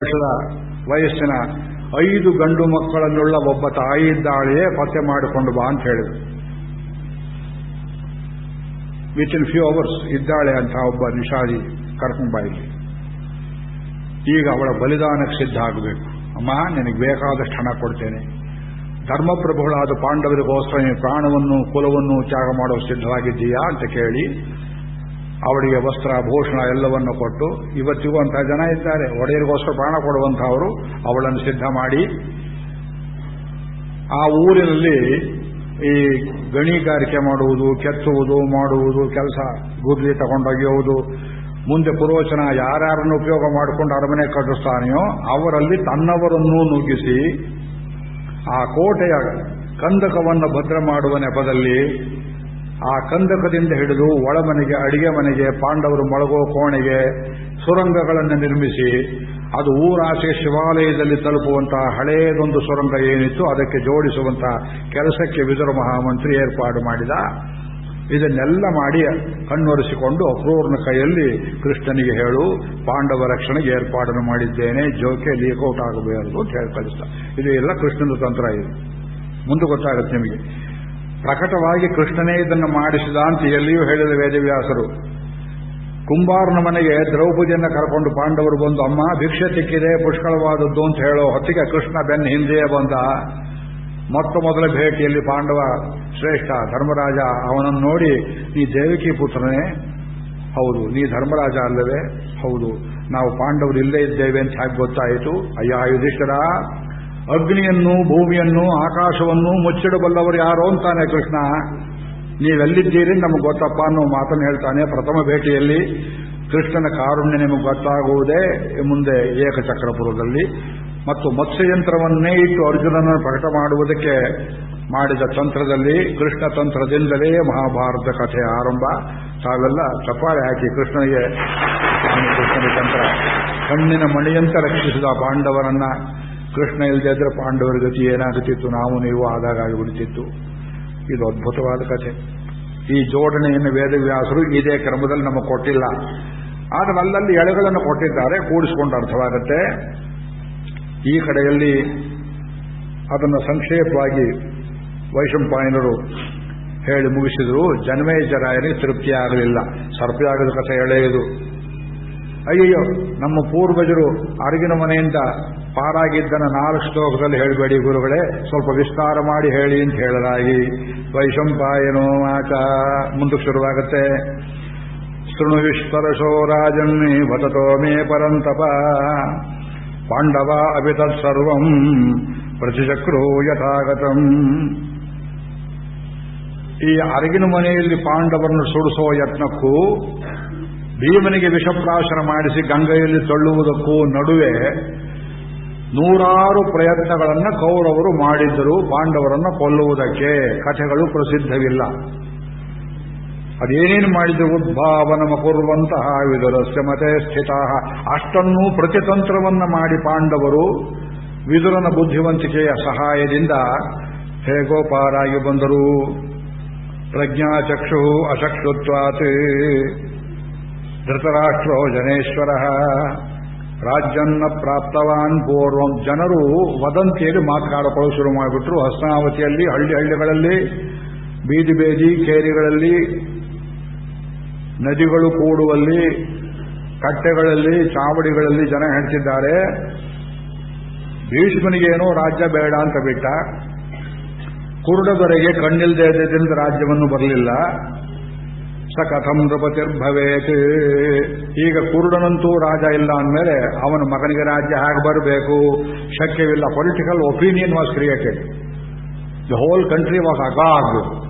ವರ್ಷದ ವಯಸ್ಸಿನ 5 ಗಂಡು ಮಕ್ಕಳನ್ನುಳ್ಳ ಒಬ್ಬ ತಾಯಿ ಇದ್ದಾಳೆಯೇ ಪತ್ತೆ ಮಾಡಿಕೊಂಡು ಬಾ ಅಂತ ಹೇಳಿದ್ರು. ವಿತಿನ್ ಫ್ಯೂ ಅವರ್ಸ್ ಇದ್ದಾಳೆ ಅಂತ ಒಬ್ಬ ನಿಷಾದಿ ಕರ್ಕೊಂಡು ಬಾ ಇಲ್ಲಿ. ಈಗ ಅವಳ ಬಲಿದಾನಕ್ಕೆ ಸಿದ್ಧ ಆಗಬೇಕು. ಅಮ್ಮ, ನಿನಗೆ ಬೇಕಾದಷ್ಟು ಹಣ ಕೊಡ್ತೇನೆ. ಧರ್ಮಪ್ರಭುಗಳಾದ ಪಾಂಡವರಿಗೋಸ್ಕರ ನೀನು ಪ್ರಾಣವನ್ನು ಕುಲವನ್ನು ತ್ಯಾಗ ಮಾಡೋ ಸಿದ್ಧವಾಗಿದ್ದೀಯಾ ಅಂತ ಕೇಳಿ ಅವಳಿಗೆ ವಸ್ತ್ರ ಭೂಷಣ ಎಲ್ಲವನ್ನು ಕೊಟ್ಟು, ಇವತ್ತಿಗೂ ಅಂತಹ ಜನ ಇದ್ದಾರೆ, ಒಡೆಯರಿಗೋಸ್ಕರ ಪ್ರಾಣ ಕೊಡುವಂತಹವರು, ಅವಳನ್ನು ಸಿದ್ಧ ಮಾಡಿ ಆ ಊರಿನಲ್ಲಿ ಈ ಗಣಿಗಾರಿಕೆ ಮಾಡುವುದು, ಕೆತ್ತುವುದು, ಮಾಡುವುದು ಕೆಲಸ, ಗುದ್ಲಿ ತಗೊಂಡೊಗೆಯುವುದು, ಮುಂದೆ ಪುರೋಚನ ಯಾರ್ಯಾರನ್ನು ಉಪಯೋಗ ಮಾಡಿಕೊಂಡು ಅರಮನೆ ಕಟ್ಟಿಸ್ತಾನೆಯೋ ಅವರಲ್ಲಿ ತನ್ನವರನ್ನೂ ನುಗ್ಗಿಸಿ ಆ ಕೋಟೆಯ ಕಂದಕವನ್ನು ಭದ್ರ ಮಾಡುವ ನೆಪದಲ್ಲಿ ಆ ಕಂದಕದಿಂದ ಹಿಡಿದು ಒಳಮನೆಗೆ, ಅಡಿಗೆ ಮನೆಗೆ, ಪಾಂಡವರು ಮಲಗೋ ಕೋಣೆಗೆ ಸುರಂಗಗಳನ್ನು ನಿರ್ಮಿಸಿ ಅದು ಊರಾಚೆ ಶಿವಾಲಯದಲ್ಲಿ ತಲುಪುವಂತಹ ಹಳೆಯದೊಂದು ಸುರಂಗ ಏನಿತ್ತು ಅದಕ್ಕೆ ಜೋಡಿಸುವಂತಹ ಕೆಲಸಕ್ಕೆ ವಿದುರ ಮಹಾಮಂತ್ರಿ ಏರ್ಪಾಡು ಮಾಡಿದ. ಇದನ್ನೆಲ್ಲ ಮಾಡಿ ಕಣ್ಣೊರೆಸಿಕೊಂಡು ಅಕ್ರೂರನ ಕೈಯಲ್ಲಿ ಕೃಷ್ಣನಿಗೆ ಹೇಳು, ಪಾಂಡವ ರಕ್ಷಣೆಗೆ ಏರ್ಪಾಡನ್ನು ಮಾಡಿದ್ದೇನೆ, ಜೋಕೆ ಲೀಕೌಟ್ ಆಗಬಾರದು ಅಂತ ಹೇಳಿ ಕಳಿಸ್ತ. ಇದು ಎಲ್ಲ ಕೃಷ್ಣನ ತಂತ್ರ. ಇದು ಮುಂದೆ ಗೊತ್ತಾಗುತ್ತೆ ನಿಮಗೆ. ಪ್ರಕಟವಾಗಿ ಕೃಷ್ಣನೇ ಇದನ್ನು ಮಾಡಿಸಿದ ಅಂತ ಎಲ್ಲಿಯೂ ಹೇಳಿದ ವೇದವ್ಯಾಸರು. ಕುಂಬಾರನ ಮನೆಗೆ ದ್ರೌಪದಿಯನ್ನು ಕರ್ಕೊಂಡು ಪಾಂಡವರು ಬಂದು, ಅಮ್ಮ ಭಿಕ್ಷೆ ಸಿಕ್ಕಿದೆ ಪುಷ್ಕಳವಾದದ್ದು ಅಂತ ಹೇಳೋ ಹೊತ್ತಿಗೆ ಕೃಷ್ಣ ಬೆನ್ನ ಹಿಂದೆಯೇ ಬಂದ. ಮೊತ್ತ ಮೊದಲ ಭೇಟಿಯಲ್ಲಿ ಪಾಂಡವ ಶ್ರೇಷ್ಠ ಧರ್ಮರಾಜ ಅವನನ್ನು ನೋಡಿ, ನೀ ದೇವಕಿ ಪುತ್ರನೇ? ಹೌದು. ನೀ ಧರ್ಮರಾಜ ಅಲ್ಲವೇ? ಹೌದು. ನಾವು ಪಾಂಡವರು ಇಲ್ಲೇ ಇದ್ದೇವೆ ಅಂತ ಹೇಗೆ ಗೊತ್ತಾಯಿತು? ಅಯ್ಯ ಯುಧಿಷ್ಠಿರ, ಅಗ್ನಿಯನ್ನು, ಭೂಮಿಯನ್ನು, ಆಕಾಶವನ್ನು ಮುಚ್ಚಿಡಬಲ್ಲವರು ಯಾರೋ ಅಂತಾನೆ ಕೃಷ್ಣ. ನೀವೆಲ್ಲಿದ್ದೀರಿ ನಮಗೆ ಗೊತ್ತಪ್ಪ ಅನ್ನೋ ಮಾತನ್ನು ಹೇಳ್ತಾನೆ. ಪ್ರಥಮ ಭೇಟಿಯಲ್ಲಿ ಕೃಷ್ಣನ ಕಾರುಣ್ಯ ನಿಮಗೆ ಗೊತ್ತಾಗುವುದೇ ಮುಂದೆ ಏಕಚಕ್ರಪುರದಲ್ಲಿ. ಮತ್ತು ಮತ್ಸ್ಯಯಂತ್ರವನ್ನೇ ಇಟ್ಟು ಅರ್ಜುನನನ್ನು ಪ್ರಕಟ ಮಾಡುವುದಕ್ಕೆ ಮಾಡಿದ ತಂತ್ರದಲ್ಲಿ, ಕೃಷ್ಣ ತಂತ್ರದಿಂದಲೇ ಮಹಾಭಾರತ ಕಥೆಯ ಆರಂಭ. ತಾವೆಲ್ಲ ಚಪ್ಪಾಳೆ ಹಾಕಿ ಕೃಷ್ಣನಿಗೆ ತಂತ್ರ. ಕಣ್ಣಿನ ಮಣಿಯಂತ ರಕ್ಷಿಸಿದ ಪಾಂಡವರನ್ನ. ಕೃಷ್ಣ ಇಲ್ಲದೆ ಇದ್ರೆ ಪಾಂಡವರ ಗತಿ ಏನಾಗುತ್ತಿತ್ತು? ನಾವು ನೀವು ಆದಾಗಾಗಿ ಬಿಡುತ್ತಿತ್ತು. ಇದು ಅದ್ಭುತವಾದ ಕಥೆ. ಈ ಜೋಡಣೆಯನ್ನು ವೇದವ್ಯಾಸರು ಇದೇ ಕ್ರಮದಲ್ಲಿ ನಮಗೆ ಕೊಟ್ಟಿಲ್ಲ. ಆದರೆ ಅಲ್ಲಲ್ಲಿ ಎಳೆಗಳನ್ನು ಕೊಟ್ಟಿದ್ದಾರೆ, ಕೂಡಿಸಿಕೊಂಡು ಅರ್ಥವಾಗುತ್ತೆ. ಈ ಕಡೆಯಲ್ಲಿ ಅದನ್ನು ಸಂಕ್ಷೇಪವಾಗಿ ವೈಶಂಪಾಯನರು ಹೇಳಿ ಮುಗಿಸಿದರು. ಜನಮೇಜರಾಯನಿಗೆ ತೃಪ್ತಿಯಾಗಲಿಲ್ಲ. ಸರ್ಪಯಾಗದ ಕಥೆ ಎಳೆಯುವುದು. ಅಯ್ಯಯ್ಯೋ, ನಮ್ಮ ಪೂರ್ವಜರು ಅರಗಿನ ಮನೆಯಿಂದ ಪಾರಾಗಿದ್ದನ 4 ಶ್ಲೋಕದಲ್ಲಿ ಹೇಳಬೇಡಿ ಗುರುಗಳೇ, ಸ್ವಲ್ಪ ವಿಸ್ತಾರ ಮಾಡಿ ಹೇಳಿ ಅಂತ ಹೇಳಲಾಗಿ ವೈಶಂಪಾಯನೋ ಆಚ ಮುಂದಕ್ಕೆ ಶುರುವಾಗುತ್ತೆ. ಶೃಣು ವಿಶ್ವರಶೋ ರಾಜನ್ನೇ ಭತತೋ ಮೇ ಪರಂತಪ ಪಾಂಡವ ಅಭಿತತ್ಸರ್ವಂ ಪ್ರತಿಚಕ್ರೋ ಯಥಾಗತಂ. ಈ ಅರಗಿನ ಮನೆಯಲ್ಲಿ ಪಾಂಡವರನ್ನು ಸುಡಿಸೋ ಯತ್ನಕ್ಕೂ ಭೀಮನಿಗೆ ವಿಷಪ್ರಾಶನ ಮಾಡಿಸಿ ಗಂಗೆಯಲ್ಲಿ ತಳ್ಳುವುದಕ್ಕೂ ನಡುವೆ 100 ಪ್ರಯತ್ನಗಳನ್ನು ಕೌರವರು ಮಾಡಿದ್ದರು ಪಾಂಡವರನ್ನು ಕೊಲ್ಲುವುದಕ್ಕೆ. ಕಥೆಗಳು ಪ್ರಸಿದ್ಧವಿಲ್ಲ. ಅದೇನೇನು ಮಾಡಿದ್ರು? ಉದ್ಭಾವನಮ ಕೊರುವಂತಹ ವಿದುರಸ್ಯ ಮತೆ ಸ್ಥಿತ. ಅಷ್ಟನ್ನೂ ಪ್ರತಿತಂತ್ರವನ್ನು ಮಾಡಿ ಪಾಂಡವರು ವಿದುರನ ಬುದ್ಧಿವಂತಿಕೆಯ ಸಹಾಯದಿಂದ ಹೇಗೋ ಪಾರಾಗಿ ಬಂದರು. ಪ್ರಜ್ಞಾಚಕ್ಷು ಅಚಕ್ಷುತ್ವಾತ್ ಧೃತರಾಷ್ಟ್ರೋ ಜನೇಶ್ವರ ರಾಜ್ಯನ್ನ ಪ್ರಾಪ್ತವಾನ್ ಪೂರ್ವಂ. ಜನರು ವದಂತಿಯಲ್ಲಿ ಮಾತನಾಡಿಕೊಳ್ಳಲು ಶುರು ಮಾಡಿಬಿಟ್ರು. ಹಸ್ನಾವತಿಯಲ್ಲಿ, ಹಳ್ಳಿಗಳಲ್ಲಿ, ಬೀದಿ ಬೇದಿ ಕೇರಿಗಳಲ್ಲಿ, ನದಿಗಳು ಕೂಡುವಲ್ಲಿ, ಕಟ್ಟೆಗಳಲ್ಲಿ, ಚಾವಡಿಗಳಲ್ಲಿ ಜನ ಹೇಳ್ತಿದ್ದಾರೆ, ಭೀಷ್ಮನಿಗೇನೋ ರಾಜ್ಯ ಬೇಡ ಅಂತ ಬಿಟ್ಟ. ಕುರುಡದೊರೆಗೆ ಕಣ್ಣಿಲ್ದೇ ಇದ್ದರಿಂದ ರಾಜ್ಯವನ್ನು ಬರಲಿಲ್ಲ. ಸ ಕಥಂ ನೃಪತಿರ್ಭವೇತ್. ಈಗ ಕುರುಡನಂತೂ ರಾಜ ಇಲ್ಲ ಅಂದಮೇಲೆ ಅವನ ಮಗನಿಗೆ ರಾಜ್ಯ ಹೇಗೆ ಬರಬೇಕು? ಶಕ್ಯವಿಲ್ಲ. Political opinion was created. The whole country was agog.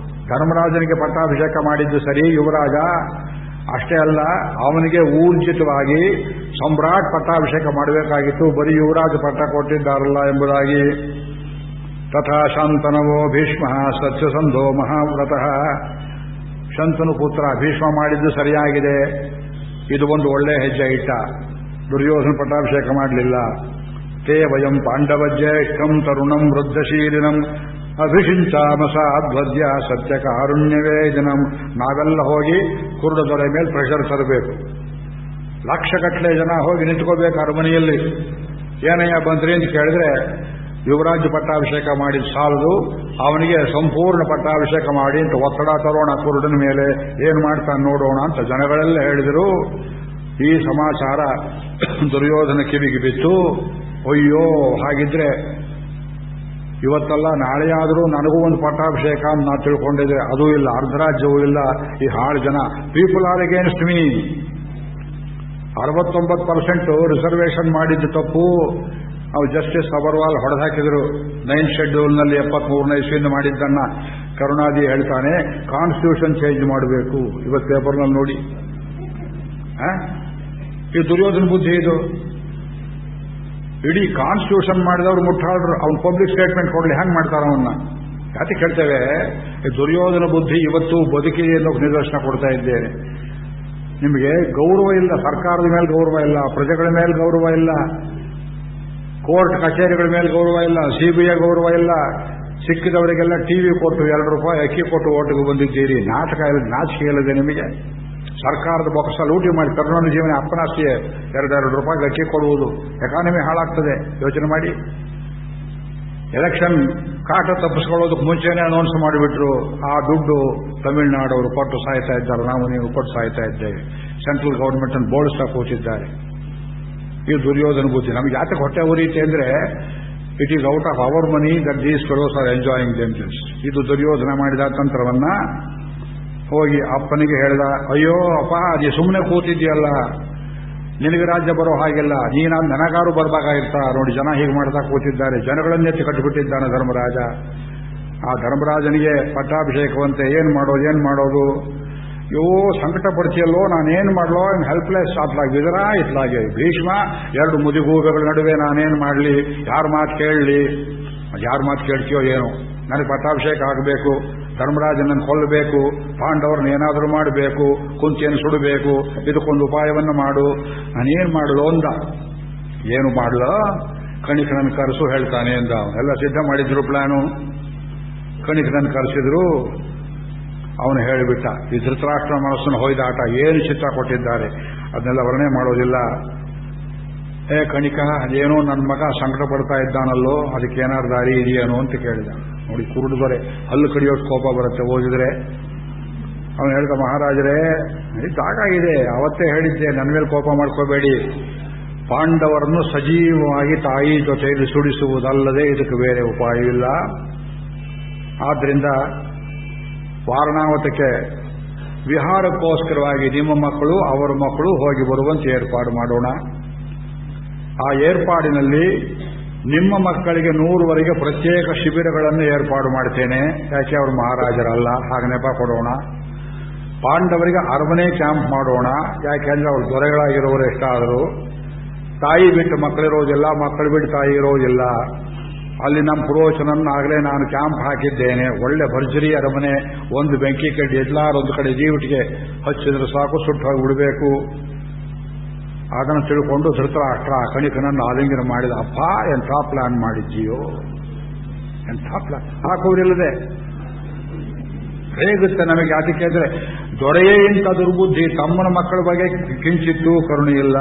ಧರ್ಮರಾಜನಿಗೆ ಪಟ್ಟಾಭಿಷೇಕ ಮಾಡಿದ್ದು ಸರಿ, ಯುವರಾಜ. ಅಷ್ಟೇ ಅಲ್ಲ, ಅವನಿಗೆ ಊರ್ಜಿತವಾಗಿ ಸಮ್ರಾಟ್ ಪಟ್ಟಾಭಿಷೇಕ ಮಾಡಬೇಕಾಗಿತ್ತು, ಬರೀ ಯುವರಾಜ ಪಟ್ಟ ಕೊಟ್ಟಿದ್ದಾರಲ್ಲ ಎಂಬುದಾಗಿ. ತಥಾ ಶಾಂತನವೋ ಭೀಷ್ಮ ಸತ್ಯಸಂಧೋ ಮಹಾವ್ರತಃ. ಶಂತನು ಪುತ್ರ ಭೀಷ್ಮ ಮಾಡಿದ್ದು ಸರಿಯಾಗಿದೆ. ಇದು ಒಂದು ಒಳ್ಳೆ ಹೆಜ್ಜೆ ಇಟ್ಟ. ದುರ್ಯೋಧನ ಪಟ್ಟಾಭಿಷೇಕ ಮಾಡಲಿಲ್ಲ. ತೇ ವಯಂ ಪಾಂಡವ ಜ್ಯೇಷ್ಠಂ ತರುಣಂ ವೃದ್ಧಶೀಲಿನಂ ಅಭಿಷಿಂಚಾಮಸಾಧ್ವದ್ಯ ಸತ್ಯ ಕಾರುಣ್ಯವೇದನಂ. ನಾವೆಲ್ಲ ಹೋಗಿ ಕುರುಡ ದೊರೆ ಮೇಲೆ ಪ್ರೆಷರ್ ತರಬೇಕು. ಲಕ್ಷಗಟ್ಟಲೆ ಜನ ಹೋಗಿ ನಿಂತ್ಕೋಬೇಕು ಅರಮನೆಯಲ್ಲಿ. ಏನಯ್ಯ ಬಂದ್ರಿ ಅಂತ ಕೇಳಿದ್ರೆ ಯುವರಾಜ್ಯ ಪಟ್ಟಾಭಿಷೇಕ ಮಾಡಿದ ಸಾಲದು, ಅವನಿಗೆ ಸಂಪೂರ್ಣ ಪಟ್ಟಾಭಿಷೇಕ ಮಾಡಿ ಅಂತ ಒತ್ತಡ ತರೋಣ ಕುರುಡನ ಮೇಲೆ, ಏನು ಮಾಡ್ತಾನೆ ನೋಡೋಣ ಅಂತ ಜನಗಳೆಲ್ಲ ಹೇಳಿದರು. ಈ ಸಮಾಚಾರ ದುರ್ಯೋಧನ ಕಿವಿಗೆ ಬಿತ್ತು. ಅಯ್ಯೋ, ಹಾಗಿದ್ರೆ ಇವತ್ತಲ್ಲ ನಾಳೆಯಾದರೂ ನನಗೂ ಒಂದು ಪಟ್ಟಾಭಿಷೇಕ ಅಂತ ನಾ ತಿಳ್ಕೊಂಡಿದ್ರೆ ಅದೂ ಇಲ್ಲ, ಅರ್ಧರಾಜ್ಯವೂ ಇಲ್ಲ, ಈ ಹಾಳು ಜನ people are against me. 69% reservation ಮಾಡಿದ್ದು ತಪ್ಪು. ಅವು ಜಸ್ಟಿಸ್ ಅಗರ್ವಾಲ್ ಹೊಡೆದಾಕಿದ್ರು 9th ಶೆಡ್ಯೂಲ್ನಲ್ಲಿ 73ನೇ ಇಸ್ವಿಯಿಂದ ಮಾಡಿದ್ದನ್ನ. ಕರುಣಾದಿ ಹೇಳ್ತಾನೆ ಕಾನ್ಸ್ಟಿಟ್ಯೂಷನ್ ಚೇಂಜ್ ಮಾಡಬೇಕು. ಇವತ್ತು ಪೇಪರ್ನಲ್ಲಿ ನೋಡಿ, ಈ ದುರ್ಯೋಧನ ಬುದ್ಧಿ ಇದು. ಇಡೀ ಕಾನ್ಸ್ಟಿಟ್ಯೂಷನ್ ಮಾಡಿದವರು ಮುಟ್ಟಾಡ್ರು, ಅವ್ನು ಪಬ್ಲಿಕ್ ಸ್ಟೇಟ್ಮೆಂಟ್ ಕೊಡ್ಲಿ, ಹ್ಯಾಂಗ್ ಮಾಡ್ತಾರ ಅವನ್ನ? ಯಾಕೆ ಕೇಳ್ತೇವೆ? ದುರ್ಯೋಧನ ಬುದ್ಧಿ ಇವತ್ತು ಬದುಕಿದೆ ಅನ್ನೋ ನಿದರ್ಶನ ಕೊಡ್ತಾ ಇದ್ದೇನೆ. ನಿಮಗೆ ಗೌರವ ಇಲ್ಲ, ಸರ್ಕಾರದ ಮೇಲೆ ಗೌರವ ಇಲ್ಲ, ಪ್ರಜೆಗಳ ಮೇಲೆ ಗೌರವ ಇಲ್ಲ, ಕೋರ್ಟ್ ಕಚೇರಿಗಳ ಮೇಲೆ ಗೌರವ ಇಲ್ಲ, ಸಿಬಿಐ ಗೌರವ ಇಲ್ಲ. ಸಿಕ್ಕಿದವರಿಗೆಲ್ಲ ಟಿವಿ ಕೊಟ್ಟು 2 ರೂಪಾಯಿ ಅಕ್ಕಿ ಕೊಟ್ಟು ಓಟಿಗೆ ಬಂದಿದ್ದೀರಿ. ನಾಟಕ ಇಲ್ಲ, ನಾಚಿಕೆ ಇಲ್ಲದೆ ನಿಮಗೆ? ಸರ್ಕಾರದ ಬೊಕ್ಕಸ ಲೂಟಿ ಮಾಡಿ ಕರುಣಾನ ಜೀವನ ಅಪ್ಪನಾಸ್ತಿಯೇ 2 ರೂಪಾಯಿಗೆ ಅಕ್ಕಿ ಕೊಡುವುದು. ಎಕಾನಮಿ ಹಾಳಾಗ್ತದೆ. ಯೋಚನೆ ಮಾಡಿ. ಎಲೆಕ್ಷನ್ ಕಾಟ ತಪ್ಪಿಸ್ಕೊಳ್ಳೋದಕ್ಕೆ ಮುಂಚೆನೇ ಅನೌನ್ಸ್ ಮಾಡಿಬಿಟ್ರು. ಆ ದುಡ್ಡು ತಮಿಳುನಾಡವರು ಕೊಟ್ಟು ಸಾಯ್ತಾ ಇದ್ದಾರೆ, ನಾವು ನೀವು ಕೊಟ್ಟು ಸಾಯ್ತಾ ಇದ್ದೇವೆ. ಸೆಂಟ್ರಲ್ ಗವರ್ಮೆಂಟ್ ಅನ್ನು ಬೋಳಿಸ್ತಾ ಕೂತಿದ್ದಾರೆ. ಈ ದುರ್ಯೋಧನ ಬುದ್ಧಿ ನಮಗೆ ಯಾತಕ್ಕೆ ಹೊಟ್ಟೆ ಉರಿಯುತ್ತೆ ಅಂದ್ರೆ, it is out of our money that these fellows are enjoying themselves. ಇದು ದುರ್ಯೋಧನ ಮಾಡಿದ ತಂತ್ರವನ್ನ ಹೋಗಿ ಅಪ್ಪನಿಗೆ ಹೇಳಿದ. ಅಯ್ಯೋ ಅಪ್ಪ, ಅದೇ ಸುಮ್ಮನೆ ಕೂತಿದ್ಯಲ್ಲ, ನಿನಗೆ ರಾಜ್ಯ ಬರೋ ಹಾಗಿಲ್ಲ, ನೀನು ನನಗಾರು ಬರ್ಬೇಕಾಗಿರ್ತ. ನೋಡಿ ಜನ ಹೀಗೆ ಮಾಡ್ತಾ ಕೂತಿದ್ದಾರೆ. ಜನಗಳನ್ನೆತ್ತಿ ಕಟ್ಟಿಬಿಟ್ಟಿದ್ದಾನೆ ಧರ್ಮರಾಜ. ಆ ಧರ್ಮರಾಜನಿಗೆ ಪಟ್ಟಾಭಿಷೇಕವಂತೆ ಏನ್ ಮಾಡೋದು? ಯೋ ಸಂಕಟ ಪಡ್ತಿಯಲ್ಲೋ, ನಾನೇನು ಮಾಡಲೋ, ಹೆಲ್ಪ್ಲೆಸ್. ಅತ್ಲಾಗಿ ವಿದರ, ಇತ್ಲಾಗೆ ಭೀಷ್ಮ, 2 ಮುದಿಗೂಬೆಗಳ ನಡುವೆ ನಾನೇನು ಮಾಡಲಿ? ಯಾರ ಮಾತು ಕೇಳಲಿ? ಯಾರ ಮಾತು ಕೇಳ್ತೀಯೋ ಏನೋ. ನನಗೆ ಪಟ್ಟಾಭಿಷೇಕ ಆಗಬೇಕು, ಧರ್ಮರಾಜನನ್ನು ಕೊಲ್ಲಬೇಕು, ಪಾಂಡವರನ್ನ ಏನಾದರೂ ಮಾಡಬೇಕು, ಕುಂತಿಯನ್ನು ಸುಡಬೇಕು, ಇದಕ್ಕೊಂದು ಉಪಾಯವನ್ನು ಮಾಡು. ನಾನೇನು ಮಾಡಲು ಅಂದ. ಏನು ಮಾಡಲ? ಕಣಿಕನನ್ನು ಕರೆಸು ಹೇಳ್ತಾನೆ ಅಂದ. ಎಲ್ಲ ಸಿದ್ಧ ಮಾಡಿದ್ರು ಪ್ಲಾನು. ಕಣಿಕನನ್ನು ಕರೆಸಿದ್ರು. ಅವನು ಹೇಳಿಬಿಟ್ಟ. ಈ ಧೃತರಾಷ್ಟ್ರ ಮನಸ್ಸನ್ನು ಹೊಯ್ದಾಟ ಏನು ಚಿತ್ರ ಕೊಟ್ಟಿದ್ದಾರೆ ಅದನ್ನೆಲ್ಲ ವರ್ಣನೆ ಮಾಡೋದಿಲ್ಲ. ಕಣಿಕ, ಅದೇನೋ ನನ್ನ ಮಗ ಸಂಕಟ ಪಡ್ತಾ ಇದ್ದಾನಲ್ಲೋ, ಅದಕ್ಕೇನಾರು ದಾರಿ ಇದೆಯೇನೋ ಅಂತ ಕೇಳಿದ. ನೋಡಿ ಕುರುಡುದರೆ ಹಲ್ಲು ಕಡಿಯೋಷ್ಟು ಕೋಪ ಬರುತ್ತೆ ಓದಿದ್ರೆ. ಅವನು ಹೇಳ್ದ, ಮಹಾರಾಜರೇ ಇದಾಗಿದೆ, ಅವತ್ತೇ ಹೇಳಿದ್ದೆ, ನನ್ನ ಮೇಲೆ ಕೋಪ ಮಾಡ್ಕೋಬೇಡಿ. ಪಾಂಡವರನ್ನು ಸಜೀವವಾಗಿ ತಾಯಿ ಜೊತೆಯಲ್ಲಿ ಸುಡಿಸುವುದಲ್ಲದೆ ಇದಕ್ಕೆ ಬೇರೆ ಉಪಾಯವಿಲ್ಲ. ಆದ್ದರಿಂದ ವಾರಣಾವತಕ್ಕೆ ವಿಹಾರಕ್ಕೋಸ್ಕರವಾಗಿ ನಿಮ್ಮ ಮಕ್ಕಳು ಅವರ ಮಕ್ಕಳು ಹೋಗಿ ಬರುವಂತೆ ಏರ್ಪಾಡು ಮಾಡೋಣ. ಆ ಏರ್ಪಾಡಿನಲ್ಲಿ ನಿಮ್ಮ ಮಕ್ಕಳಿಗೆ 100ವರೆಗೆ ಪ್ರತ್ಯೇಕ ಶಿಬಿರಗಳನ್ನು ಏರ್ಪಾಡು ಮಾಡ್ತೇನೆ. ಯಾಕೆ ಅವರು ಮಹಾರಾಜರಲ್ಲ, ಹಾಗೆ ನೆಪ ಕೊಡೋಣ. ಪಾಂಡವರಿಗೆ ಅರಮನೆ ಕ್ಯಾಂಪ್ ಮಾಡೋಣ. ಯಾಕೆಂದ್ರೆ ಅವರು ದೊರೆಗಳಾಗಿರೋರು ಎಷ್ಟಾದರೂ. ತಾಯಿ ಬಿಟ್ಟು ಮಕ್ಕಳಿರೋದಿಲ್ಲ, ಮಕ್ಕಳು ಬಿಟ್ಟು ತಾಯಿ ಇರೋದಿಲ್ಲ. ಅಲ್ಲಿ ನಮ್ಮ ಪುರೋಚನನ್ನಾಗಲೇ ನಾನು ಕ್ಯಾಂಪ್ ಹಾಕಿದ್ದೇನೆ. ಒಳ್ಳೆ ಭರ್ಜರಿ ಅರಮನೆ. ಒಂದು ಬೆಂಕಿ ಕಡ್ಡಿ ಎಲ್ಲಾರೊಂದು ಕಡೆ ಜೀವಿಟಿಗೆ ಹಚ್ಚಿದ್ರೆ ಸಾಕು, ಸುಟ್ಟು ಹೋಗಿ ಬಿಡಬೇಕು. ಅದನ್ನು ತಿಳ್ಕೊಂಡು ಧೃತರಾಷ್ಟ್ರ ಕಣಿಕನನ್ನು ಆಲಿಂಗನ ಮಾಡಿದ. ಅಪ್ಪ, ಎಂಥ ಪ್ಲಾನ್ ಮಾಡಿದ್ದೀಯೋ, ಎಂಥ ಪ್ಲಾನ್. ಹಾಕುವುದಿಲ್ಲದೆ ಹೇಗುತ್ತೆ ನಮಗೆ. ಅದಕ್ಕೆ ಅಂದ್ರೆ ದೊರೆಯೇ ಇಂಥ ದುರ್ಬುದ್ಧಿ. ತಮ್ಮನ ಮಕ್ಕಳ ಬಗ್ಗೆ ಕಿಂಚಿತ್ತೂ ಕರುಣೆ ಇಲ್ಲ.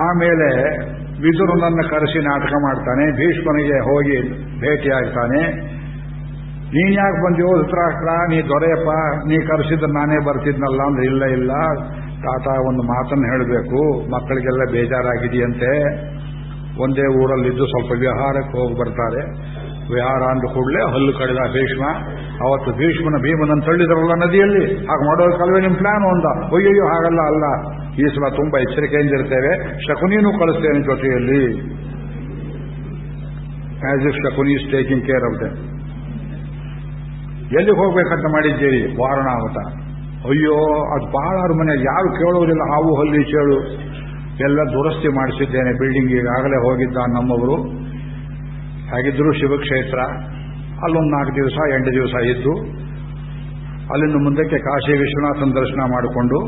ಆಮೇಲೆ ವಿದುರನನ್ನು ಕರೆಸಿ ನಾಟಕ ಮಾಡ್ತಾನೆ. ಭೀಷ್ಮನಿಗೆ ಹೋಗಿ ಭೇಟಿಯಾಗ್ತಾನೆ. ನೀನ್ ಯಾಕೆ ಬಂದಿಯೋ ಧೃತರಾಷ್ಟ್ರ, ನೀ ದೊರೆಯಪ್ಪ, ನೀ ಕರೆಸಿದ್ರೆ ನಾನೇ ಬರ್ತಿದ್ನಲ್ಲ ಅಂದ್ರೆ, ಇಲ್ಲ ತಾತ ಒಂದು ಮಾತನ್ನು ಹೇಳಬೇಕು, ಮಕ್ಕಳಿಗೆಲ್ಲ ಬೇಜಾರಾಗಿದೆಯಂತೆ. ಒಂದೇ ಊರಲ್ಲಿದ್ದು ಸ್ವಲ್ಪ ವಿಹಾರಕ್ಕೆ ಹೋಗಿ ಬರ್ತಾರೆ. ವಿಹಾರ ಅಂದ ಕೂಡಲೇ ಹಲ್ಲು ಕಡಿದ ಭೀಷ್ಮ. ಅವತ್ತು ಭೀಮನನ್ನು ತಳ್ಳಿದ್ರಲ್ಲ ನದಿಯಲ್ಲಿ, ಹಾಗೆ ಮಾಡೋದು ಕಲ್ವೇ ನಿಮ್ಮ ಪ್ಲಾನ್ ಒಂದ. ಅಯ್ಯಯ್ಯೋ ಹಾಗಲ್ಲ, ಅಲ್ಲ, ಈ ಸಲ ತುಂಬಾ ಎಚ್ಚರಿಕೆಯಿಂದಿರ್ತೇವೆ. ಶಕುನಿನೂ ಕಳಿಸ್ತೇನೆ ಜೊತೆಯಲ್ಲಿ. As if Shakuni is taking care of them. ಎಲ್ಲಿಗೆ ಹೋಗ್ಬೇಕಂತ ಮಾಡಿದ್ದೀರಿ? ವಾರಣಾವತ. ಅಯ್ಯೋ, ಅದು ಬಹಳ ಅರಮನೆ, ಯಾರು ಕೇಳೋದಿಲ್ಲ. ಹಾವು ಹಲ್ಲಿ ಚೇಳು ಎಲ್ಲ ದುರಸ್ತಿ ಮಾಡಿಸಿದ್ದೇನೆ. ಬಿಲ್ಡಿಂಗ್ ಈಗಾಗಲೇ ಹೋಗಿದ್ದ ನಮ್ಮವರು. ಹಾಗಿದ್ರು ಶಿವಕ್ಷೇತ್ರ. ಅಲ್ಲೊಂದು 4 ದಿವಸ 8 ದಿವಸ ಇದ್ದು ಅಲ್ಲಿಂದ ಮುಂದಕ್ಕೆ ಕಾಶಿ ವಿಶ್ವನಾಥನ ದರ್ಶನ ಮಾಡಿಕೊಂಡು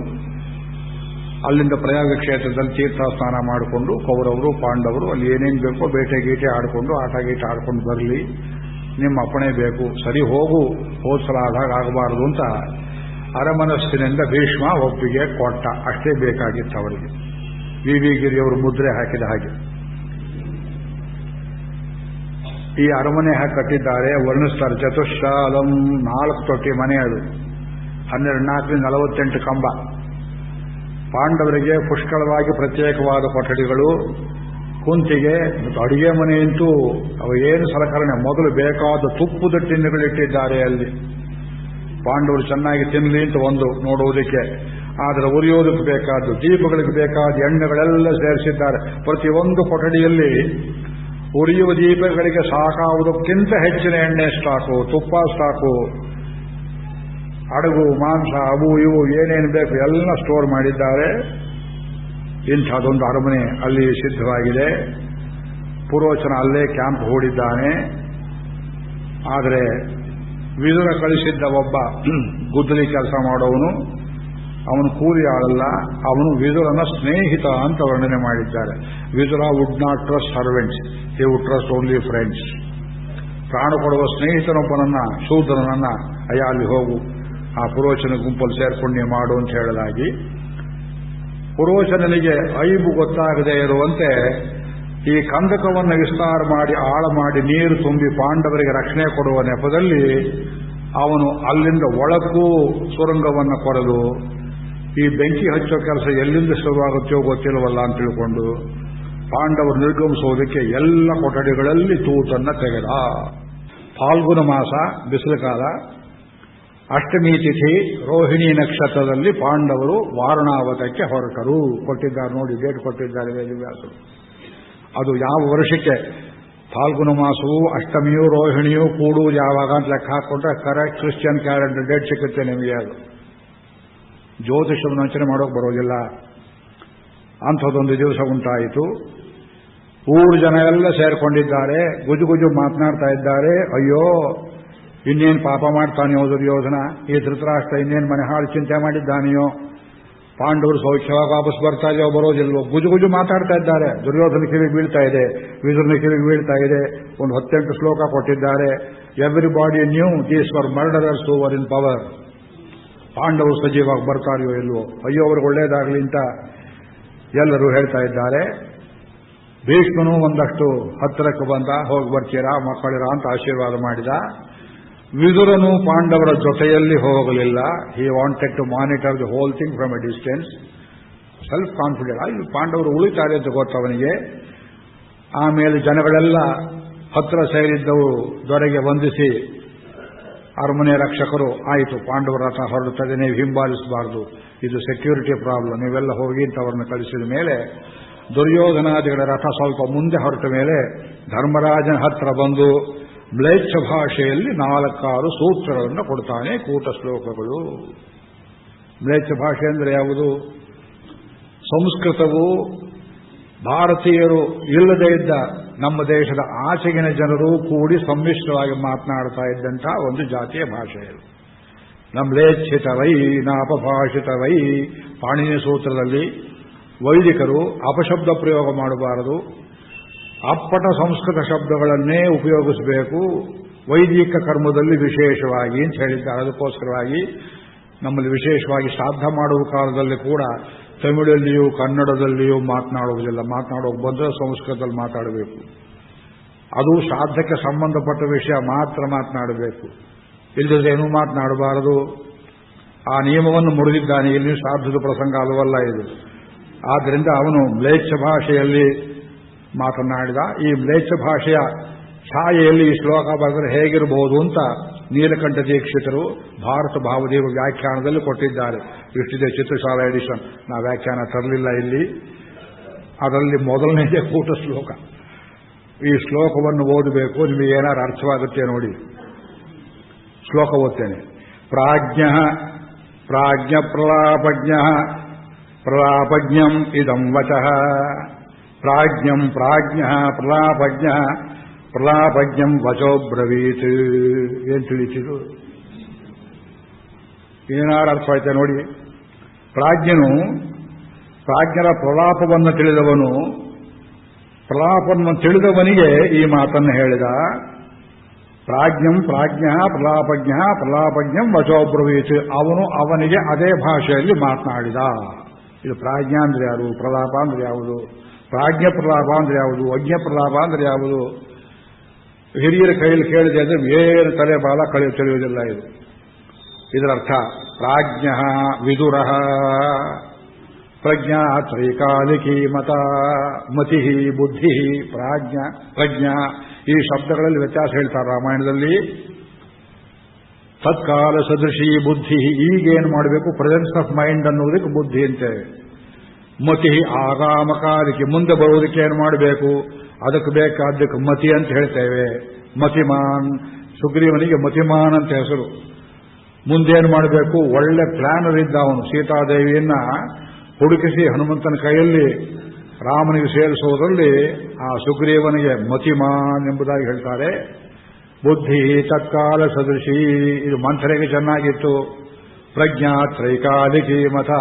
ಅಲ್ಲಿಂದ ಪ್ರಯಾಗ ಕ್ಷೇತ್ರದಲ್ಲಿ ತೀರ್ಥ ಸ್ನಾನ ಮಾಡಿಕೊಂಡು ಕೌರವರು ಪಾಂಡವರು ಅಲ್ಲಿ ಏನೇನು ಬೇಕೋ ಬೇಟೆ ಗೀಟೆ ಆಡಿಕೊಂಡು ಆಟ ಗೀಟೆ ಆಡ್ಕೊಂಡು ಬರಲಿ. ನಿಮ್ಮ ಅಪ್ಪಣೆ ಬೇಕು. ಸರಿ ಹೋಗು, ಹೋದ್ಸಲ ಆದಾಗ ಆಗಬಾರದು ಅಂತ ಅರಮನಸ್ಸಿನಿಂದ ಭೀಷ್ಮ ಒಪ್ಪಿಗೆ ಕೊಟ್ಟ. ಅಷ್ಟೇ ಬೇಕಾಗಿತ್ತು ಅವರಿಗೆ. ವಿ ವಿ ಗಿರಿಯವರು ಮುದ್ರೆ ಹಾಕಿದ ಹಾಗೆ. ಈ ಅರಮನೆ ಹಾಕಿ ಕಟ್ಟಿದ್ದಾರೆ, ವರ್ಣಿಸ್ತಾರೆ. ಚತುಶ್ಶಾಲಂ, 4 ತೊಟ್ಟಿ ಮನೆ ಅದು, 12-4-48 ಕಂಬ. ಪಾಂಡವರಿಗೆ ಪುಷ್ಕಳವಾಗಿ ಪ್ರತ್ಯೇಕವಾದ ಕೊಠಡಿಗಳು, ಕುಂತಿಗೆ ಮತ್ತು ಅಡುಗೆ ಮನೆಯಂತೂ ಅವು ಏನು ಸಲಕರಣೆ, ಮೊದಲು ಬೇಕಾದ ತುಪ್ಪದ ಟಿನ್ನುಗಳಿಟ್ಟಿದ್ದಾರೆ ಅಲ್ಲಿ. ಪಾಂಡವರು ಚೆನ್ನಾಗಿ ತಿನ್ನಲಿ ಅಂತ ಒಂದು ನೋಡುವುದಕ್ಕೆ, ಆದರೆ ಉರಿಯೋದಕ್ಕೆ ಬೇಕಾದ್ದು, ದೀಪಗಳಿಗೆ ಬೇಕಾದ ಎಣ್ಣೆಗಳೆಲ್ಲ ಸೇರಿಸಿದ್ದಾರೆ. ಪ್ರತಿಯೊಂದು ಕೊಠಡಿಯಲ್ಲಿ ಉರಿಯುವ ದೀಪಗಳಿಗೆ ಸಾಕಾವುದಕ್ಕಿಂತ ಹೆಚ್ಚಿನ ಎಣ್ಣೆ ಸ್ಟಾಕು, ತುಪ್ಪ ಸ್ಟಾಕು, ಅಡಗು, ಮಾಂಸ, ಅವು ಇವು ಏನೇನು ಬೇಕು ಎಲ್ಲ ಸ್ಟೋರ್ ಮಾಡಿದ್ದಾರೆ. ಇಂಥದೊಂದು ಅರಮನೆ ಅಲ್ಲಿ ಸಿದ್ಧವಾಗಿದೆ. ಪುರೋಚನ ಅಲ್ಲೇ ಕ್ಯಾಂಪ್ ಹೂಡಿದ್ದಾನೆ. ಆದರೆ ವಿದುರ ಕಳಿಸಿದ್ದ ಒಬ್ಬ ಗುದ್ದಲಿ ಕೆಲಸ ಮಾಡೋವನು, ಅವನು ಕೂಲಿ ಆಳಲ್ಲ, ಅವನು ವಿದುರನ ಸ್ನೇಹಿತ ಅಂತ ವರ್ಣನೆ ಮಾಡಿದ್ದಾರೆ. Vidura would not trust servants, he would trust only friends. ಪ್ರಾಣ ಕೊಡುವ ಸ್ನೇಹಿತನೊಬ್ಬನನ್ನ, ಶೂದ್ರನನ್ನ, ಅಯ್ಯ ಅಲ್ಲಿ ಹೋಗು, ಆ ಪುರೋಚನ ಗುಂಪಲ್ಲಿ ಸೇರ್ಪುಣ್ಯ ಮಾಡು ಅಂತ ಹೇಳಲಾಗಿ, ಪುರೋಚನನಿಗೆ ಐಬು ಗೊತ್ತಾಗದೇ ಇರುವಂತೆ ಈ ಕಂದಕವನ್ನು ವಿಸ್ತಾರ ಮಾಡಿ ಆಳ ಮಾಡಿ ನೀರು ತುಂಬಿ ಪಾಂಡವರಿಗೆ ರಕ್ಷಣೆ ಕೊಡುವ ನೆಪದಲ್ಲಿ ಅವನು ಅಲ್ಲಿಂದ ಒಳಕ್ಕೂ ಸುರಂಗವನ್ನು ಕೊರೆದು ಈ ಬೆಂಕಿ ಹಚ್ಚೋ ಕೆಲಸ ಎಲ್ಲಿಂದ ಶುರುವಾಗುತ್ತೋ ಗೊತ್ತಿಲ್ಲವಲ್ಲ ಅಂತ ತಿಳ್ಕೊಂಡು ಪಾಂಡವರು ನಿರ್ಗಮಿಸುವುದಕ್ಕೆ ಎಲ್ಲ ಕೊಠಡಿಗಳಲ್ಲಿ ತೂತನ್ನ ತೆಗೆದ. ಫಾಲ್ಗುಣ ಮಾಸ, ಬಿಸಿಲು ಕಾಲ, ಅಷ್ಟಮಿ ತಿಥಿ, ರೋಹಿಣಿ ನಕ್ಷತ್ರದಲ್ಲಿ ಪಾಂಡವರು ವಾರಣಾವತಕ್ಕೆ ಹೊರಟರು. ಕೊಟ್ಟಿದ್ದಾರೆ ನೋಡಿ, ಡೇಟ್ ಕೊಟ್ಟಿದ್ದಾರೆ ವೇದವ್ಯಾಸರು. ಅದು ಯಾವ ವರ್ಷಕ್ಕೆ, ಫಾಲ್ಗುಣ ಮಾಸವು ಅಷ್ಟಮಿಯೂ ರೋಹಿಣಿಯೂ ಕೂಡುವುದು ಯಾವಾಗ ಅಂತ ಲೆಕ್ಕ ಹಾಕೊಂಡ್ರೆ ಕರೆಕ್ಟ್ ಕ್ರಿಶ್ಚಿಯನ್ ಕ್ಯಾಲೆಂಡರ್ ಡೇಟ್ ಸಿಗುತ್ತೆ ನಿಮಗೆ. ಅದು ಜ್ಯೋತಿಷವನ್ನು ವಂಚನೆ ಮಾಡೋಕೆ ಬರೋದಿಲ್ಲ. ಅಂಥದ್ದೊಂದು ದಿವಸ ಉಂಟಾಯಿತು. ಊರು ಜನ ಎಲ್ಲ ಸೇರ್ಕೊಂಡಿದ್ದಾರೆ, ಗುಜುಗುಜು ಮಾತನಾಡ್ತಾ ಇದ್ದಾರೆ. ಅಯ್ಯೋ, ಇನ್ನೇನು ಪಾಪ ಮಾಡ್ತಾನೆಯೋ ದುರ್ಯೋಧನ, ಈ ಧೃತರಾಷ್ಟ್ರ ಇನ್ನೇನು ಮನೆ ಹಾಳು ಚಿಂತೆ ಮಾಡಿದ್ದಾನೆಯೋ, ಪಾಂಡವರು ಸೌಖ್ಯವಾಗಿ ವಾಪಸ್ ಬರ್ತಾ ಇದೆಯೋ ಬರೋದಿಲ್ವೋ, ಗುಜುಗುಜು ಮಾತಾಡ್ತಾ ಇದ್ದಾರೆ. ದುರ್ಯೋಧನ ಕಿವಿಗೆ ಬೀಳ್ತಾ ಇದೆ, ವಿದುರನ ಕಿವಿಗೆ ಬೀಳ್ತಾ ಇದೆ. ಒಂದು 18 ಶ್ಲೋಕ ಕೊಟ್ಟಿದ್ದಾರೆ. Everybody new these were murderers who were in power. ಪಾಂಡವರು ಸಜೀವಾಗಿ ಬರ್ತಾರೆಯೋ ಇಲ್ವೋ, ಅಯ್ಯೋ ಅವ್ರಿಗೆ ಒಳ್ಳೇದಾಗಲಿ ಅಂತ ಎಲ್ಲರೂ ಹೇಳ್ತಾ ಇದ್ದಾರೆ. ಭೀಷ್ಮನು ಒಂದಷ್ಟು ಹತ್ತಿರಕ್ಕೆ ಬಂದ, ಹೋಗಿ ಬರ್ತೀರಾ ಮಕ್ಕಳಿರ ಅಂತ ಆಶೀರ್ವಾದ ಮಾಡಿದ. ವಿದುರನು ಪಾಂಡವರ ಜೊತೆಯಲ್ಲಿ ಹೋಗಲಿಲ್ಲ. He wanted to monitor the whole thing from a distance. Self confident ಆಗಿ ಪಾಂಡವರು ಉಳಿತಾರೆ ಅಂತ ಗೊತ್ತವನಿಗೆ. ಆಮೇಲೆ ಜನಗಳೆಲ್ಲ ಹತ್ತಿರ ಸೇರಿದ್ದವು ದೊರೆಗೆ ವಂದಿಸಿ, ಅರಮನೆ ರಕ್ಷಕರು, ಆಯಿತು ಪಾಂಡವರ ರಥ ಹೊರಡುತ್ತದೆ, ನೀವು ಹಿಂಬಾಲಿಸಬಾರದು, ಇದು ಸೆಕ್ಯೂರಿಟಿ ಪ್ರಾಬ್ಲಮ್, ನೀವೆಲ್ಲ ಹೋಗಿ ಅಂತವರನ್ನು ಕಳಿಸಿದ ಮೇಲೆ ದುರ್ಯೋಧನಾದಿಗಳ ರಥ ಸ್ವಲ್ಪ ಮುಂದೆ ಹೊರಟ ಮೇಲೆ ಧರ್ಮರಾಜನ ಹತ್ರ ಬಂದು ಮ್ಲೇಚ್ಛ ಭಾಷೆಯಲ್ಲಿ 4-6 ಸೂತ್ರಗಳನ್ನು ಕೊಡ್ತಾನೆ, ಕೂಟ ಶ್ಲೋಕಗಳು. ಮ್ಲೇಚ್ಛ ಭಾಷೆ ಅಂದರೆ ಯಾವುದು? ಸಂಸ್ಕೃತವು ಭಾರತೀಯರು ಇಲ್ಲದೇ ಇದ್ದ ನಮ್ಮ ದೇಶದ ಆಚೆಗಿನ ಜನರು ಕೂಡಿ ಸಮ್ಮಿಶ್ರವಾಗಿ ಮಾತನಾಡ್ತಾ ಇದ್ದಂಥ ಒಂದು ಜಾತಿಯ ಭಾಷೆ. ನಮ್ಲೇಚ್ಛಿತವೈ ನಾಪಭಾಷಿತವೈ. ಪಾಣಿನಿ ಸೂತ್ರದಲ್ಲಿ ವೈದಿಕರು ಅಪಶಬ್ದ ಪ್ರಯೋಗ ಮಾಡಬಾರದು, ಅಪ್ಪಟ ಸಂಸ್ಕೃತ ಶಬ್ದಗಳನ್ನೇ ಉಪಯೋಗಿಸಬೇಕು, ವೈದಿಕ ಕರ್ಮದಲ್ಲಿ ವಿಶೇಷವಾಗಿ ಅಂತ ಹೇಳಿದ್ದಾರೆ. ಅದಕ್ಕೋಸ್ಕರವಾಗಿ ನಮ್ಮಲ್ಲಿ ವಿಶೇಷವಾಗಿ ಶ್ರಾದ್ದ ಮಾಡುವ ಕಾಲದಲ್ಲಿ ಕೂಡ ತಮಿಳಲ್ಲಿಯೂ ಕನ್ನಡದಲ್ಲಿಯೂ ಮಾತನಾಡುವುದಿಲ್ಲ. ಮಾತನಾಡೋಕೆ ಬಂದರೆ ಸಂಸ್ಕೃತದಲ್ಲಿ ಮಾತಾಡಬೇಕು. ಅದು ಶ್ರಾದ್ದಕ್ಕೆ ಸಂಬಂಧಪಟ್ಟ ವಿಷಯ ಮಾತ್ರ ಮಾತನಾಡಬೇಕು, ಇಲ್ಲದ್ರೆ ಏನೂ ಮಾತನಾಡಬಾರದು. ಆ ನಿಯಮವನ್ನು ಮುರಿದಿದ್ದಾನೆ. ಇಲ್ಲಿ ಶ್ರಾದ್ದದ ಪ್ರಸಂಗ ಅಲ್ಲವಲ್ಲ ಇದು. ಆದ್ದರಿಂದ ಅವನು ಮ್ಲೇಚ್ಛ ಭಾಷೆಯಲ್ಲಿ ಮಾತನಾಡಿದ. ಈ ಮ್ಲೇಚ್ಛ ಭಾಷೆಯ ಛಾಯೆಯಲ್ಲಿ ಈ ಶ್ಲೋಕ ಬರೆದರೆ ಹೇಗಿರಬಹುದು ಅಂತ ನೀಲಕಂಠ ದೀಕ್ಷಿತರು ಭಾರತ ಭಾವದೇವ ವ್ಯಾಖ್ಯಾನದಲ್ಲಿ ಕೊಟ್ಟಿದ್ದಾರೆ. ಇಷ್ಟಿದೆ ಚಿತ್ರಶಾಲಾ ಎಡಿಷನ್, ನಾ ವ್ಯಾಖ್ಯಾನ ತರಲಿಲ್ಲ ಇಲ್ಲಿ. ಅದರಲ್ಲಿ ಮೊದಲನೇದೇ ಕೂಟ ಶ್ಲೋಕ. ಈ ಶ್ಲೋಕವನ್ನು ಓದಬೇಕು, ನಿಮಗೆ ಏನಾದ್ರು ಅರ್ಥವಾಗುತ್ತೆ ನೋಡಿ. ಶ್ಲೋಕ ಓದ್ತೇನೆ. ಪ್ರಾಜ್ಞ ಪ್ರಾಜ್ಞ ಪ್ರಲಾಪಜ್ಞ ಪ್ರಲಾಪಜ್ಞಂ ಇದಂ ವಚಃ. ಪ್ರಾಜ್ಞಂ ಪ್ರಾಜ್ಞ ಪ್ರಲಾಪಜ್ಞ ಪ್ರಲಾಪಜ್ಞಂ ವಚೋ ಬ್ರವೀತ್. ಏನ್ ತಿಳಿಸಿದ್ರು? ಏನಾರು ಅರ್ಥ ಆಯ್ತಾ ನೋಡಿ. ಪ್ರಾಜ್ಞನು, ಪ್ರಾಜ್ಞರ ಪ್ರಲಾಪವನ್ನು ತಿಳಿದವನು, ಪ್ರಲಾಪವನ್ನು ತಿಳಿದವನಿಗೆ ಈ ಮಾತನ್ನು ಹೇಳಿದ. ಪ್ರಾಜ್ಞಂ ಪ್ರಾಜ್ಞ ಪ್ರಲಾಪಜ್ಞ ಪ್ರಲಾಪಜ್ಞಂ ವಚೋ ಬ್ರವೀತ್. ಅವನು ಅವನಿಗೆ ಅದೇ ಭಾಷೆಯಲ್ಲಿ ಮಾತನಾಡಿದ. ಇದು ಪ್ರಾಜ್ಞ ಅಂದ್ರೆ ಯಾರು, ಪ್ರಲಾಪ ಅಂದ್ರೆ ಯಾವುದು, ಪ್ರಾಜ್ಞ ಪ್ರಲಾಪ ಅಂದ್ರೆ ಯಾವುದು, ಅಜ್ಞ ಪ್ರಲಾಪ ಅಂದ್ರೆ ಯಾವುದು? ಹಿರಿಯರ ಕೈಯಲ್ಲಿ ಕೇಳಿದೆ ಅಂದರೆ ಏನು ತಲೆ ಬಾಲ ತಿಳಿಯುವುದಿಲ್ಲ. ಇದರರ್ಥ ಪ್ರಾಜ್ಞ ವಿದುರ ಪ್ರಜ್ಞಾ ತ್ರೈಕಾಲಿಕಿ ಮತಿ ಬುದ್ಧಿ ಪ್ರಜ್ಞಾ ಈ ಶಬ್ದಗಳಲ್ಲಿ ವ್ಯತ್ಯಾಸ ಹೇಳ್ತಾರೆ ರಾಮಾಯಣದಲ್ಲಿ. ತತ್ಕಾಲ ಸದೃಶಿ ಬುದ್ಧಿ, ಈಗೇನು ಮಾಡಬೇಕು ಪ್ರೆಸೆನ್ಸ್ ಆಫ್ ಮೈಂಡ್ ಅನ್ನೋದಕ್ಕೆ ಬುದ್ಧಿ ಅಂತೇವೆ. ಮತಿ ಆಗಾಮಕಾಲಿಕೆ, ಮುಂದೆ ಬರುವುದಕ್ಕೆ ಏನು ಮಾಡಬೇಕು ಅದಕ್ಕೆ ಬೇಕಾದ್ದಕ್ಕೆ ಮತಿ ಅಂತ ಹೇಳ್ತೇವೆ. ಮತಿಮಾನ್, ಸುಗ್ರೀವನಿಗೆ ಮತಿಮಾನ್ ಅಂತ ಹೆಸರು. ಮುಂದೇನು ಮಾಡಬೇಕು, ಒಳ್ಳೆ ಪ್ಲಾನರ್ ಇದ್ದ ಅವನು. ಸೀತಾದೇವಿಯನ್ನ ಹುಡುಕಿಸಿ ಹನುಮಂತನ ಕೈಯಲ್ಲಿ ರಾಮನಿಗೆ ಸೇರಿಸುವುದರಲ್ಲಿ ಆ ಸುಗ್ರೀವನಿಗೆ ಮತಿಮಾನ್ ಎಂಬುದಾಗಿ ಹೇಳ್ತಾರೆ. ಬುದ್ಧಿ ತತ್ಕಾಲ ಸದೃಶಿ, ಇದು ಮಂಥರೆಗೆ ಚೆನ್ನಾಗಿತ್ತು. ಪ್ರಜ್ಞಾ ತ್ರೈಕಾಲಿಕಿ ಮತ,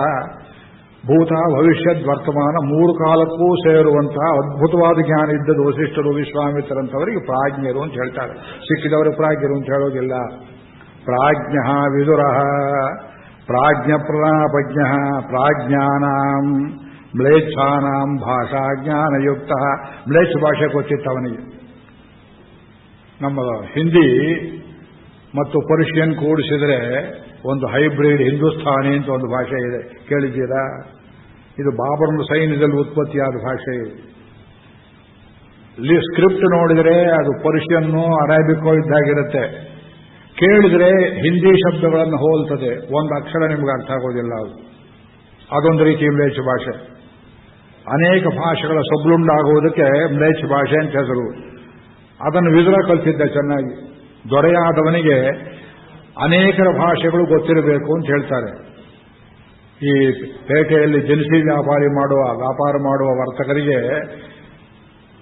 ಭೂತ ಭವಿಷ್ಯದ್ ವರ್ತಮಾನ ಮೂರು ಕಾಲಕ್ಕೂ ಸೇರುವಂತಹ ಅದ್ಭುತವಾದ ಜ್ಞಾನ ಇದ್ದದ್ದು ವಸಿಷ್ಠರು ವಿಶ್ವಾಮಿತ್ರರಂಥವರಿಗೆ ಪ್ರಾಜ್ಞರು ಅಂತ ಹೇಳ್ತಾರೆ. ಸಿಕ್ಕಿದವರು ಪ್ರಾಜ್ಞರು ಅಂತ ಹೇಳೋದಿಲ್ಲ. ಪ್ರಾಜ್ಞ ವಿದುರ ಪ್ರಾಜ್ಞ ಪ್ರಜ್ಞ ಪ್ರಾಜ್ಞಾನಾಂ ಮ್ಲೇಚ್ಛಾನಾಂ ಭಾಷಾಜ್ಞಾನಯುಕ್ತ. ಮ್ಲೇಚ್ಛ ಭಾಷೆ ಗೊತ್ತಿತ್ತು ಅವನಿಗೆ. ನಮ್ಮ ಹಿಂದಿ ಮತ್ತು ಪರ್ಷಿಯನ್ ಕೂಡಿಸಿದರೆ ಒಂದು ಹೈಬ್ರಿಡ್ ಹಿಂದೂಸ್ಥಾನಿ ಅಂತ ಒಂದು ಭಾಷೆ ಇದೆ, ಕೇಳಿದ್ದೀರಾ? ಇದು ಬಾಬರನ ಸೈನ್ಯದಲ್ಲಿ ಉತ್ಪತ್ತಿಯಾದ ಭಾಷೆ. ಇಲ್ಲಿ ಸ್ಕ್ರಿಪ್ಟ್ ನೋಡಿದರೆ ಅದು ಪರ್ಷಿಯನ್ನು ಅರೇಬಿಕೋ ಇದ್ದಾಗಿರುತ್ತೆ. ಕೇಳಿದರೆ ಹಿಂದಿ ಶಬ್ದಗಳನ್ನು ಹೋಲ್ತದೆ. ಒಂದು ಅಕ್ಷರ ನಿಮಗೆ ಅರ್ಥ ಆಗೋದಿಲ್ಲ. ಅದೊಂದು ರೀತಿ ಮ್ಲೇಚ್ಛ ಭಾಷೆ. ಅನೇಕ ಭಾಷೆಗಳ ಸೊಬ್ಲುಂಡಾಗುವುದಕ್ಕೆ ಮ್ಲೇಚ್ಛ ಭಾಷೆ ಅಂತ ಹೆಸರು. ಅದನ್ನು ವಿದುರ ಕಲಿತಿದ್ದ ಚೆನ್ನಾಗಿ. ದೊರೆಯಾದವನಿಗೆ ಅನೇಕರ ಭಾಷೆಗಳು ಗೊತ್ತಿರಬೇಕು ಅಂತ ಹೇಳ್ತಾರೆ. ಈ ಪೇಟೆಯಲ್ಲಿ ದಿನಸಿ ವ್ಯಾಪಾರ ಮಾಡುವ ವರ್ತಕರಿಗೆ,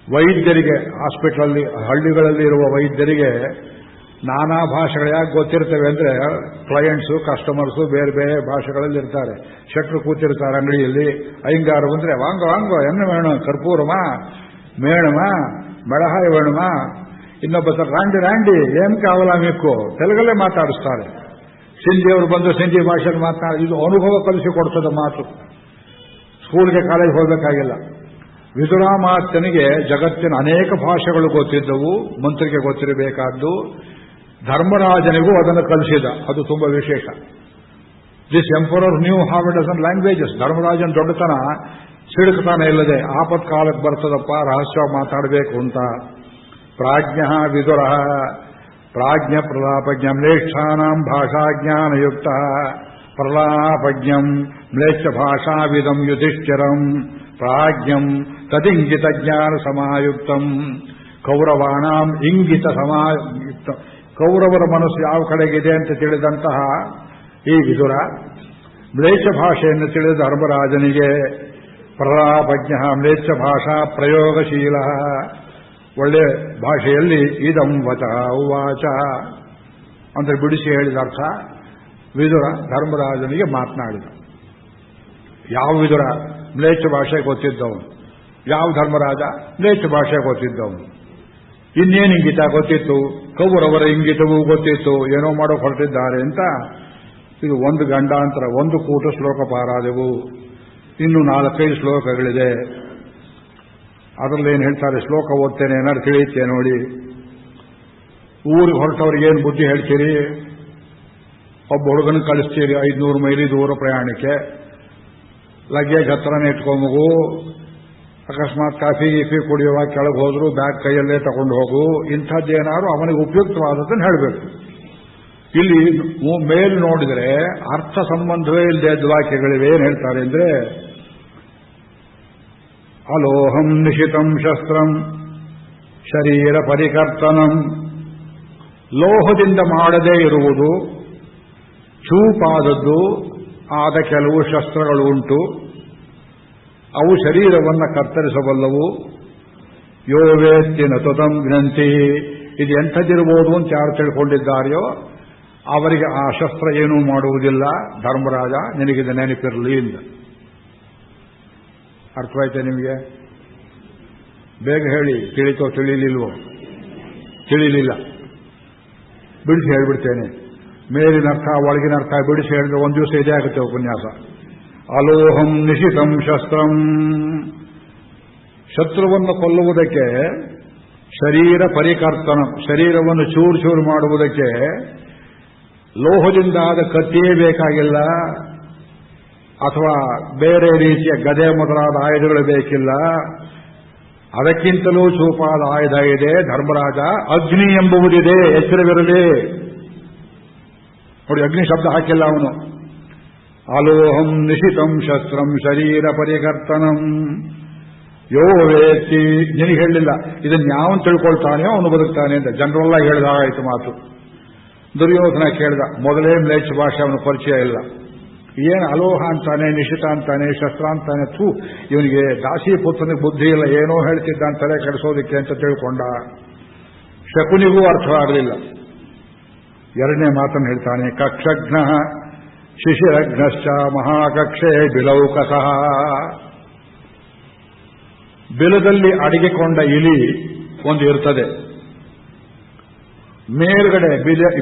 ವೈದ್ಯರಿಗೆ, ಹಾಸ್ಪಿಟಲಲ್ಲಿ ಹಳ್ಳಿಗಳಲ್ಲಿ ಇರುವ ವೈದ್ಯರಿಗೆ ನಾನಾ ಭಾಷೆಗಳು ಯಾಕೆ ಗೊತ್ತಿರ್ತವೆ ಅಂದ್ರೆ, ಕ್ಲೈಂಟ್ಸು ಕಸ್ಟಮರ್ಸು ಬೇರೆ ಬೇರೆ ಭಾಷೆಗಳಲ್ಲಿ ಇರ್ತಾರೆ. ಶೆಟ್ರು ಕೂತಿರ್ತಾರೆ ಅಂಗಡಿಯಲ್ಲಿ, ಅಯ್ಯಂಗಾರು ಬಂದ್ರೆ ವಾಂಗೋ ವಾಂಗೋ ಎಣ್ಣೆ ವೇಣು ಕರ್ಪೂರಮಾ ಮೇಣಮಾ ಮೆಳಹಾಯಿ ವೇಣುಮಾ, ಇನ್ನೊಬ್ಬ ರಾಂಡಿ ಏನ್ ಕಾವಲ ಮಿಕ್ಕು ತೆಲುಗಲ್ಲೇ ಮಾತಾಡಿಸ್ತಾರೆ. ಸಿಂಧಿಯವರು ಬಂದು ಸಿಂಧಿ ಭಾಷೆಯಲ್ಲಿ ಮಾತನಾಡಿ, ಇದು ಅನುಭವ ಕಲಿಸಿಕೊಡ್ತದ ಮಾತು. ಸ್ಕೂಲ್ಗೆ ಕಾಲೇಜ್ ಹೋಗಬೇಕಾಗಿಲ್ಲ. ವಿದುರ ಮಾತನಿಗೆ ಜಗತ್ತಿನ ಅನೇಕ ಭಾಷೆಗಳು ಗೊತ್ತಿದ್ದವು, ಮಂತ್ರಿಗೆ ಗೊತ್ತಿರಬೇಕಾದ್ದು. ಧರ್ಮರಾಜನಿಗೂ ಅದನ್ನು ಕಲಿಸಿದ, ಅದು ತುಂಬಾ ವಿಶೇಷ. This emperor new how A dozen languages. ಧರ್ಮರಾಜನ ದೊಡ್ಡತನ ಸಿಡುಕತಾನೆ ಇಲ್ಲದೆ ಆಪತ್ಕಾಲಕ್ಕೆ ಬರ್ತದಪ್ಪ, ರಹಸ್ಯ ಮಾತಾಡಬೇಕು ಅಂತ. ಪ್ರಾಜ್ಞ ವಿದುರ ಪ್ರಾಜ್ಞ ಪ್ರಲಾಪಜ್ಞ ಮ್ಲೇಚ್ಛಾನಾಂ ಭಾಷಾಜ್ಞಾನಯುಕ್ತ ಪ್ರಲಾಪಜ್ಞಂ ಮ್ಲೇಚ್ಛ ಭಾಷಾವಿದಂ ಯುಧಿಷ್ಠಿರಂ ಪ್ರಾಜ್ಞಂ ತದಿಂಗಿತ ಜ್ಞಾನ ಸಮಾಯುಕ್ತಂ ಕೌರವಾಣಾಂ ಇಂಗಿತ ಸಮಾಯುಕ್ತ. ಕೌರವರ ಮನಸ್ಸು ಯಾವ ಕಡೆಗಿದೆ ಅಂತ ತಿಳಿದಂತಹ ಈ ವಿದುರ ಮ್ಲೇಚ್ಛ ಭಾಷೆಯನ್ನು ತಿಳಿದ ಧರ್ಮರಾಜನಿಗೆ ಪ್ರಲಾಪಜ್ಞ ಮ್ಲೇಚ್ಛ ಭಾಷಾ ಪ್ರಯೋಗಶೀಲ, ಒಳ್ಳೆ ಭಾಷೆಯಲ್ಲಿ ಇದಂ ವಚ ಉವಾಚ ಅಂದ್ರೆ ಬಿಡಿಸಿ ಹೇಳಿದ ಅರ್ಥ. ವಿದುರ ಧರ್ಮರಾಜನಿಗೆ ಮಾತನಾಡಿದ. ಯಾವ ವಿದುರ? ಮ್ಲೇಚ್ಛ ಭಾಷೆ ಗೊತ್ತಿದ್ದವನು. ಯಾವ ಧರ್ಮರಾಜ? ಮ್ಲೇಚ್ಛ ಭಾಷೆ ಗೊತ್ತಿದ್ದವನು. ಇನ್ನೇನು ಇಂಗಿತ ಗೊತ್ತಿತ್ತು? ಕೌರವರ ಇಂಗಿತವೂ ಗೊತ್ತಿತ್ತು. ಏನೋ ಮಾಡೋ ಹೊರಟಿದ್ದಾರೆ ಅಂತ. ಇದು ಒಂದು ಗಂಡಾಂತರ, ಒಂದು ಕೂಟ ಶ್ಲೋಕ ಪಾರಾದೆವು. ಇನ್ನು 4-5 ಶ್ಲೋಕಗಳಿದೆ. ಅದರಲ್ಲಿ ಏನು ಹೇಳ್ತಾರೆ, ಶ್ಲೋಕ ಓದ್ತೇನೆ, ಏನಾದ್ರು ತಿಳಿಯುತ್ತೆ ನೋಡಿ. ಊರಿಗೆ ಹೊರಟವ್ರಿಗೆ ಏನು ಬುದ್ಧಿ ಹೇಳ್ತೀರಿ? ಒಬ್ಬ ಹುಡುಗನ ಕಳಿಸ್ತೀರಿ 500 ಮೈಲಿ ದೂರ ಪ್ರಯಾಣಕ್ಕೆ, ಲಗೇಜ್ ಹತ್ರನೇ ಇಟ್ಕೊಂಬಗು, ಅಕಸ್ಮಾತ್ ಕಾಫಿ ಗೀಫಿ ಕುಡಿಯುವಾಗ ಕೆಳಗೆ ಹೋದ್ರು ಬ್ಯಾಗ್ ಕೈಯಲ್ಲೇ ತಗೊಂಡು ಹೋಗು, ಇಂಥದ್ದೇನಾದ್ರು ಅವನಿಗೆ ಉಪಯುಕ್ತವಾದದ್ದನ್ನು ಹೇಳಬೇಕು. ಇಲ್ಲಿ ಮೇಲ್ ನೋಡಿದರೆ ಅರ್ಥ ಸಂಬಂಧವೇ ಇಲ್ಲದೆ ವಾಕ್ಯಗಳಿವೆ. ಏನು ಹೇಳ್ತಾರೆ ಅಂದ್ರೆ, ಅಲೋಹಂ ನಿಶಿತಂ ಶಸ್ತ್ರಂ ಶರೀರ ಪರಿಕರ್ತನಂ, ಲೋಹದಿಂದ ಮಾಡದೇ ಇರುವುದು ಚೂಪಾದದ್ದು ಆದ ಕೆಲವು ಶಸ್ತ್ರಗಳು ಉಂಟು, ಅವು ಶರೀರವನ್ನು ಕತ್ತರಿಸಬಲ್ಲವು. ಯೋ ವೇತ್ತಿ ನತುತಂ ಗ್ರಂಥಿ, ಇದು ಎಂಥದ್ದಿರಬಹುದು ಅಂತ ಯಾರು ತಿಳ್ಕೊಂಡಿದ್ದಾರೆಯೋ ಅವರಿಗೆ ಆ ಶಸ್ತ್ರ ಏನೂ ಮಾಡುವುದಿಲ್ಲ. ಧರ್ಮರಾಜ ನಿನಗಿದ ನೆನಪಿರಲಿ ಇಂದ. ಅರ್ಥವಾಯ್ತೆ ನಿಮಗೆ? ಬೇಗ ಹೇಳಿ, ತಿಳಿತೋ ತಿಳಿಲಿಲ್ವೋ? ತಿಳಿಲಿಲ್ಲ, ಬಿಡಿಸಿ ಹೇಳ್ಬಿಡ್ತೇನೆ. ಮೇಲಿನ ಅರ್ಥ ಒಳಗಿನ ಅರ್ಥ ಬಿಡಿಸಿ ಹೇಳಿದ್ರೆ ಒಂದು ದಿವಸ ಇದೇ ಆಗುತ್ತೆ ಉಪನ್ಯಾಸ. ಅಲೋಹಂ ನಿಶಿತಂ ಶಸ್ತ್ರಂ, ಶತ್ರುವನ್ನು ಕೊಲ್ಲುವುದಕ್ಕೆ ಶರೀರ ಪರಿಕರ್ತನ, ಶರೀರವನ್ನು ಚೂರು ಚೂರು ಮಾಡುವುದಕ್ಕೆ ಲೋಹದಿಂದ ಆದ ಕತ್ತಿಯೇ ಬೇಕಾಗಿಲ್ಲ, ಅಥವಾ ಬೇರೆ ರೀತಿಯ ಗದೆ ಮೊದಲಾದ ಆಯುಧಗಳು ಬೇಕಿಲ್ಲ. ಅದಕ್ಕಿಂತಲೂ ಚೂಪಾದ ಆಯುಧ ಇದೆ. ಧರ್ಮರಾಜ, ಅಗ್ನಿ ಎಂಬುವುದಿದೆ, ಎಚ್ಚರವಿರಲಿ. ನೋಡಿ, ಅಗ್ನಿ ಶಬ್ದ ಹಾಕಿಲ್ಲ ಅವನು. ಅಲೋಹಂ ನಿಶಿತಂ ಶಸ್ತ್ರಂ ಶರೀರ ಪರಿಕರ್ತನಂ ಯೋ ವೇತ್ತಿ. ನಿನಗೆ ಹೇಳಲಿಲ್ಲ, ಇದನ್ನು ಯಾವನು ತಿಳ್ಕೊಳ್ತಾನೆಯೋ ಅವನು ಬದುಕ್ತಾನೆ ಅಂತ ಜನರಲ್ಲ ಹೇಳಿದಾಗಾಯಿತು ಮಾತು. ದುರ್ಯೋಧನ ಕೇಳಿದ, ಮೊದಲೇ ಮ್ಲೇಚ್ಛ ಭಾಷೆ ಅವನ ಪರಿಚಯ ಇಲ್ಲ. ಏನು ಅಲೋಹ ಅಂತಾನೆ, ನಿಶಿತ ಅಂತಾನೆ, ಶಸ್ತ್ರ ಅಂತಾನೆ, ಇವನಿಗೆ ದಾಸಿ ಪುತ್ರನಿಗೆ ಬುದ್ಧಿ ಇಲ್ಲ, ಏನೋ ಹೇಳ್ತಿದ್ದಾನೆ ತಲೆ ಕೆಡಿಸೋದಕ್ಕೆ ಅಂತ ತಿಳ್ಕೊಂಡ. ಶಕುನಿಗೂ ಅರ್ಥವಾಗಲಿಲ್ಲ. ಎರಡನೇ ಮಾತನ್ನು ಹೇಳ್ತಾನೆ, ಕಕ್ಷಘ್ನ ಶಿಶಿರಘ್ನಶ್ಚ ಮಹಾಕಕ್ಷೆ ಬಿಲೌಕಸಃ. ಬಿಲದಲ್ಲಿ ಅಡಗಿಕೊಂಡ ಇಲಿ ಒಂದು ಇರ್ತದೆ. ಮೇಲ್ಗಡೆ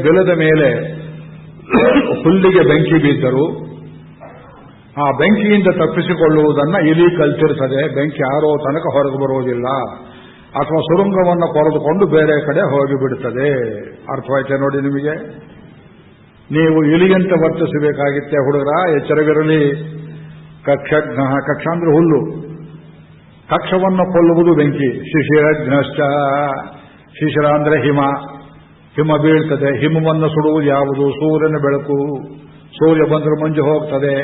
ಬಿಲದ ಮೇಲೆ ಹುಲ್ಲಿಗೆ ಬೆಂಕಿ ಬಿದ್ದರು. ಆ ಬೆಂಕಿಯಿಂದ ತಪ್ಪಿಸಿಕೊಳ್ಳುವುದನ್ನ ಇಲಿ ಕಲ್ತಿರ್ತದೆ. ಬೆಂಕಿ ಆರೋ ತನಕ ಹೊರಗೆ ಬರುವುದಿಲ್ಲ, ಅಥವಾ ಸುರಂಗವನ್ನು ಕೊರೆದುಕೊಂಡು ಬೇರೆ ಕಡೆ ಹೋಗಿಬಿಡುತ್ತದೆ. ಅರ್ಥವಾಯ್ತೆ ನೋಡಿ ನಿಮಗೆ. ನೀವು ಇಲಿಯಂತೆ ವರ್ತಿಸಬೇಕಾಗಿತ್ತೆ ಹುಡುಗರ, ಎಚ್ಚರವಿರಲಿ. ಕಕ್ಷಘ್ನ, ಕಕ್ಷ ಅಂದ್ರೆ ಹುಲ್ಲು, ಕಕ್ಷವನ್ನು ಕೊಲ್ಲುವುದು ಬೆಂಕಿ. ಶಿಶಿರಘ್ನಶ್ಚ, ಶಿಶಿರ ಅಂದ್ರೆ ಹಿಮ, ಹಿಮ ಬೀಳ್ತದೆ. ಹಿಮವನ್ನು ಸುಡುವುದು ಯಾವುದು? ಸೂರ್ಯನ ಬೆಳಕು. ಸೂರ್ಯ ಬಂದ್ರೆ ಮಂಜು ಹೋಗ್ತದೆ.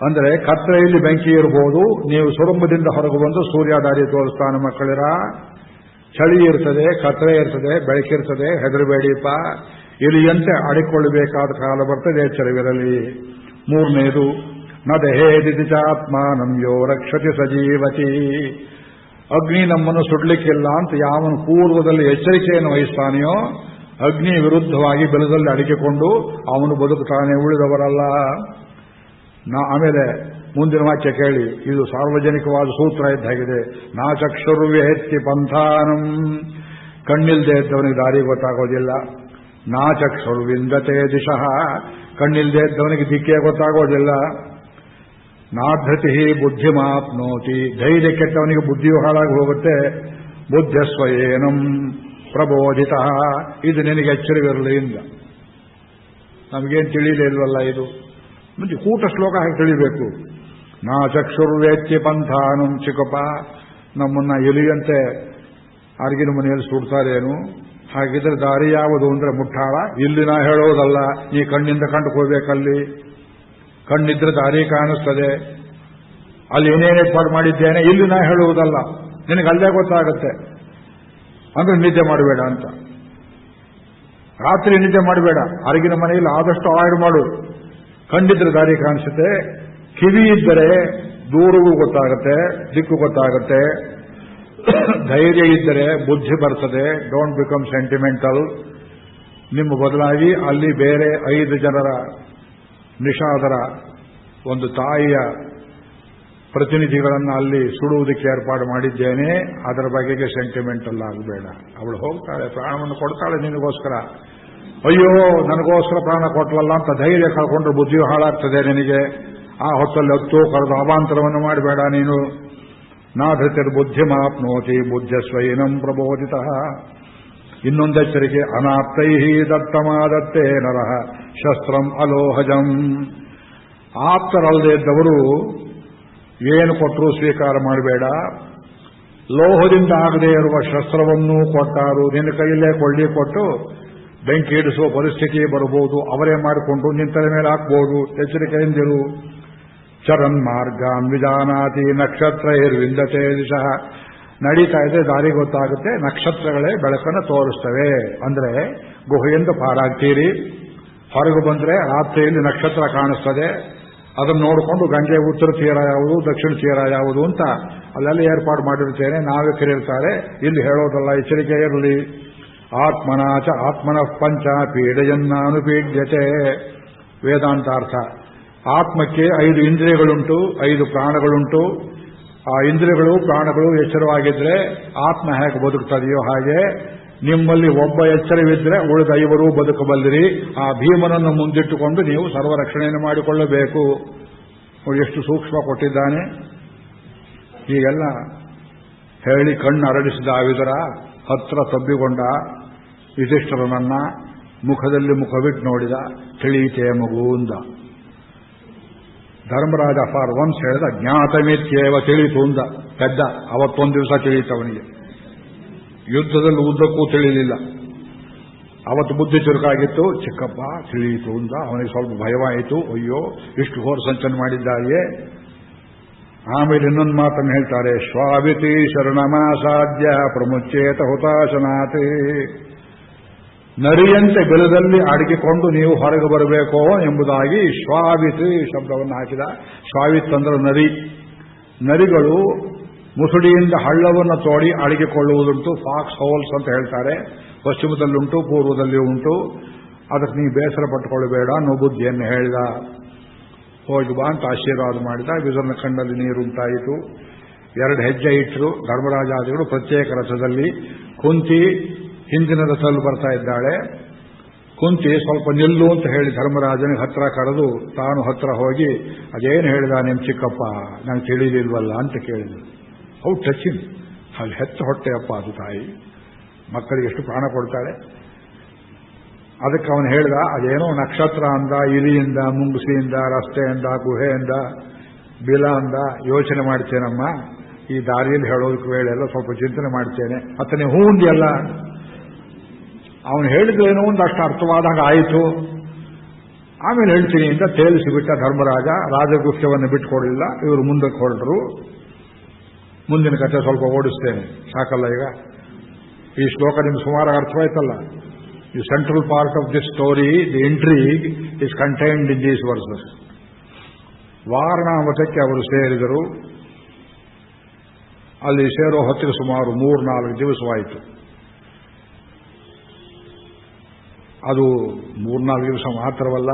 ಅಂದರೆ ಕತ್ತಲೆಯಲ್ಲಿ ಬೆಂಕಿ ಇರಬಹುದು, ನೀವು ಸುರಂಗದಿಂದ ಹೊರಗೆ ಬಂದು ಸೂರ್ಯ ದಾರಿ ತೋರಿಸ್ತಾನೆ ಮಕ್ಕಳಿರ. ಚಳಿ ಇರ್ತದೆ, ಕತ್ತಲೆ ಇರ್ತದೆ, ಬೆಳಕಿರ್ತದೆ, ಹೆದರಬೇಡಿಪ್ಪ. ಇಲಿಯಂತೆ ಆಡಿಕೊಳ್ಳಬೇಕಾದ ಕಾಲ ಬರ್ತದೆ, ಎಚ್ಚರವಿರಲಿ. ಮೂರನೇದು, ನ ದಹೇದಿತಿ ಚಾತ್ಮಾನಂ ಯೋ ರಕ್ಷತಿ ಸಜೀವತಿ. ಅಗ್ನಿ ನಮ್ಮನ್ನು ಸುಡ್ಲಿಕ್ಕಿಲ್ಲ ಅಂತ ಯಾವನು ಪೂರ್ವದಲ್ಲಿ ಎಚ್ಚರಿಕೆಯನ್ನು ವಹಿಸ್ತಾನೆಯೋ ಅಗ್ನಿ ವಿರುದ್ಧವಾಗಿ ಬೆಲದಲ್ಲಿ ಅಡಿಕೆಕೊಂಡು ಅವನು ಬದುಕುತ್ತಾನೆ, ಉಳಿದವರಲ್ಲ. ಆಮೇಲೆ ಮುಂದಿನ ವಾಕ್ಯ ಕೇಳಿ, ಇದು ಸಾರ್ವಜನಿಕವಾದ ಸೂತ್ರ ಇದ್ದಾಗಿದೆ. ನಾಚಕ್ಷುರ್ವೇತ್ತಿ ಪಂಥಾನಂ. ಕಣ್ಣಿಲ್ದೇ ಇದ್ದವನಿಗೆ ದಾರಿ ಗೊತ್ತಾಗೋದಿಲ್ಲ. ನಾಚಕ್ಷುರ್ವಿಂದತೆ ದಿಶಃ. ಕಣ್ಣಿಲ್ದೇ ಇದ್ದವನಿಗೆ ದಿಕ್ಕೇ ಗೊತ್ತಾಗೋದಿಲ್ಲ. ನಾಧೃತಿ ಬುದ್ಧಿಮಾಪ್ನೋತಿ. ಧೈರ್ಯ ಕೆಟ್ಟವನಿಗೆ ಬುದ್ಧಿಯು ಹಾಳಾಗಿ ಹೋಗುತ್ತೆ. ಬುದ್ಧಸ್ವಯೇನಂ ಪ್ರಬೋಧಿತ. ಇದು ನಿನಗೆ ಎಚ್ಚರವಿರಲಿ ಇಂದ. ನಮಗೇನು ತಿಳಿಯಲೇ ಇಲ್ವಲ್ಲ ಇದು. ಮುಂಚೆ ಕೂಟ ಶ್ಲೋಕ ಹಾಗೆ ತಿಳಿಬೇಕು. ನಾ ಚಕ್ಷುರ್ವೇತ್ಯ ಪಂಥಾನಂ. ಚಿಕ್ಕಪ್ಪ, ನಮ್ಮನ್ನ ಎಲಿಯಂತೆ ಅರ್ಗಿನ ಮನೆಯಲ್ಲಿ ಸುಡ್ತಾರೇನು? ಹಾಗಿದ್ರೆ ದಾರಿ ಯಾವುದು ಅಂದ್ರೆ ಮುಟ್ಟಾಳ. ಇಲ್ಲಿ ನಾ ಹೇಳೋದಲ್ಲ, ನೀ ಕಣ್ಣಿಂದ ಕಂಡುಕೋಬೇಕಲ್ಲಿ. ಕಣ್ಣಿದ್ರೆ ದಾರಿ ಕಾಣಿಸ್ತದೆ. ಅಲ್ಲಿ ಏನೇನು ಏರ್ಪಾಡು ಮಾಡಿದ್ದೇನೆ ಇಲ್ಲಿ ನಾ ಹೇಳುವುದಲ್ಲ, ನಿನಗೆ ಅಲ್ಲೇ ಗೊತ್ತಾಗುತ್ತೆ. ಅಂದ್ರೆ ನಿದ್ದೆ ಮಾಡಬೇಡ ಅಂತ. ರಾತ್ರಿ ನಿದ್ದೆ ಮಾಡಬೇಡ, ಅರಗಿನ ಮನೆಯಲ್ಲಿ ಆದಷ್ಟು ಅವಾಯ್ಡ್ ಮಾಡು. ಕಂಡಿದ್ರೆ ದಾರಿ ಕಾಣಿಸುತ್ತೆ. ಕಿವಿ ಇದ್ದರೆ ದೂರವೂ ಗೊತ್ತಾಗುತ್ತೆ, ದಿಕ್ಕು ಗೊತ್ತಾಗುತ್ತೆ. ಧೈರ್ಯ ಇದ್ದರೆ ಬುದ್ಧಿ ಬರ್ತದೆ. Don't become sentimental. ನಿಮ್ಮ ಬದಲಾಗಿ ಅಲ್ಲಿ ಬೇರೆ 5 ಜನರ ನಿಷಾದರ ಒಂದು ತಾಯಿಯ ಪ್ರತಿನಿಧಿಗಳನ್ನು ಅಲ್ಲಿ ಸುಡುವುದಕ್ಕೆ ಏರ್ಪಾಡು ಮಾಡಿದ್ದೇನೆ. ಅದರ ಬಗೆಗೆ ಸೆಂಟಿಮೆಂಟಲ್ ಆಗಬೇಡ. ಅವಳು ಹೋಗ್ತಾಳೆ, ಪ್ರಾಣವನ್ನು ಕೊಡ್ತಾಳೆ ನಿನಗೋಸ್ಕರ. ಅಯ್ಯೋ ನನಗೋಸ್ಕರ ಪ್ರಾಣ ಕೊಟ್ಟಲಲ್ಲ ಅಂತ ಧೈರ್ಯ ಕಳ್ಕೊಂಡ್ರೆ ಬುದ್ಧಿಯು ಹಾಳಾಗ್ತದೆ ನಿನಗೆ. ಆ ಹೊತ್ತಲ್ಲಿ ಹತ್ತು ಕರೆದು ಅವಾಂತರವನ್ನು ಮಾಡಬೇಡ ನೀನು. ನಾಧೃತಿರ್ ಬುದ್ಧಿಮಾಪ್ನೋತಿ ಬುದ್ಧಸ್ವೈನಂ ಪ್ರಬೋಧಿತ. ಇನ್ನೊಂದೆಚ್ಚರಿಕೆ, ಅನಾಪ್ತೈ ದತ್ತಮಾದತ್ತೇ ನರಃ ಶಸ್ತ್ರಂ ಅಲೋಹಜಂ. ಆಪ್ತರಲ್ಲದೆ ಇದ್ದವರು ಏನು ಕೊಟ್ಟರೂ ಸ್ವೀಕಾರ ಮಾಡಬೇಡ. ಲೋಹದಿಂದ ಆಗದೇ ಇರುವ ಶಸ್ತ್ರವನ್ನೂ ಕೊಟ್ಟಾರು. ನಿನ್ನ ಕೈಯಲ್ಲೇ ಕೊಳ್ಳಿ ಕೊಟ್ಟು ಬೆಂಕಿ ಇಡಿಸುವ ಪರಿಸ್ಥಿತಿ ಬರಬಹುದು. ಅವರೇ ಮಾಡಿಕೊಂಡು ನಿಂತಲ ಮೇಲೆ ಹಾಕಬಹುದು. ಎಚ್ಚರಿಕೆಯಿಂದಿರು. ಚರನ್ ಮಾರ್ಗಾನ್ ವಿಜಾನಾತಿ ನಕ್ಷತ್ರೈರ್ವಿಂದತೆ ದಿಶಃ. ನಡೀತಾ ಇದೆ, ದಾರಿ ಗೊತ್ತಾಗುತ್ತೆ. ನಕ್ಷತ್ರಗಳೇ ಬೆಳಕನ್ನು ತೋರಿಸ್ತವೆ. ಅಂದ್ರೆ ಗುಹೆಯಿಂದ ಪಾರಾಗ್ತೀರಿ. ಹೊರಗೆ ಬಂದ್ರೆ ರಾತ್ರಿಯಲ್ಲಿ ನಕ್ಷತ್ರ ಕಾಣಿಸ್ತದೆ. ಅದನ್ನು ನೋಡಿಕೊಂಡು ಗಂಗೆ ಉತ್ತರ ತೀರ ಯಾವುದು, ದಕ್ಷಿಣ ತೀರ ಯಾವುದು ಅಂತ ಅಲ್ಲೆಲ್ಲ ಏರ್ಪಾಡು ಮಾಡಿರ್ತೇನೆ. ನಾವಿಕರಿರ್ತಾರೆ. ಇಲ್ಲಿ ಹೇಳೋದಲ್ಲ, ಎಚ್ಚರಿಕೆ ಇರಲಿ. ಆತ್ಮನಾಚ ಆತ್ಮನಃ ಪಂಚ ಪೀಡೆಯನ್ನಾನುಪೀಡ್ಯತೆ. ವೇದಾಂತಾರ್ಥ. ಆತ್ಮಕ್ಕೆ 5 ಇಂದ್ರಿಯಗಳುಂಟು, 5 ಪ್ರಾಣಗಳುಂಟು. ಆ ಇಂದ್ರಿಯಗಳು ಪ್ರಾಣಗಳು ಎಚ್ಚರವಾಗಿದ್ರೆ ಆತ್ಮ ಹೇಗೆ ಬದುಕ್ತದೆಯೋ ಹಾಗೆ ನಿಮ್ಮಲ್ಲಿ ಒಬ್ಬ ಎಚ್ಚರವಿದ್ರೆ ಉಳಿದ 5 ಬದುಕಬಲ್ಲಿರಿ. ಆ ಭೀಮನನ್ನು ಮುಂದಿಟ್ಟುಕೊಂಡು ನೀವು ಸರ್ವರಕ್ಷಣೆಯನ್ನು ಮಾಡಿಕೊಳ್ಳಬೇಕು. ಎಷ್ಟು ಸೂಕ್ಷ್ಮ ಕೊಟ್ಟಿದ್ದಾನೆ. ಹೀಗೆಲ್ಲ ಹೇಳಿ ಕಣ್ಣು ಅರಳಿಸಿದ ಆವಿದರ ಹತ್ರ ತಬ್ಬಿಕೊಂಡ ಯುಧಿಷ್ಠಿರನನ್ನ, ಮುಖದಲ್ಲಿ ಮುಖವಿಟ್ಟು ನೋಡಿದ. ತಿಳಿಯಿತೇ ಮಗು ಅಂದ. ಧರ್ಮರಾಜ ಫಾರ್ ಒನ್ಸ್ ಹೇಳಿದ, ಜ್ಞಾತಮಿತ್ಯೇವ, ತಿಳಿಯಿತು ಅಂದ. ಪೆದ್ದ. ಅವತ್ತೊಂದು ದಿವಸ ತಿಳಿಯಿತವನಿಗೆ. ಯುದ್ಧದಲ್ಲಿ ಉದ್ದಕ್ಕೂ ತಿಳಿಯಲಿಲ್ಲ. ಅವತ್ತು ಬುದ್ಧಿ ಚುರುಕಾಗಿತ್ತು. ಚಿಕ್ಕಪ್ಪ ತಿಳಿಯಿತು ಅಂದ. ಅವನಿಗೆ ಸ್ವಲ್ಪ ಭಯವಾಯಿತು. ಅಯ್ಯೋ, ಇಷ್ಟು ಘೋರ ಸಂಚನ ಮಾಡಿದ್ದಾರೆಯೇ. ಆಮೇಲೆ ಇನ್ನೊಂದು ಮಾತನ್ನು ಹೇಳ್ತಾರೆ, ಶ್ವಾವಿತಿ ಶರಣಮಾಸಾಧ್ಯ ಪ್ರಮುಚ್ಚೇತ ಹುತಾಶನಾಥೇ. ನರಿಯಂತೆ ಬೆಲದಲ್ಲಿ ಅಡಗಿಕೊಂಡು ನೀವು ಹೊರಗೆ ಬರಬೇಕೋ ಎಂಬುದಾಗಿ ಶ್ವಾವಿತ್ ಶಬ್ದವನ್ನು ಹಾಕಿದ. ಶ್ವಾವಿತ್ ಅಂದ್ರೆ ನರಿ. ನರಿಗಳು ಮುಸುಡಿಯಿಂದ ಹಳ್ಳವನ್ನು ತೋಡಿ ಅಡಗಿಕೊಳ್ಳುವುದುಂಟು. ಫಾಕ್ಸ್ ಹೋಲ್ಸ್ ಅಂತ ಹೇಳ್ತಾರೆ. ಪಶ್ಚಿಮದಲ್ಲುಂಟು, ಪೂರ್ವದಲ್ಲಿ ಉಂಟು. ಅದಕ್ಕೆ ನೀವು ಬೇಸರ ಪಟ್ಟುಕೊಳ್ಳಬೇಡ ಅನ್ನೋ ಬುದ್ಧಿಯನ್ನು ಹೇಳಿದ. ಹೋಗಿ ಬಾ ಅಂತ ಆಶೀರ್ವಾದ ಮಾಡಿದ. ವಿದುರನ ಕಣ್ಣಲ್ಲಿ ನೀರುಂಟಾಯಿತು. 2 ಹೆಜ್ಜೆ ಇಟ್ಟರು ಧರ್ಮರಾಜಾದಿಗಳು ಪ್ರತ್ಯೇಕ ರಥದಲ್ಲಿ. ಕುಂತಿ ಹಿಂದಿನ ರಥದಲ್ಲಿ ಬರ್ತಾ ಇದ್ದಾಳೆ. ಕುಂತಿ ಸ್ವಲ್ಪ ನಿಲ್ಲು ಅಂತ ಹೇಳಿ ಧರ್ಮರಾಜನಿಗೆ ಹತ್ರ ಕರೆದು ತಾನು ಹತ್ರ ಹೋಗಿ, ಅದೇನು ಹೇಳಿದ ನಿಮ್ಮ ಚಿಕ್ಕಪ್ಪ, ನಂಗೆ ತಿಳಿಲಿಲ್ವಲ್ಲ ಅಂತ ಕೇಳಿದ್ರು. How touching. ಅಲ್ಲಿ ಹೆತ್ತ ಹೊಟ್ಟೆಯಪ್ಪ ಅದು ತಾಯಿ. ಮಕ್ಕಳಿಗೆ ಎಷ್ಟು ಪ್ರಾಣ ಕೊಡ್ತಾಳೆ. ಅದಕ್ಕೆ ಅವನು ಹೇಳಿದ, ಅದೇನೋ ನಕ್ಷತ್ರ ಅಂದ, ಇಲಿಯಿಂದ, ಮುಂಗುಸಿಯಿಂದ, ರಸ್ತೆಯಿಂದ, ಗುಹೆಯಿಂದ, ಬಿಲ ಅಂದ. ಯೋಚನೆ ಮಾಡ್ತೇನಮ್ಮ, ಈ ದಾರಿಯಲ್ಲಿ ಹೇಳೋದಕ್ಕೆ ವೇಳೆಲ್ಲ ಸ್ವಲ್ಪ ಚಿಂತನೆ ಮಾಡ್ತೇನೆ. ಅತನೇ ಹೂ ಅಂದಿಯಲ್ಲ. ಅವನು ಹೇಳಿದ್ರೇನೋ ಒಂದು ಅಷ್ಟು ಅರ್ಥವಾದಾಗ ಆಯಿತು. ಆಮೇಲೆ ಹೇಳ್ತೀನಿ ಅಂತ ತೇಲಿಸಿಬಿಟ್ಟ ಧರ್ಮರಾಜ. ರಾಜಗುಹ್ಯವನ್ನು ಬಿಟ್ಟುಕೊಡಲಿಲ್ಲ. ಇವರು ಮುಂದಕ್ಕೆ ಹೊರಟರು. ಮುಂದಿನ ಕಥೆ ಸ್ವಲ್ಪ ಓಡಿಸ್ತೇನೆ, ಸಾಕಲ್ಲ ಈಗ. ಈ ಶ್ಲೋಕ ನಿಮ್ಗೆ ಸುಮಾರು ಅರ್ಥವಾಯ್ತಲ್ಲ. The central part of this story, the intrigue, is contained in these verses. ವಾರಣಾವತಕ್ಕೆ ಅವರು ಸೇರಿದರು. ಅಲ್ಲಿ ಸೇರೋ ಹೊತ್ತಿಗೆ ಸುಮಾರು 3-4 ದಿವಸವಾಯಿತು. ಅದು 3-4 ದಿವಸ ಮಾತ್ರವಲ್ಲ,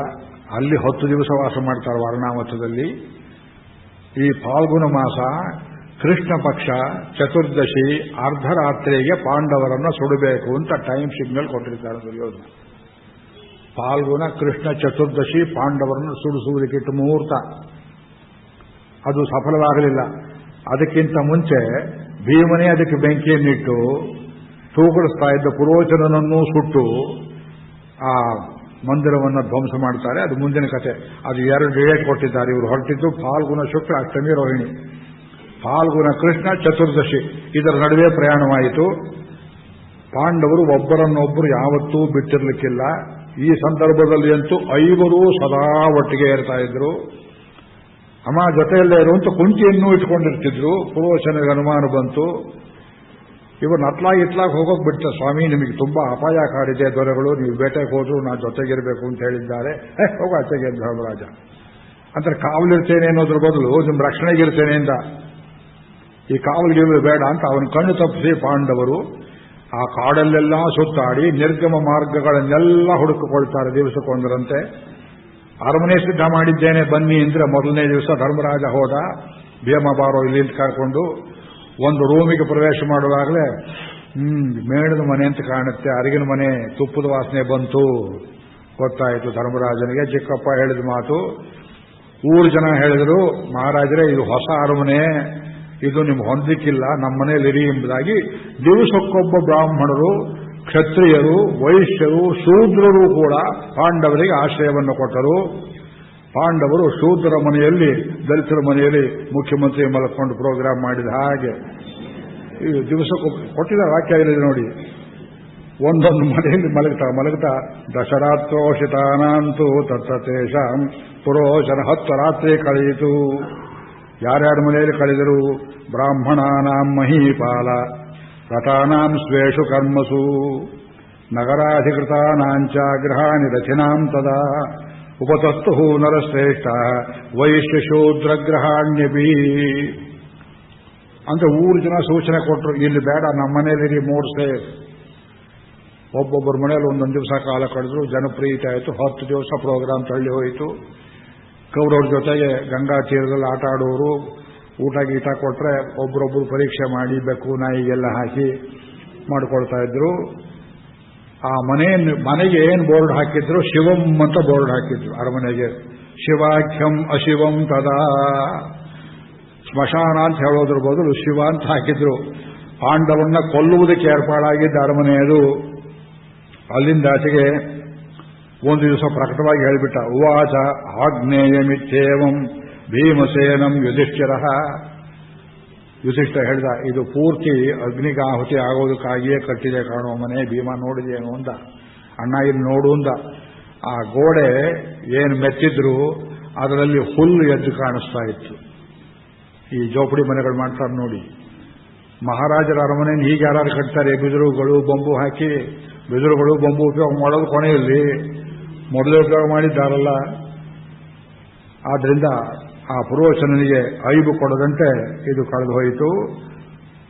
ಅಲ್ಲಿ 10 ದಿವಸ ವಾಸ ಮಾಡ್ತಾರೆ ವಾರಣಾವತದಲ್ಲಿ. ಈ ಫಾಲ್ಗುಣ ಮಾಸ ಕೃಷ್ಣ ಪಕ್ಷ ಚತುರ್ದಶಿ ಅರ್ಧರಾತ್ರಿಗೆ ಪಾಂಡವರನ್ನು ಸುಡಬೇಕು ಅಂತ ಟೈಮ್ ಸಿಗ್ನಲ್ ಕೊಟ್ಟಿರ್ತಾರೆ ದುರ್ಯೋಧನ. ಫಾಲ್ಗುಣ ಕೃಷ್ಣ ಚತುರ್ದಶಿ ಪಾಂಡವರನ್ನು ಸುಡಿಸುವುದಕ್ಕಿಟ್ಟು ಮುಹೂರ್ತ. ಅದು ಸಫಲವಾಗಲಿಲ್ಲ. ಅದಕ್ಕಿಂತ ಮುಂಚೆ ಭೀಮನೇ ಅದಕ್ಕೆ ಬೆಂಕಿಯನ್ನಿಟ್ಟು ತೂಗುಡಿಸ್ತಾ ಇದ್ದ ಪುರೋಚನನನ್ನೂ ಸುಟ್ಟು ಆ ಮಂದಿರವನ್ನು ಧ್ವಂಸ ಮಾಡ್ತಾರೆ. ಅದು ಮುಂದಿನ ಕಥೆ. ಅದು 2 ಡೇಟ್ ಕೊಟ್ಟಿದ್ದಾರೆ. ಇವರು ಹೊರಟಿದ್ದು ಫಾಲ್ಗುಣ ಶುಕ್ಲ ಅಷ್ಟಮಿ ರೋಹಿಣಿ. ಫಾಲ್ಗುಣ ಕೃಷ್ಣ ಚತುರ್ದಶಿ ಇದರ ನಡುವೆ ಪ್ರಯಾಣವಾಯಿತು. ಪಾಂಡವರು ಒಬ್ಬರನ್ನೊಬ್ಬರು ಯಾವತ್ತೂ ಬಿಟ್ಟಿರಲಿಕ್ಕಿಲ್ಲ. ಈ ಸಂದರ್ಭದಲ್ಲಿ ಅಂತೂ 5 ಸದಾ ಒಟ್ಟಿಗೆ ಇರ್ತಾ ಇದ್ರು. ಅಮ್ಮ ಜೊತೆಯಲ್ಲೇ ಇರುವಂತ ಕುಂತಿಯನ್ನೂ ಇಟ್ಕೊಂಡಿರ್ತಿದ್ರು. ಪುರೋಚನಿಗೆ ಅನುಮಾನ ಬಂತು. ಇವರು ಇತ್ಲಾಗಿ ಹೋಗೋಕೆ ಬಿಡ್ತಾರೆ. ಸ್ವಾಮಿ, ನಿಮಗೆ ತುಂಬಾ ಅಪಾಯ ಕಾಡಿದೆ, ದೊರೆಗಳು ನೀವು ಬೇಟೆಗೆ ಹೋದ್ರು ನಾ ಜೊತೆಗಿರಬೇಕು ಅಂತ ಹೇಳಿದ್ದಾರೆ. ಹೋಗ ಆಚೆಗೆ ಧರ್ಮರಾಜ ಅಂದ್ರೆ ಕಾವಲಿರ್ತೇನೆ ಅನ್ನೋದ್ರ ಬದಲು ನಿಮ್ಮ ರಕ್ಷಣೆಗಿರ್ತೇನೆ ಅಂತ. ಈ ಕಾವಲಿಗಿರುವುದು ಬೇಡ ಅಂತ ಅವನ ಕಣ್ಣು ತಪ್ಪಿಸಿ ಪಾಂಡವರು ಆ ಕಾಡಲ್ಲೆಲ್ಲ ಸುತ್ತಾಡಿ ನಿರ್ಗಮ ಮಾರ್ಗಗಳನ್ನೆಲ್ಲ ಹುಡುಕಿಕೊಳ್ತಾರೆ ದಿವಸಕ್ಕೊಂದರಂತೆ. ಅರಮನೆ ಸಿದ್ಧ ಮಾಡಿದ್ದೇನೆ ಬನ್ನಿ ಅಂದ್ರೆ ಮೊದಲನೇ ದಿವಸ ಧರ್ಮರಾಜ ಹೋದ. ಭೀಮ ಬಾರೋ ಇಲ್ಲಿ ಕರ್ಕೊಂಡು ಒಂದು ರೂಮಿಗೆ ಪ್ರವೇಶ ಮಾಡುವಾಗಲೇ ಮೇಣದ ಮನೆ ಅಂತ ಕಾಣುತ್ತೆ. ಅರಿಗಿನ ಮನೆ ತುಪ್ಪದ ವಾಸನೆ ಬಂತು. ಗೊತ್ತಾಯಿತು ಧರ್ಮರಾಜನಿಗೆ. ಚಿಕ್ಕಪ್ಪ ಹೇಳಿದ ಮಾತು. ಊರು ಜನ ಹೇಳಿದರು, ಮಹಾರಾಜರೇ ಇದು ಹೊಸ ಅರಮನೆ, ಇದು ನಿಮ್ಗೆ ಹೊಂದಿಕ್ಕಿಲ್ಲ, ನಮ್ಮ ಮನೆಯಲ್ಲಿರಿ ಎಂಬುದಾಗಿ ದಿವಸಕ್ಕೊಬ್ಬ ಬ್ರಾಹ್ಮಣರು, ಕ್ಷತ್ರಿಯರು, ವೈಶ್ಯರು, ಶೂದ್ರರು ಕೂಡ ಪಾಂಡವರಿಗೆ ಆಶ್ರಯವನ್ನು ಕೊಟ್ಟರು. ಪಾಂಡವರು ಶೂದ್ರರ ಮನೆಯಲ್ಲಿ, ದಲಿತರ ಮನೆಯಲ್ಲಿ ಮುಖ್ಯಮಂತ್ರಿ ಮಲಕೊಂಡು ಪ್ರೋಗ್ರಾಮ್ ಮಾಡಿದ ಹಾಗೆ ಈ ದಿವಸಕ್ಕೂ ಕೊಟ್ಟಿದ್ದಾರೆ. ವಾಕ್ಯ ಇದೆ ನೋಡಿ. ಒಂದೊಂದು ಮನೆಯಲ್ಲಿ ಮಲಗ್ತಾ ದಶರಾತ್ರೋಷಿತಾನಂತೂ ತತ್ತೇಷಾಂ ಪುರೋಚನ 10 ರಾತ್ರಿ ಕಳೆಯಿತು. ಯಾರ್ಯಾರ ಮನೆಯಲ್ಲಿ ಕಳೆದರು? ಬ್ರಾಹ್ಮಣಾನಾಂ ಮಹೀಪಾಲ, ರಥಾನಾಂ ಸ್ವೇಷು ಕರ್ಮಸು, ನಗರಾಧಿಕೃತಾನಾಂಚ ಗೃಹಾಣಿ ರಥಿನಾಂ ತದಾ ಉಪತಸ್ತು ನರಶ್ರೇಷ್ಠ ವೈಶ್ಯಶೂದ್ರಗ್ರಹಾಣ್ಯಪಿ ಅಂತ ಊರು ಜನ ಸೂಚನೆ ಕೊಟ್ಟರು. ಇಲ್ಲಿ ಬೇಡ, ನಮ್ಮ ಮನೆಯಲ್ಲಿ ಮೋಡ್ ಸೇಫ್. ಒಬ್ಬೊಬ್ಬರ ಮನೆಯಲ್ಲಿ ಒಂದೊಂದು ದಿವಸ ಕಾಲ ಕಳೆದ್ರು. ಜನಪ್ರಿಯತೆ ಆಯಿತು. 10 ದಿವಸ ಪ್ರೋಗ್ರಾಂ ತಳ್ಳಿ ಹೋಯಿತು. ಕೌರವ್ರ ಜೊತೆಗೆ ಗಂಗಾ ತೀರದಲ್ಲಿ ಆಟ ಆಡೋರು ಊಟ ಗೀಟ ಕೊಟ್ರೆ ಒಬ್ಬರೊಬ್ಬರು ಪರೀಕ್ಷೆ ಮಾಡಿ ಬೆಕ್ಕು ನಾಯಿಗೆಲ್ಲ ಹಾಕಿ ಮಾಡಿಕೊಳ್ತಾ ಇದ್ರು. ಆ ಮನೆಗೆ ಏನು ಬೋರ್ಡ್ ಹಾಕಿದ್ರು? ಶಿವಂ ಅಂತ ಬೋರ್ಡ್ ಹಾಕಿದ್ರು ಅರಮನೆಗೆ. ಶಿವಾಖ್ಯಂ ಅಶಿವಂ ತದಾ. ಸ್ಮಶಾನ ಅಂತ ಹೇಳೋದ್ರ ಬದಲು ಶಿವ ಅಂತ ಹಾಕಿದ್ರು. ಪಾಂಡವನ್ನ ಕೊಲ್ಲುವುದಕ್ಕೆ ಏರ್ಪಾಡಾಗಿದ್ದ ಅರಮನೆ ಅದು. ಅಲ್ಲಿಂದ ಆಚೆಗೆ ಒಂದು ದಿವಸ ಪ್ರಕಟವಾಗಿ ಹೇಳಿಬಿಟ್ಟ. ಉವಾಚ ಆಗ್ನೇಯಮಿತ್ಯೇವಂ ಭೀಮಸೇನಂ ಯುಧಿಷ್ಠಿರ ಹೇಳಿದ, ಇದು ಪೂರ್ತಿ ಅಗ್ನಿಗಾಹುತಿ ಆಗೋದಕ್ಕಾಗಿಯೇ ಕಟ್ಟಿದೆ ಕಾಣುವ ಮನೆ. ಭೀಮ ನೋಡಿದೇನು ಅಂದ. ಅಣ್ಣ ಇಲ್ಲಿ ನೋಡು ಅಂದ. ಆ ಗೋಡೆ ಏನು ಮೆತ್ತಿದ್ರು ಅದರಲ್ಲಿ ಹುಲ್ಲು ಎದ್ದು ಕಾಣಿಸ್ತಾ ಇತ್ತು. ಈ ಜೋಪಡಿ ಮನೆಗಳು ಮಾಡ್ತಾರೆ ನೋಡಿ, ಮಹಾರಾಜರ ಅರಮನೆಯನ್ನು ಹೀಗೆ ಯಾರು ಕಟ್ತಾರೆ? ಬಿದಿರುಗಳು ಬೊಂಬು ಹಾಕಿ, ಬಿದಿರುಗಳು ಬೊಂಬು ಉಪಯೋಗ ಮಾಡೋದು ಕೊನೆಯಲ್ಲಿ ಮೊದಲೇ ಉಪಯೋಗ ಮಾಡಿದ್ದಾರಲ್ಲ. ಆದ್ರಿಂದ ಆ ಪುರೋಚನನಿಗೆ ಐಬು ಕೊಡದಂತೆ ಇದು ಕಳೆದು ಹೋಯಿತು.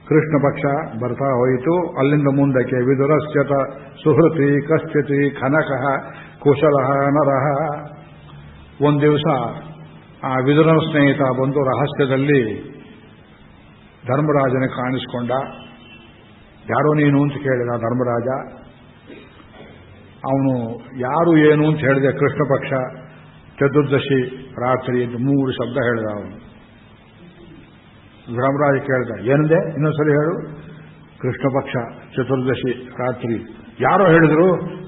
ಕೃಷ್ಣ ಪಕ್ಷ ಬರ್ತಾ ಹೋಯಿತು. ಅಲ್ಲಿಂದ ಮುಂದಕ್ಕೆ ವಿದುರಶ್ಚತ ಸುಹೃತಿ ಕಶ್ಚಿತಿ ಖನಕಃ ಕುಶಲಃ ನರಃ. ಒಂದು ದಿವಸ ಆ ವಿದುರನ ಸ್ನೇಹಿತ ಬಂದು ರಹಸ್ಯದಲ್ಲಿ ಧರ್ಮರಾಜನ ಕಾಣಿಸಿಕೊಂಡ. ಯಾರೋ ನೀನು ಅಂತ ಕೇಳಿದ ಧರ್ಮರಾಜ. ಅವನು ಯಾರು ಏನು ಅಂತ ಹೇಳಿದೆ. ಕೃಷ್ಣ ಪಕ್ಷ ಚತುರ್ದಶಿ ರಾತ್ರಿ ಅಂತ 3 ಶಬ್ದ ಹೇಳಿದ ಅವನು. ಧರ್ಮರಾಜ ಕೇಳಿದ, ಏನಂದೆ ಇನ್ನೊಂದ್ಸರಿ ಹೇಳು. ಕೃಷ್ಣ ಪಕ್ಷ ಚತುರ್ದಶಿ ರಾತ್ರಿ. ಯಾರೋ ಹೇಳಿದ್ರು?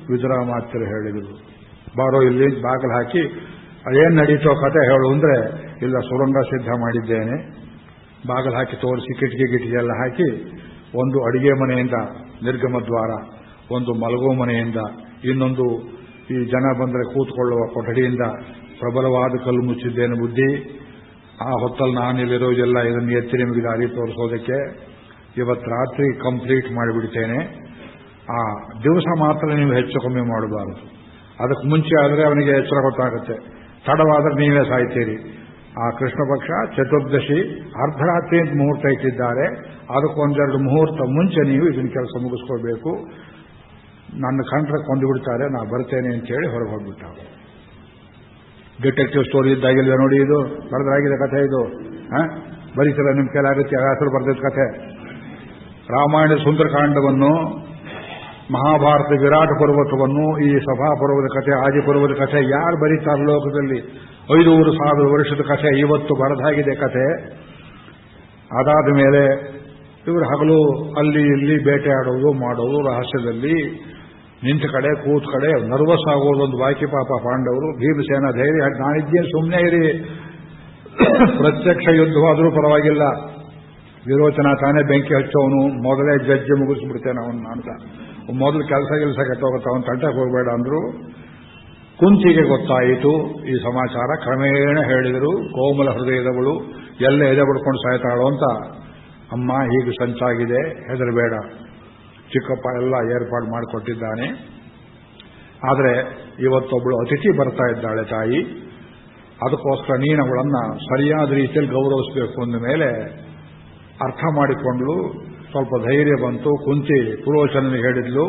ವಿದುರ ಮಾತ್ರ ಹೇಳಿದ್ರು. ಬಾರೋ ಇಲ್ಲಿ ಬಾಗಿಲು ಹಾಕಿ ಅದೇನು ನಡೀತೋ ಕತೆ ಹೇಳು ಅಂದ್ರೆ, ಇಲ್ಲ ಸುರಂಗ ಸಿದ್ಧ ಮಾಡಿದ್ದೇನೆ. ಬಾಗಿಲು ಹಾಕಿ ತೋರಿಸಿ ಕಿಟಕಿ ಎಲ್ಲ ಹಾಕಿ, ಒಂದು ಅಡಿಗೆ ಮನೆಯಿಂದ ನಿರ್ಗಮ ದ್ವಾರ, ಒಂದು ಮಲಗೋ ಮನೆಯಿಂದ, ಇನ್ನೊಂದು ಈ ಜನ ಬಂದರೆ ಕೂತ್ಕೊಳ್ಳುವ ಕೊಠಡಿಯಿಂದ ಪ್ರಬಲವಾದ ಕಲ್ಲು ಮುಚ್ಚಿದ್ದೇನೆ ಬುದ್ಧಿ. ಆ ಹೊತ್ತಲ್ಲಿ ನಾನಿಲ್ಲಿರೋದೆಲ್ಲ ಇದನ್ನು ಎತ್ತಿ ನಿಮಗೆ ದಾರಿ ತೋರಿಸೋದಕ್ಕೆ. ಇವತ್ತು ರಾತ್ರಿ ಕಂಪ್ಲೀಟ್ ಮಾಡಿಬಿಡ್ತೇನೆ. ಆ ದಿವಸ ಮಾತ್ರ ನೀವು ಹೆಚ್ಚು ಕಮ್ಮಿ ಮಾಡಬಾರದು. ಅದಕ್ಕೆ ಮುಂಚೆ ಆದರೆ ಅವನಿಗೆ ಎಚ್ಚರ ಗೊತ್ತಾಗುತ್ತೆ. ತಡವಾದರೆ ನೀವೇ ಸಾಯ್ತೀರಿ. ಆ ಕೃಷ್ಣ ಪಕ್ಷ ಚತುರ್ದಶಿ ಅರ್ಧರಾತ್ರಿ ಅಂತ ಮುಹೂರ್ತ ಇಟ್ಟಿದ್ದಾರೆ. ಅದಕ್ಕೊಂದೆರಡು ಮುಹೂರ್ತ ಮುಂಚೆ ನೀವು ಇದನ್ನ ಕೆಲಸ ಮುಗಿಸ್ಕೋಬೇಕು. ನನ್ನ ಕಂಡ್ರೆ ಕೊಂದು ಬಿಡ್ತಾರೆ, ನಾ ಬರ್ತೇನೆ ಅಂತ ಹೇಳಿ ಹೊರಗೆ ಹೋಗ್ಬಿಟ್ಟ. ಡಿಟೆಕ್ಟಿವ್ ಸ್ಟೋರಿ ಇದ್ದಾಗಿಲ್ವೇ ನೋಡಿ, ಇದು ಬರೆದಾಗಿದೆ ಕಥೆ. ಇದು ಬರೀತಿಲ್ಲ ನಿಮ್ಮ ಕೈಲಾಗುತ್ತೆ. ಹೆಸರು ಬರೆದಿದ್ದ ಕಥೆ. ರಾಮಾಯಣ ಸುಂದರಕಾಂಡವನ್ನು, ಮಹಾಭಾರತ ವಿರಾಟ ಪರ್ವತವನ್ನು, ಈ ಸಭಾ ಪರ್ವದ ಕಥೆ, ಆದಿ ಪರ್ವದ ಕಥೆ ಯಾರು ಬರೀತಾರೆ ಲೋಕದಲ್ಲಿ? 5,000 ವರ್ಷದ ಕಥೆ ಇವತ್ತು ಬರೆದಾಗಿದೆ ಕಥೆ. ಅದಾದ ಮೇಲೆ ಇವರು ಹಗಲು ಅಲ್ಲಿ ಇಲ್ಲಿ ಬೇಟೆ ಆಡೋದು ಮಾಡೋದು, ರಹಸ್ಯದಲ್ಲಿ ನಿಂತ ಕಡೆ ಕೂತ ಕಡೆ ನರ್ವಸ್ ಆಗೋದೊಂದು ಬಾಕಿ ಪಾಪ ಪಾಂಡವರು. ಭೀಮಸೇನ ಧೈರ್ಯ, ನಾನಿದ್ದೇನು ಸುಮ್ಮನೆ ಇರಿ, ಪ್ರತ್ಯಕ್ಷ ಯುದ್ಧವಾದರೂ ಪರವಾಗಿಲ್ಲ, ವಿರೋಚನ ತಾನೇ ಬೆಂಕಿ ಹಚ್ಚೋನು, ಮೊದಲೇ ಜಡ್ಜಿ ಮುಗಿಸ್ಬಿಡ್ತೇನೆ ಅವನು ಅಂತ. ಮೊದಲು ಕೆಲಸ ಕೆಟ್ಟೋಗುತ್ತೆ, ಅವನು ತಂಟಕ್ಕೆ ಹೋಗಬೇಡ ಅಂದ್ರು. ಕುಂತಿಗೆ ಗೊತ್ತಾಯಿತು ಈ ಸಮಾಚಾರ. ಕ್ರಮೇಣ ಹೇಳಿದರು. ಕೋಮಲ ಹೃದಯದವಳು ಎಲ್ಲ ಎದೆ ಬಿಡ್ಕೊಂಡು ಸಾಯ್ತಾಳೋ ಅಂತ. ಅಮ್ಮ ಹೀಗೆ ಸಂಚಾಗಿದೆ, ಹೆದರಬೇಡ, ಚಿಕ್ಕಪ್ಪ ಎಲ್ಲ ಏರ್ಪಾಡು ಮಾಡಿಕೊಟ್ಟಿದ್ದಾನೆ. ಆದರೆ ಇವತ್ತೊಬ್ಬಳು ಅತಿಥಿ ಬರ್ತಾ ಇದ್ದಾಳೆ ತಾಯಿ, ಅದಕ್ಕೋಸ್ಕರ ನೀನು ಅವಳನ್ನು ಸರಿಯಾದ ರೀತಿಯಲ್ಲಿ ಗೌರವಿಸಬೇಕು ಅಂದ ಮೇಲೆ ಅರ್ಥ ಮಾಡಿಕೊಂಡ್ಲು. ಸ್ವಲ್ಪ ಧೈರ್ಯ ಬಂತು. ಕುಂತಿ ಪುರೋಚನಿಗೆ ಹೇಳಿದ್ಲು,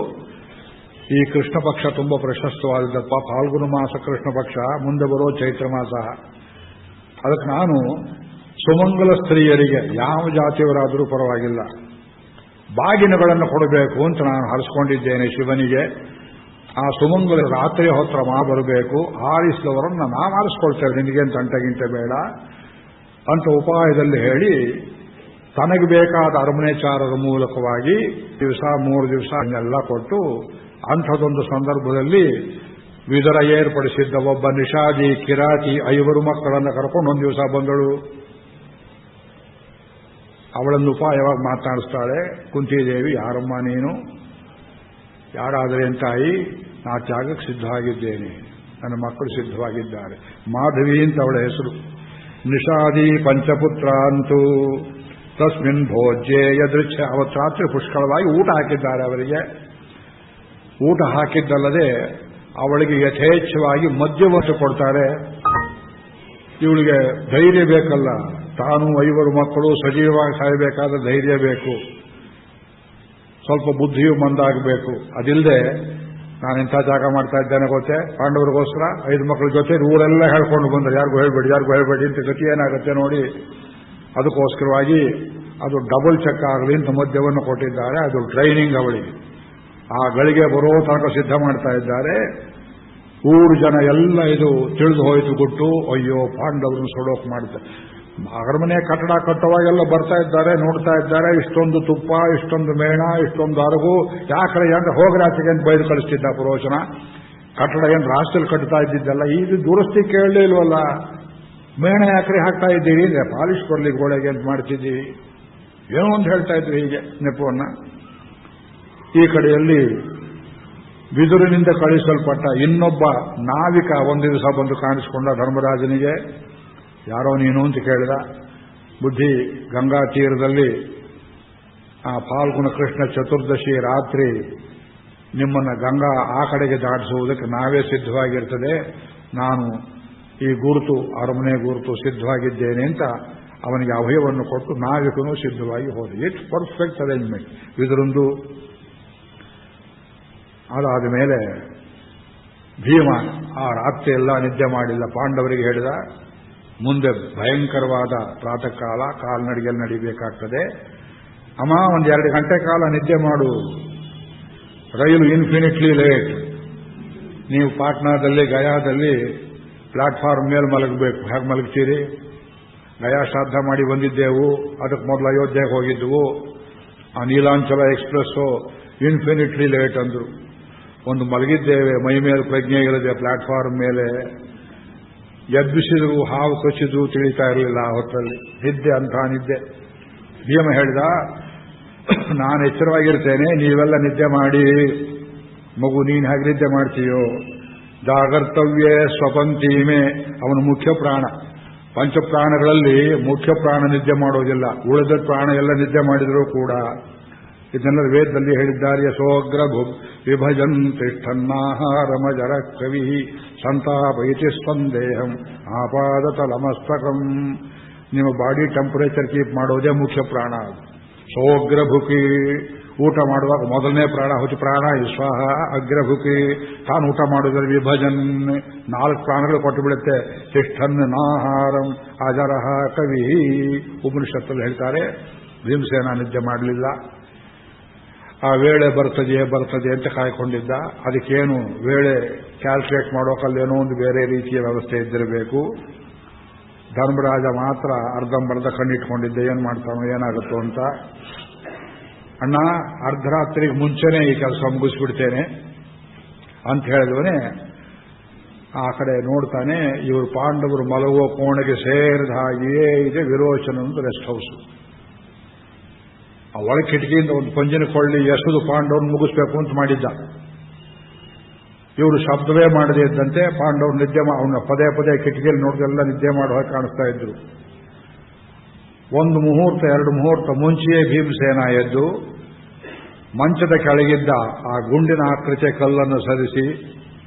ಈ ಕೃಷ್ಣ ಪಕ್ಷ ತುಂಬ ಪ್ರಶಸ್ತವಾದದ್ದಪ್ಪ. ಫಾಲ್ಗುಣ ಮಾಸ ಕೃಷ್ಣ ಪಕ್ಷ, ಮುಂದೆ ಬರೋ ಚೈತ್ರ ಮಾಸ. ಅದಕ್ಕೆ ನಾನು ಸುಮಂಗಲ ಸ್ತ್ರೀಯರಿಗೆ, ಯಾವ ಜಾತಿಯವರಾದರೂ ಪರವಾಗಿಲ್ಲ, ಬಾಗಿನಗಳನ್ನು ಕೊಡಬೇಕು ಅಂತ ನಾನು ಹರಿಸ್ಕೊಂಡಿದ್ದೇನೆ ಶಿವನಿಗೆ. ಆ ಸುಮಂಗಲ ರಾತ್ರಿ ಹೊತ್ರ ಬರಬೇಕು, ಆರಿಸಿದವರನ್ನು ನಾವು ಆರಿಸ್ಕೊಳ್ತೇವೆ, ನಿನಗೇನು ತಂಟೆಗಿಂಟೆ ಬೇಡ ಅಂತ ಉಪಾಯದಲ್ಲಿ ಹೇಳಿ, ತನಗೆ ಬೇಕಾದ ಅರಮನೆಚಾರರ ಮೂಲಕವಾಗಿ 3 ದಿವಸ ಎಲ್ಲ ಕೊಟ್ಟು, ಅಂಥದೊಂದು ಸಂದರ್ಭದಲ್ಲಿ ವಿದುರ ಏರ್ಪಡಿಸಿದ್ದ ಒಬ್ಬ ನಿಷಾದಿ ಕಿರಾತಿ 5 ಮಕ್ಕಳನ್ನು ಕರ್ಕೊಂಡು ಒಂದು ದಿವಸ ಬಂದಳು. ಅವಳನ್ನು ಉಪಾಯವಾಗಿ ಮಾತನಾಡಿಸ್ತಾಳೆ. ಕುಂತಿದೇವಿ, ಯಾರಮ್ಮ ನೀನು? ಯಾರಾದರೆ ತಾಯಿ, ನಾ ತ್ಯಾಗಕ್ಕೆ ಸಿದ್ಧವಾಗಿದ್ದೇನೆ, ನನ್ನ ಮಕ್ಕಳು ಸಿದ್ಧವಾಗಿದ್ದಾರೆ. ಮಾಧವಿ ಅಂತ ಅವಳ ಹೆಸರು. ನಿಷಾದಿ ಪಂಚಪುತ್ರ ಅಂತೂ ತಸ್ಮಿನ್ ಭೋಜ್ಯೆ ಯದೃಚ್ಛ. ಅವತ್ತು ರಾತ್ರಿ ಪುಷ್ಕಳವಾಗಿ ಊಟ ಹಾಕಿದ್ದಾರೆ ಅವರಿಗೆ. ಊಟ ಹಾಕಿದ್ದಲ್ಲದೆ ಅವಳಿಗೆ ಯಥೇಚ್ಛವಾಗಿ ಮದ್ಯವನ್ನು ಕೊಡ್ತಾರೆ. ಇವಳಿಗೆ ಧೈರ್ಯ ಬೇಕಲ್ಲ, ತಾನು 5 ಮಕ್ಕಳು ಸಜೀವವಾಗಿ ಸಾಯಬೇಕಾದ ಧೈರ್ಯ ಬೇಕು, ಸ್ವಲ್ಪ ಬುದ್ಧಿಯೂ ಮಂದಾಗಬೇಕು. ಅದಿಲ್ಲದೆ ನಾನಿಂಥ ಜಾಗ ಮಾಡ್ತಾ ಇದ್ದೇನೆ ಗೊತ್ತೇ, ಪಾಂಡವರಿಗೋಸ್ಕರ 5 ಮಕ್ಕಳ ಜೊತೆ ಊರೆಲ್ಲ ಹೇಳ್ಕೊಂಡು ಬಂದ್ರೆ, ಯಾರಿಗೂ ಹೇಳ್ಬೇಡಿ ಅಂತ ಗತಿ ಏನಾಗುತ್ತೆ ನೋಡಿ. ಅದಕ್ಕೋಸ್ಕರವಾಗಿ ಅದು ಡಬಲ್ ಚೆಕ್ ಆಗಲಿ ಅಂತ ಮದ್ಯವನ್ನು ಕೊಟ್ಟಿದ್ದಾರೆ. ಅದು ಟ್ರೈನಿಂಗ್ ಅವಳಿಗೆ. ಆ ಗಳಿಗೆ ಬರೋ ತನಕ ಸಿದ್ಧ ಮಾಡ್ತಾ ಇದ್ದಾರೆ. ಊರು ಜನ ಎಲ್ಲ ಇದು ತಿಳಿದು ಹೋಯಿತು ಗುಟ್ಟು. ಅಯ್ಯೋ, ಪಾಂಡವರನ್ನು ಸುಡೋಕೆ ಮಾಡ್ತಾರೆ. ಅರಮನೆ ಕಟ್ಟಡ ಕಟ್ಟುವಾಗೆಲ್ಲ ಬರ್ತಾ ಇದ್ದಾರೆ, ನೋಡ್ತಾ ಇದ್ದಾರೆ. ಇಷ್ಟೊಂದು ತುಪ್ಪ, ಇಷ್ಟೊಂದು ಮೇಣ, ಇಷ್ಟೊಂದು ಅರಗು, ಯಾಕ್ರೆ ಅಂದ್ರೆ ಹೋಗ್ರಾಚಿಗೆ ಅಂತ ಬೈದು ಕಳಿಸ್ತಿದ್ದ ಪುರೋಚನ. ಕಟ್ಟಡ ಏನು ರಾಷ್ಟ್ರದಲ್ಲಿ ಕಟ್ತಾ ಇದ್ದಿದ್ದಲ್ಲ, ಇದು ದುರಸ್ತಿ ಕೇಳಲೇ ಇಲ್ವಲ್ಲ. ಮೇಣ ಯಾಕ್ರೆ ಹಾಕ್ತಾ ಇದ್ದೀರಿ ಅಂದ್ರೆ ಪಾಲಿಶ್ ಕೊಡ್ಲಿ ಗೋಡೆಗೆ ಅಂತ ಮಾಡ್ತಿದ್ದೀವಿ, ಏನೋ ಒಂದು ಹೇಳ್ತಾ ಇದ್ರು ಹೀಗೆ ನೆಪವನ್ನ. ಈ ಕಡೆಯಲ್ಲಿ ಬಿದುರಿನಿಂದ ಕಳಿಸಲ್ಪಟ್ಟ ಇನ್ನೊಬ್ಬ ನಾವಿಕ ಒಂದು ದಿವಸ ಬಂದು ಕಾಣಿಸಿಕೊಂಡ ಧರ್ಮರಾಜನಿಗೆ. ಯಾರೋ ನೀನು ಅಂತ ಕೇಳಿದ. ಬುದ್ಧಿ, ಗಂಗಾ ತೀರದಲ್ಲಿ ಆ ಫಾಲ್ಗುಣ ಕೃಷ್ಣ ಚತುರ್ದಶಿ ರಾತ್ರಿ ನಿಮ್ಮನ್ನ ಗಂಗಾ ಆ ಕಡೆಗೆ ದಾಟಿಸುವುದಕ್ಕೆ ನಾವೇ ಸಿದ್ಧವಾಗಿರ್ತದೆ, ನಾನು ಈ ಗುರುತು ಅರಮನೆ ಗುರುತು ಸಿದ್ಧವಾಗಿದ್ದೇನೆ ಅಂತ ಅವನಿಗೆ ಅಭಯವನ್ನು ಕೊಟ್ಟು ನಾವಿಕನು ಸಿದ್ಧವಾಗಿ ಹೋದ. ಇಟ್ಸ್ ಪರ್ಫೆಕ್ಟ್ ಅರೇಂಜ್ಮೆಂಟ್ ಇದರೊಂದು. ಅದಾದ ಮೇಲೆ ಭೀಮ ಆ ರಾತ್ರಿ ಎಲ್ಲ ನಿದ್ದೆ ಮಾಡಿಲ್ಲ. ಪಾಂಡವರಿಗೆ ಹೇಳಿದ, ಮುಂದೆ ಭಯಂಕರವಾದ ಪ್ರಾತಃ ಕಾಲ, ಕಾಲ್ನಡಿಗೆಯಲ್ಲಿ ನಡಿಬೇಕಾಗ್ತದೆ. ಅಮ್ಮ, 1-2 ಗಂಟೆ ಕಾಲ ನಿದ್ದೆ ಮಾಡು, ರೈಲು ಇನ್ಫಿನಿಟ್ಲಿ ಲೇಟ್. ನೀವು ಪಾಟ್ನಾದಲ್ಲಿ ಗಯಾದಲ್ಲಿ ಪ್ಲಾಟ್ಫಾರ್ಮ್ ಮೇಲೆ ಮಲಗಬೇಕು. ಹೇಗೆ ಮಲಗ್ತೀರಿ? ಗಯಾ ಶ್ರಾದ್ದ ಮಾಡಿ ಬಂದಿದ್ದೆವು, ಅದಕ್ಕೆ ಮೊದಲು ಅಯೋಧ್ಯೆಗೆ ಹೋಗಿದ್ದೆವು. ಆ ನೀಲಾಂಚಲ ಎಕ್ಸ್ಪ್ರೆಸ್ಸು ಇನ್ಫಿನಿಟ್ಲಿ ಲೇಟ್ ಅಂದ್ರು. ಒಂದು ಮಲಗಿದ್ದೇವೆ, ಮೈ ಮೇಲೆ ಪ್ರಜ್ಞೆ ಇಲ್ಲದೆ ಪ್ಲಾಟ್ಫಾರ್ಮ್ ಮೇಲೆ. ಎಬ್ಬಿಸಿದ್ರು, ಹಾವು ಕಚ್ಚಿದ್ರು ತಿಳಿತಾ ಇರಲಿಲ್ಲ ಆ ಹೊತ್ತಲ್ಲಿ. ನಿದ್ದೆ ಅಂತ ನಿದ್ದೆ. ಭೀಮ ಹೇಳಿದ, ನಾನು ಎಚ್ಚರವಾಗಿರ್ತೇನೆ, ನೀವೆಲ್ಲ ನಿದ್ದೆ ಮಾಡಿ. ಮಗು, ನೀನು ಹೇಗೆ ನಿದ್ದೆ ಮಾಡ್ತೀಯೋ? ಜಾಗರ್ತವ್ಯೇ ಸ್ವಪಂತೀಮೆ. ಅವನು ಮುಖ್ಯ ಪ್ರಾಣ. ಪಂಚಪ್ರಾಣಗಳಲ್ಲಿ ಮುಖ್ಯ ಪ್ರಾಣ ನಿದ್ದೆ ಮಾಡೋದಿಲ್ಲ, ಉಳಿದ ಪ್ರಾಣ ಎಲ್ಲ ನಿದ್ದೆ ಮಾಡಿದರೂ ಕೂಡ. ಇದನ್ನೆಲ್ಲ ವೇದದಲ್ಲಿ ಹೇಳಿದ್ದಾರೆ. ಯಶೋಗ್ರ ವಿಭಜನ್ ತಿಷ್ಠನ್ನಾಹಾರಮಜರ ಕವಿ ಸಂತಾಪಯಿತಿ ಸ್ಪಂದೇಹಂ ಆಪಾದತಲಮಸ್ತಕಂ. ನಿಮ್ಮ ಬಾಡಿ ಟೆಂಪರೇಚರ್ ಕೀಪ್ ಮಾಡೋದೇ ಮುಖ್ಯ ಪ್ರಾಣ. ಸೋಗ್ರಭುಕಿ, ಊಟ ಮಾಡುವಾಗ ಮೊದಲನೇ ಪ್ರಾಣ ಹುಚ್ಚು ಪ್ರಾಣ ವಿಶ್ವಾಹ. ಅಗ್ರಭುಕಿ, ತಾನು ಊಟ ಮಾಡೋದ್ರಲ್ಲಿ ವಿಭಜನ್ 4 ಪ್ರಾಣಗಳು ಕೊಟ್ಟು ಬಿಡುತ್ತೆ. ತಿಷ್ಠನ್ನಾಹಾರಂ ಅಜರಹ ಕವಿ. ಉಪನಿಷತ್ತಲ್ಲಿ ಹೇಳ್ತಾರೆ. ಭೀಮಸೇನ ನಿದ್ದೆ ಮಾಡಲಿಲ್ಲ. ಆ ವೇಳೆ ಬರ್ತದೆ ಅಂತ ಕಾಯ್ಕೊಂಡಿದ್ದ. ಅದಕ್ಕೇನು ವೇಳೆ ಕ್ಯಾಲ್ಕುಲೇಟ್ ಮಾಡೋಕಲ್ಲೇನೋ ಒಂದು ಬೇರೆ ರೀತಿಯ ವ್ಯವಸ್ಥೆ ಇದ್ದಿರಬೇಕು. ಧರ್ಮರಾಜ ಮಾತ್ರ ಅರ್ಧಂಬರ್ಧ ಕಣ್ಣಿಟ್ಕೊಂಡಿದ್ದ, ಏನ್ ಮಾಡ್ತಾನೋ ಏನಾಗುತ್ತೋ ಅಂತ. ಅಣ್ಣ, ಅರ್ಧರಾತ್ರಿಗೆ ಮುಂಚೆನೇ ಈ ಕೆಲಸ ಮುಗಿಸ್ಬಿಡ್ತೇನೆ ಅಂತ ಹೇಳಿದವನೇ ಆ ಕಡೆ ನೋಡ್ತಾನೆ. ಇವರು ಪಾಂಡವರು ಮಲಗುವ ಕೋಣೆಗೆ ಸೇರಿದ ಹಾಗೆಯೇ ಇದೆ ವಿರೋಚನೊಂದು ರೆಸ್ಟ್ ಹೌಸ್. ಆ ಒಳ ಕಿಟಕಿಯಿಂದ ಒಂದು ಪಂಜಿನ ಕೊಳ್ಳಿ ಎಸೆದು ಪಾಂಡವ್ರನ್ನ ಮುಗಿಸ್ಬೇಕು ಅಂತ ಮಾಡಿದ್ದ. ಇವರು ಶಬ್ದವೇ ಮಾಡದೇ ಇದ್ದಂತೆ ಪಾಂಡವರು ನಿದ್ದೆ ಅವನ ಪದೇ ಪದೇ ಕಿಟಕಿಯಲ್ಲಿ ನೋಡಿದೆಲ್ಲ ನಿದ್ದೆ ಮಾಡುವ ಕಾಣಿಸ್ತಾ ಇದ್ರು. 1 ಮುಹೂರ್ತ 2 ಮುಹೂರ್ತ ಮುಂಚೆಯೇ ಭೀಮಸೇನ ಎದ್ದು ಮಂಚದ ಕೆಳಗಿದ್ದ ಆ ಗುಂಡಿನ ಆಕೃತಿಯ ಕಲ್ಲನ್ನು ಸರಿಸಿ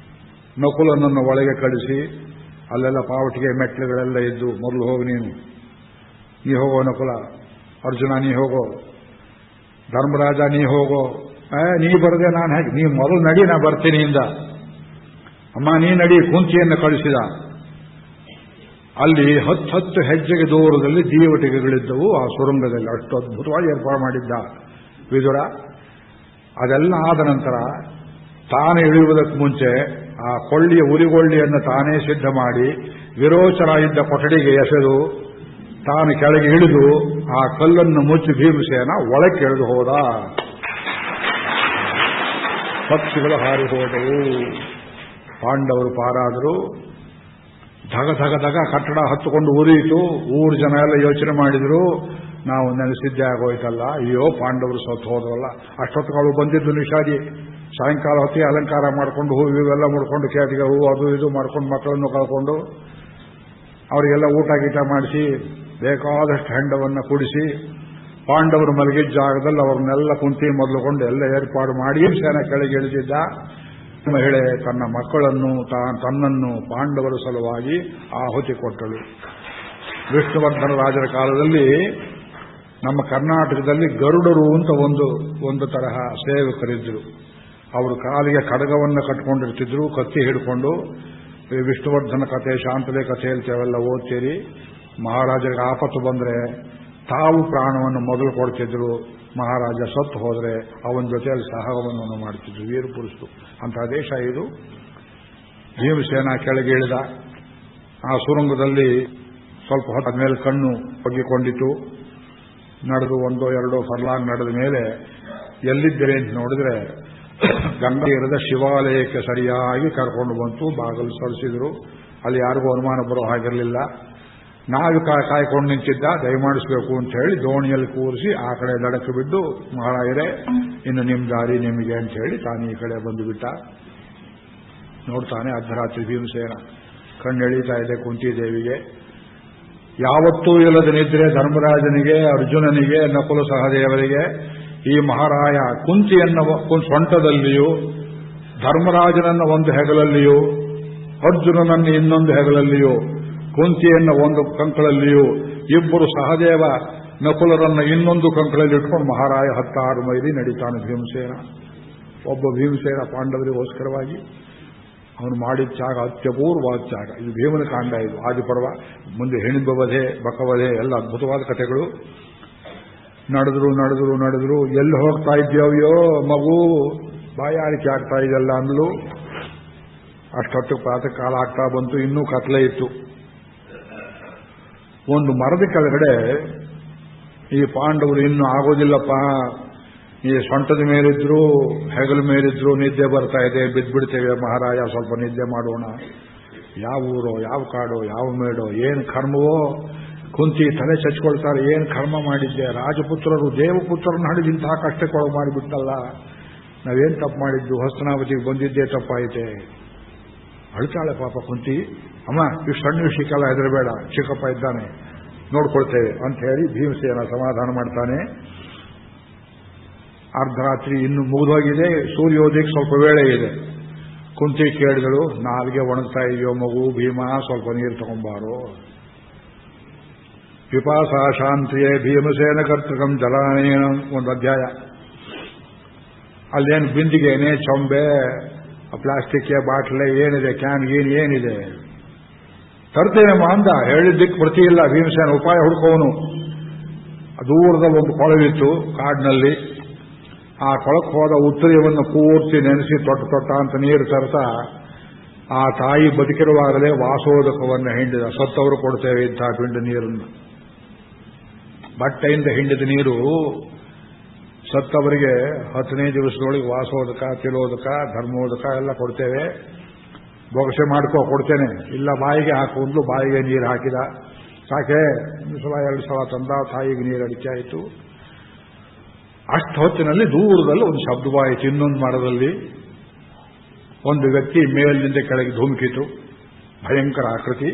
ನಕುಲನನ್ನು ಒಳಗೆ ಕಳಿಸಿ, ಅಲ್ಲೆಲ್ಲ ಪಾವಟಿಗೆ ಮೆಟ್ಲುಗಳೆಲ್ಲ ಇದ್ದು, ಮೊದಲು ಹೋಗಿ ನೀ ಹೋಗೋ ನಕುಲ, ಅರ್ಜುನ ನೀ ಹೋಗೋ, ಧರ್ಮರಾಜ ನೀ ಹೋಗೋ, ನೀ ಬರದೆ ನಾನು ಹೇಗೆ, ನೀ ಮೊದಲು ನಡಿ, ನಾ ಬರ್ತೀನಿ ಇಂದ. ಅಮ್ಮ ನೀ ನಡಿ, ಕುಂತಿಯನ್ನು ಕಳಿಸಿದ. ಅಲ್ಲಿ 10 ಹೆಜ್ಜೆಗೆ ದೂರದಲ್ಲಿ ದೀವಟಿಗೆಗಳಿದ್ದವು ಆ ಸುರಂಗದಲ್ಲಿ. ಅಷ್ಟು ಅದ್ಭುತವಾಗಿ ಏರ್ಪಾಡು ಮಾಡಿದ್ದ ವಿದುರ. ಅದೆಲ್ಲ ಆದ ನಂತರ ತಾನು ಇಳಿಯುವುದಕ್ಕೆ ಮುಂಚೆ ಆ ಕೊಳ್ಳಿಯ ಉರಿಗೊಳ್ಳಿಯನ್ನು ತಾನೇ ಸಿದ್ಧ ಮಾಡಿ ವಿರೋಚನ ಇದ್ದ ಕೊಠಡಿಗೆ ಎಸೆದು ತಾನು ಕೆಳಗೆ ಇಳಿದು ಆ ಕಲ್ಲನ್ನು ಮುಚ್ಚಿ ಭೀಮಸೇನ ಒಳಕ್ಕೆ ಎಳೆದು ಹೋದ. ಪಕ್ಷಿಗಳು ಹಾರಿ ಹೋದವು. ಪಾಂಡವರು ಪಾರಾದರು. ಧಗ ಧಗ ಧಗ ಕಟ್ಟಡ ಹತ್ತುಕೊಂಡು ಉರಿಯಿತು. ಊರು ಜನ ಎಲ್ಲ ಯೋಚನೆ ಮಾಡಿದ್ರು, ನಾವು ನೆನೆಸಿದ್ದೇ ಆಗೋಯ್ತಲ್ಲ, ಅಯ್ಯೋ ಪಾಂಡವರು ಸತ್ತು ಹೋದ್ರಲ್ಲ. ಅಷ್ಟೊತ್ತುಗಳು ಬಂದಿದ್ದು ನಿಷಾದಿ. ಸಾಯಂಕಾಲ ಹೊತ್ತಿಗೆ ಅಲಂಕಾರ ಮಾಡಿಕೊಂಡು ಹೂವು ಇವೆಲ್ಲ ಮುಡ್ಕೊಂಡು, ಕೇಟಿಗೆ ಹೂವು ಅದು ಇದು ಮಾಡ್ಕೊಂಡು ಮಕ್ಕಳನ್ನು ಕಳ್ಕೊಂಡು ಅವರಿಗೆಲ್ಲ ಊಟ ಗೀಟ ಮಾಡಿಸಿ ಬೇಕಾದಷ್ಟು ಹೆಂಡವನ್ನು ಕುಡಿಸಿ ಪಾಂಡವರು ಮಲಗಿದ್ದ ಜಾಗದಲ್ಲಿ ಅವ್ರನ್ನೆಲ್ಲ ಕುಂತಿ ಮೊದಲುಕೊಂಡು ಎಲ್ಲ ಏರ್ಪಾಡು ಮಾಡಿ ಸೇನೆ ಕೆಳಗೆ ಇಳಿದಿದ್ದ. ಮಹಿಳೆ ತನ್ನ ಮಕ್ಕಳನ್ನು ತನ್ನನ್ನು ಪಾಂಡವರ ಸಲುವಾಗಿ ಆಹುತಿ ಕೊಟ್ಟಳು. ವಿಷ್ಣುವರ್ಧನ ರಾಜರ ಕಾಲದಲ್ಲಿ ನಮ್ಮ ಕರ್ನಾಟಕದಲ್ಲಿ ಗರುಡರು ಅಂತ ಒಂದು ತರಹ ಸೇವಕರಿದ್ದರು. ಅವರು ಕಾಲಿಗೆ ಖಡ್ಗವನ್ನು ಕಟ್ಕೊಂಡಿರ್ತಿದ್ರು, ಕತ್ತಿ ಹಿಡ್ಕೊಂಡು. ವಿಷ್ಣುವರ್ಧನ ಕಥೆ, ಶಾಂತಲೆ ಕಥೆ ಹೇಳ್ತೇವೆಲ್ಲ ಓದ್ತೀರಿ. ಮಹಾರಾಜರಿಗೆ ಆಪತ್ತು ಬಂದರೆ ತಾವು ಪ್ರಾಣವನ್ನು ಮೊದಲು ಕೊಡ್ತಿದ್ರು. ಮಹಾರಾಜ ಸತ್ತು ಹೋದರೆ ಅವನ ಜೊತೆಯಲ್ಲಿ ಸಹಗಮನವನ್ನು ಮಾಡ್ತಿದ್ರು. ವೀರ ಪುರುಷರು ಅಂತಹ ದೇಶ ಇದು. ಭೀಮಸೇನ ಕೆಳಗೆ ಇಳಿದ. ಆ ಸುರಂಗದಲ್ಲಿ ಸ್ವಲ್ಪ ಹೊತ್ತ ಮೇಲೆ ಕಣ್ಣು ಬಗ್ಗಿಕೊಂಡಿತು. ನಡೆದು 1-2 ಫರ್ಲಾಂಗ್ ನಡೆದ ಮೇಲೆ ಎಲ್ಲಿದ್ದೀರಿ ಅಂತ ನೋಡಿದ್ರೆ ಗಂಗಾ ಇರದ ಶಿವಾಲಯಕ್ಕೆ ಸರಿಯಾಗಿ ಕರ್ಕೊಂಡು ಬಂತು. ಬಾಗಿಲು ಸರಿಸಿದ್ರು. ಅಲ್ಲಿ ಯಾರಿಗೂ ಅನುಮಾನ ಬರೋ ಹಾಗಿರಲಿಲ್ಲ. ನಾವು ಕಾಯ್ಕೊಂಡು ನಿಂತಿದ್ದ, ದಯಮಾಡಿಸ್ಬೇಕು ಅಂತ ಹೇಳಿ ದೋಣಿಯಲ್ಲಿ ಕೂರಿಸಿ ಆ ಕಡೆ ದಡಕ್ಕೆ ಬಿದ್ದು, ಮಹಾರಾಯರೇ ಇನ್ನು ನಿಮ್ಮ ದಾರಿ ನಿಮಗೆ ಅಂತ ಹೇಳಿ ತಾನು ಈ ಕಡೆ ಬಂದು ಬಿಟ್ಟ. ನೋಡ್ತಾನೆ ಅರ್ಧರಾತ್ರಿ ಭೀಮಸೇನ ಕಣ್ಣೆಳೀತಾ ಇದೆ ಕುಂತಿದೇವಿಗೆ. ಯಾವತ್ತೂ ಇಲ್ಲದ ನಿದ್ರೆ ಧರ್ಮರಾಜನಿಗೆ, ಅರ್ಜುನನಿಗೆ, ನಕುಲ ಸಹದೇವರಿಗೆ ಈ ಮಹಾರಾಯ ಕುಂತಿಯನ್ನ ಸೊಂಟದಲ್ಲಿಯೂ, ಧರ್ಮರಾಜನನ್ನ ಒಂದು ಹೆಗಲಲ್ಲಿಯೂ, ಅರ್ಜುನನನ್ನು ಇನ್ನೊಂದು ಹೆಗಲಲ್ಲಿಯೂ, ಕುಂತಿಯನ್ನ ಒಂದು ಕಂಕಳಲ್ಲಿಯೂ, ಇಬ್ಬರು ಸಹದೇವ ನಕುಲರನ್ನ ಇನ್ನೊಂದು ಕಂಕಳಲ್ಲಿ ಇಟ್ಕೊಂಡು ಮಹಾರಾಯ 16 ಮೈಲಿ ನಡೀತಾನೆ ಭೀಮಸೇನ. ಒಬ್ಬ ಭೀಮಸೇನ ಪಾಂಡವರಿಗೋಸ್ಕರವಾಗಿ ಅವನು ಮಾಡಿದ ತ್ಯಾಗ ಅತ್ಯಪೂರ್ವವಾದ ತ್ಯಾಗ. ಇದು ಭೀಮನ ಕಾಂಡ, ಇದು ಆದಿಪರ್ವ. ಮುಂದೆ ಹೆಣಿಂಬ ವಧೆ, ಬಕವಧೆ ಎಲ್ಲ ಅದ್ಭುತವಾದ ಕಥೆಗಳು. ನಡೆದ್ರು. ಎಲ್ಲಿ ಹೋಗ್ತಾ ಇದ್ದೀವ್ಯೋ ಮಗು, ಬಾಯಾರಿಕೆ ಆಗ್ತಾ ಇದೆಲ್ಲ ಅಂದ್ಲು. ಅಷ್ಟೊತ್ತು ಪ್ರಾತಃ ಕಾಲ ಆಗ್ತಾ ಬಂತು. ಇನ್ನೂ ಕತ್ಲೆ ಇತ್ತು. ಒಂದು ಮರದ ಕೆಳಗಡೆ ಈ ಪಾಂಡವರು ಇನ್ನೂ ಆಗೋದಿಲ್ಲಪ್ಪ, ಈ ಸೊಂಟದ ಮೇಲಿದ್ರು, ಹೆಗಲ ಮೇಲಿದ್ರು, ನಿದ್ದೆ ಬರ್ತಾ ಇದೆ, ಬಿದ್ದ್ಬಿಡ್ತೇವೆ ಮಹಾರಾಯ, ಸ್ವಲ್ಪ ನಿದ್ದೆ ಮಾಡೋಣ. ಯಾವ ಊರೋ, ಯಾವ ಕಾಡೋ, ಯಾವ ಮೇಡೋ, ಏನು ಕರ್ಮವೋ. ಕುಂತಿ ತಲೆ ಚಚ್ಕೊಳ್ತಾರೆ. ಏನು ಕರ್ಮ ಮಾಡಿದ್ದೆ, ರಾಜಪುತ್ರರು ದೇವಪುತ್ರರನ್ನು ಹಡಿದು ಇಂತಹ ಕಷ್ಟಕ್ಕೊಳಗೆ ಮಾಡಿಬಿಟ್ಟಲ್ಲ, ನಾವೇನು ತಪ್ಪು ಮಾಡಿದ್ದು, ಹಸ್ತನಾವತಿಗೆ ಬಂದಿದ್ದೇ ತಪ್ಪಾಯಿತೆ. ಅಳ್ತಾಳೆ ಪಾಪ ಕುಂತಿ. ಅಮ್ಮ ಇಷ್ಟು ಸಣ್ಣ ವಿಷಯಕ್ಕೆಲ್ಲ ಹೆದರಬೇಡ, ಚಿಕ್ಕಪ್ಪ ಇದ್ದಾನೆ, ನೋಡ್ಕೊಳ್ತೇವೆ ಅಂತ ಹೇಳಿ ಭೀಮಸೇನ ಸಮಾಧಾನ ಮಾಡ್ತಾನೆ. ಅರ್ಧರಾತ್ರಿ ಇನ್ನು ಮುಗಿದೋಗಿದೆ, ಸೂರ್ಯೋದಯಕ್ಕೆ ಸ್ವಲ್ಪ ವೇಳೆ ಇದೆ. ಕುಂತಿ ಕೇಳಿದಳು, ನಾಲ್ಗೆ ಒಣಗ್ತಾ ಇದೆಯೋ ಮಗು, ಭೀಮ ಸ್ವಲ್ಪ ನೀರು ತಗೊಂಬಾರೋ. ಪಿಪಾಸಾ ಶಾಂತಿಯೇ ಭೀಮಸೇನ ಕರ್ತಕಂ ಜಲಾನೇನ ಒಂದು ಅಧ್ಯಾಯ. ಅಲ್ಲೇನು ಬಿಂದಿಗೆನೆ, ಚೊಂಬೆ, ಪ್ಲಾಸ್ಟಿಕ್ ಬಾಟ್ಲೆ ಏನಿದೆ, ಕ್ಯಾನ್ ಗೀನ್ ಏನಿದೆ, ತರ್ತೇನೆ ಅಂದ. ಹೇಳಿದ್ದಕ್ಕೆ ಪ್ರತಿ ಇಲ್ಲ ಭೀಮಸೇನ, ಉಪಾಯ ಹುಡುಕೋನು. ದೂರದಲ್ಲಿ ಒಂದು ಕೊಳವಿತ್ತು ಕಾಡಿನಲ್ಲಿ. ಆ ಕೊಳಕ್ಕೆ ಹೋದ ಉತ್ತರಿಯವನ್ನು ಪೂರ್ತಿ ನೆನೆಸಿ ತೊಟ್ಟ ಅಂತ ನೀರು ತರ್ತಾ ಆ ತಾಯಿ ಬದುಕಿರುವಾಗಲೇ ವಾಸೋದಕವನ್ನು ಹಿಂಡಿದ. ಸತ್ತವರು ಕೊಡ್ತೇವೆ ಇಂಥ ಪಿಂಡ ನೀರನ್ನು. ಬಟ್ಟೆಯಿಂದ ಹಿಂಡಿದ ನೀರು ಸತ್ತವರಿಗೆ 10ನೇ ದಿವಸದೊಳಗೆ ವಾಸೋದಕ, ತಿಲೋದಕ, ಧರ್ಮೋದಕ ಎಲ್ಲ ಕೊಡ್ತೇವೆ. ಬೊಗಸೆ ಮಾಡ್ಕೋ ಕೊಡ್ತೇನೆ, ಇಲ್ಲ ಬಾಯಿಗೆ ಹಾಕೊಂಡು ಬಾಯಿಗೆ ನೀರು ಹಾಕಿದ. ಸಾಕೆ 1 ಸಲ 2 ಸಲ ತಂದ, ತಾಯಿಗೆ ನೀರು ಅಡಿಕೆ ಆಯಿತು. ಅಷ್ಟು ಹೊತ್ತಿನಲ್ಲಿ ದೂರದಲ್ಲಿ ಒಂದು ಶಬ್ದವಾಯಿತು. ಇನ್ನೊಂದು ಮರದಲ್ಲಿ ಒಂದು ವ್ಯಕ್ತಿ ಮೇಲಿನಿಂದ ಕೆಳಗೆ ಧುಮುಕಿತು. ಭಯಂಕರ ಆಕೃತಿ.